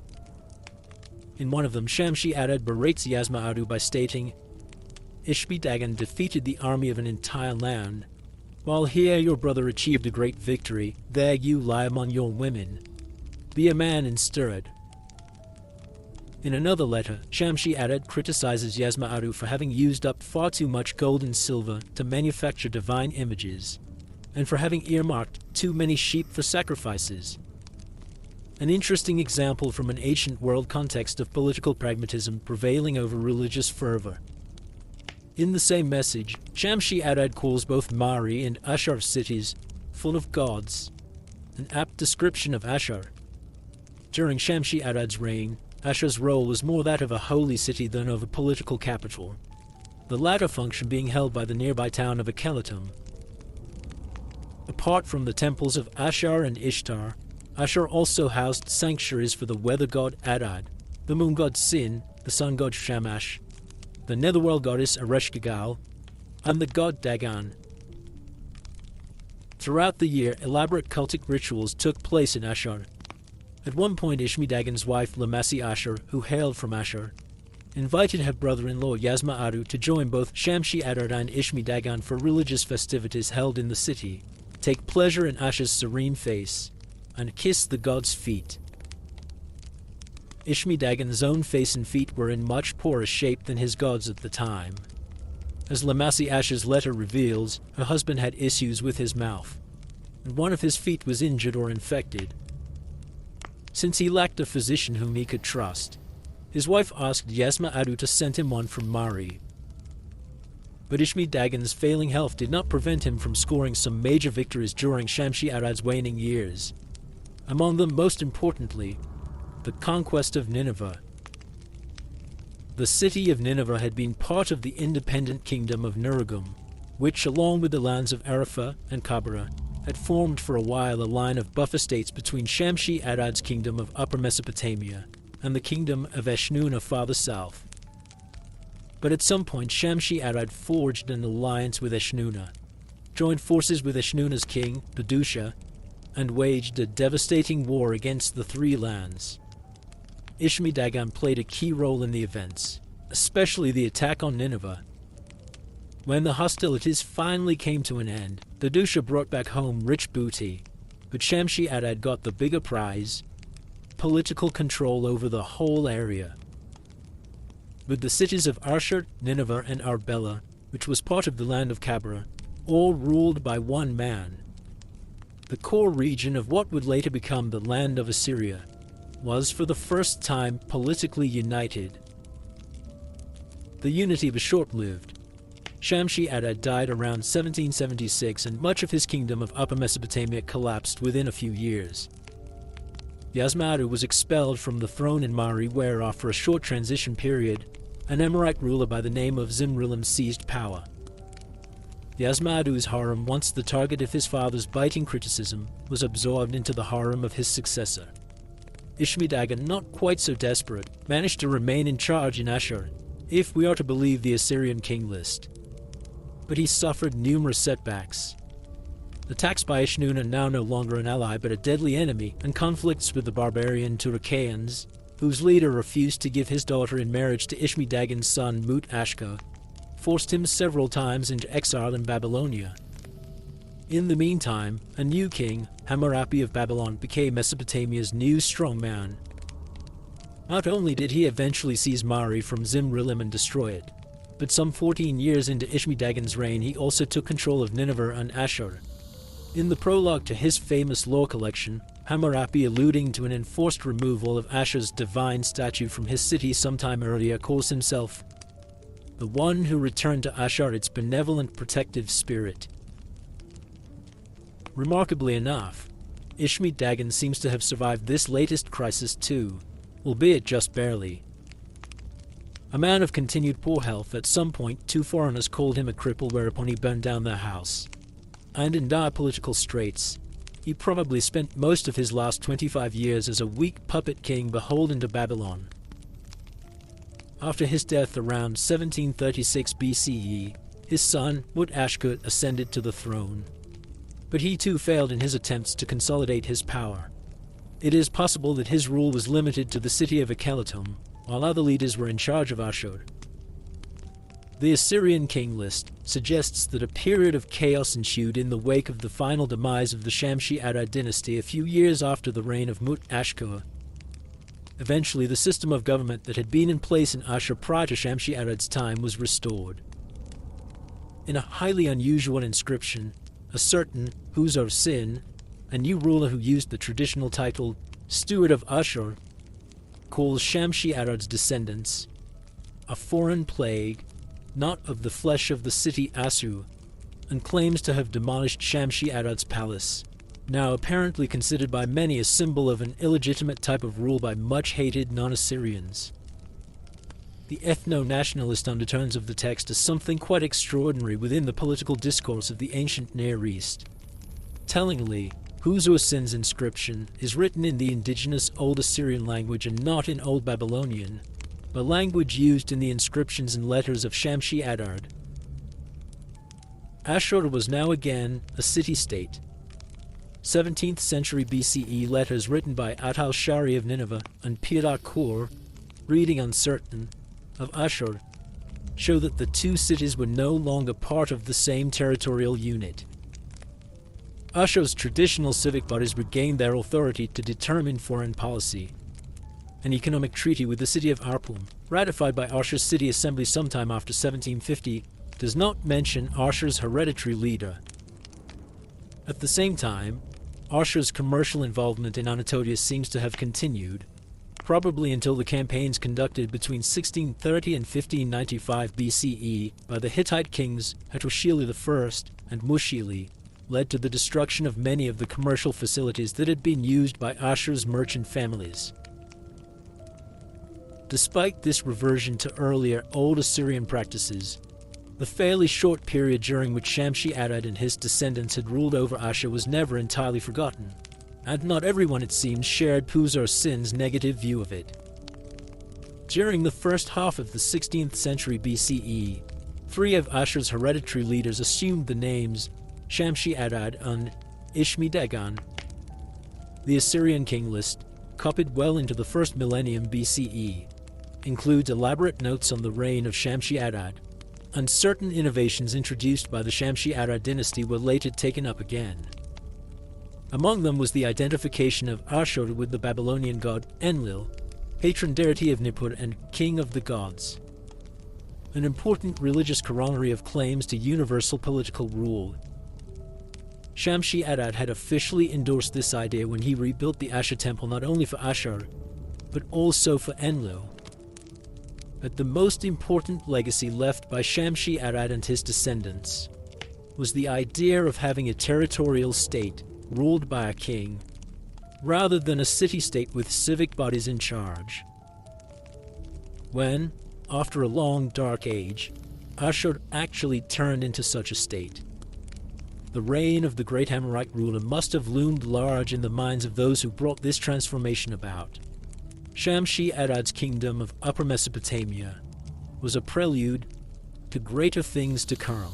[SPEAKER 1] In one of them, Shamshi-Adad berates Yasma-Adu by stating, Ishmi-Dagan defeated the army of an entire land. While here your brother achieved a great victory, there you lie among your women. Be a man instead. In another letter, Shamshi-Adad criticizes Yasma-Adu for having used up far too much gold and silver to manufacture divine images, and for having earmarked too many sheep for sacrifices. An interesting example from an ancient world context of political pragmatism prevailing over religious fervor. In the same message, Shamshi-Adad calls both Mari and Ashur cities full of gods, an apt description of Ashur. During Shamshi-Adad's reign, Ashur's role was more that of a holy city than of a political capital, the latter function being held by the nearby town of Akhenaton. Apart from the temples of Ashur and Ishtar, Ashur also housed sanctuaries for the weather god Adad, the moon god Sin, the sun god Shamash, the netherworld goddess Ereshkigal, and the god Dagan. Throughout the year, elaborate cultic rituals took place in Ashur. At one point, Ishmi-Dagan's wife, Lamasi Ashur, who hailed from Ashur, invited her brother-in-law Yasma-Adu to join both Shamshi-Adad and Ishmi-Dagan for religious festivities held in the city, take pleasure in Ashur's serene face, and kiss the god's feet. Ishmi-Dagan's own face and feet were in much poorer shape than his god's at the time. As Lamasi Ashur's letter reveals, her husband had issues with his mouth, and one of his feet was injured or infected. Since he lacked a physician whom he could trust, His wife asked Yasma-Adu to send him one from Mari. But Ishmi-Dagan's failing health did not prevent him from scoring some major victories during Shamshi-Adad's waning years. Among them, most importantly, the conquest of Nineveh. The city of Nineveh had been part of the independent kingdom of Nuragum, which, along with the lands of Arapha and Kabara, had formed for a while a line of buffer states between Shamshi-Adad's kingdom of Upper Mesopotamia and the kingdom of Eshnunna farther south. But at some point, Shamshi-Adad forged an alliance with Eshnunna, joined forces with Eshnunna's king, Dadusha, and waged a devastating war against the three lands. Ishmi-Dagan played a key role in the events, especially the attack on Nineveh. When the hostilities finally came to an end, Dadusha brought back home rich booty, but Shamshi-Adad got the bigger prize: political control over the whole area. With the cities of Ashur, Nineveh, and Arbela, which was part of the land of Kabara, all ruled by one man. The core region of what would later become the land of Assyria was for the first time politically united. The unity was short-lived. Shamshi-Adad died around 1776, and much of his kingdom of Upper Mesopotamia collapsed within a few years. Yasma-Adu was expelled from the throne in Mari, where, after a short transition period, an Amorite ruler by the name of Zimrilim seized power. Yasma-Adu's harem, once the target of his father's biting criticism, was absorbed into the harem of his successor. Ishmi-Dagan, not quite so desperate, managed to remain in charge in Ashur, if we are to believe the Assyrian king list. But he suffered numerous setbacks. Attacks by Eshnunna, now no longer an ally but a deadly enemy, and conflicts with the barbarian Turukayans, whose leader refused to give his daughter in marriage to Ishmi-Dagan's son Mut-Ashka, forced him several times into exile in Babylonia. In the meantime, a new king, Hammurapi of Babylon, became Mesopotamia's new strongman. Not only did he eventually seize Mari from Zimrilim and destroy it, but some 14 years into Ishmi-Dagan's reign he also took control of Nineveh and Ashur. In the prologue to his famous law collection, Hammurapi, alluding to an enforced removal of Ashur's divine statue from his city sometime earlier, calls himself the one who returned to Ashur its benevolent protective spirit. Remarkably enough, Ishmi-Dagan seems to have survived this latest crisis too, albeit just barely. A man of continued poor health, at some point 2 foreigners called him a cripple, whereupon he burned down their house. And in dire political straits, he probably spent most of his last 25 years as a weak puppet king beholden to Babylon. After his death around 1736 BCE, his son Mut-Ashkut ascended to the throne. But he too failed in his attempts to consolidate his power. It is possible that his rule was limited to the city of Ekalatum, while other leaders were in charge of Ashur. The Assyrian king list suggests that a period of chaos ensued in the wake of the final demise of the Shamshi-Adad dynasty a few years after the reign of Mut-Ashkur. Eventually, the system of government that had been in place in Ashur prior to Shamshi-Adad's time was restored. In a highly unusual inscription, a certain Huzar-Sin, a new ruler who used the traditional title Steward of Ashur, calls Shamshi-Adad's descendants a foreign plague, not of the flesh of the city Asu, and claims to have demolished Shamshi-Adad's palace, now apparently considered by many a symbol of an illegitimate type of rule by much-hated non-Assyrians. The ethno-nationalist undertones of the text are something quite extraordinary within the political discourse of the ancient Near East. Tellingly, Huzur-Sin's inscription is written in the indigenous Old Assyrian language and not in Old Babylonian, the language used in the inscriptions and letters of Shamshi-Adad. Ashur was now again a city-state. 17th century BCE letters written by Atal-Shari of Nineveh and Pir-Akur, reading uncertain, of Ashur, show that the two cities were no longer part of the same territorial unit. Ashur's traditional civic bodies regained their authority to determine foreign policy. An economic treaty with the city of Arpum, ratified by Ashur's city assembly sometime after 1750, does not mention Ashur's hereditary leader. At the same time, Ashur's commercial involvement in Anatolia seems to have continued. probably until the campaigns conducted between 1630 and 1595 BCE by the Hittite kings Hattushili I and Mushili led to the destruction of many of the commercial facilities that had been used by Ashur's merchant families. Despite this reversion to earlier Old Assyrian practices, the fairly short period during which Shamshi-Adad and his descendants had ruled over Ashur was never entirely forgotten, and not everyone, it seems, shared Puzur-Sin's negative view of it. During the first half of the 16th century BCE, 3 of Ashur's hereditary leaders assumed the names Shamshi-Adad and Ishmi-Dagan. The Assyrian king list, copied well into the first millennium BCE, includes elaborate notes on the reign of Shamshi-Adad, and certain innovations introduced by the Shamshi-Adad dynasty were later taken up again. Among them was the identification of Ashur with the Babylonian god Enlil, patron deity of Nippur and king of the gods, an important religious corollary of claims to universal political rule. Shamshi-Adad had officially endorsed this idea when he rebuilt the Ashur temple not only for Ashur, but also for Enlil. But the most important legacy left by Shamshi-Adad and his descendants was the idea of having a territorial state ruled by a king, rather than a city-state with civic bodies in charge. When, after a long dark age, Ashur actually turned into such a state, the reign of the great Amorite ruler must have loomed large in the minds of those who brought this transformation about. Shamshi-Adad's kingdom of Upper Mesopotamia was a prelude to greater things to come.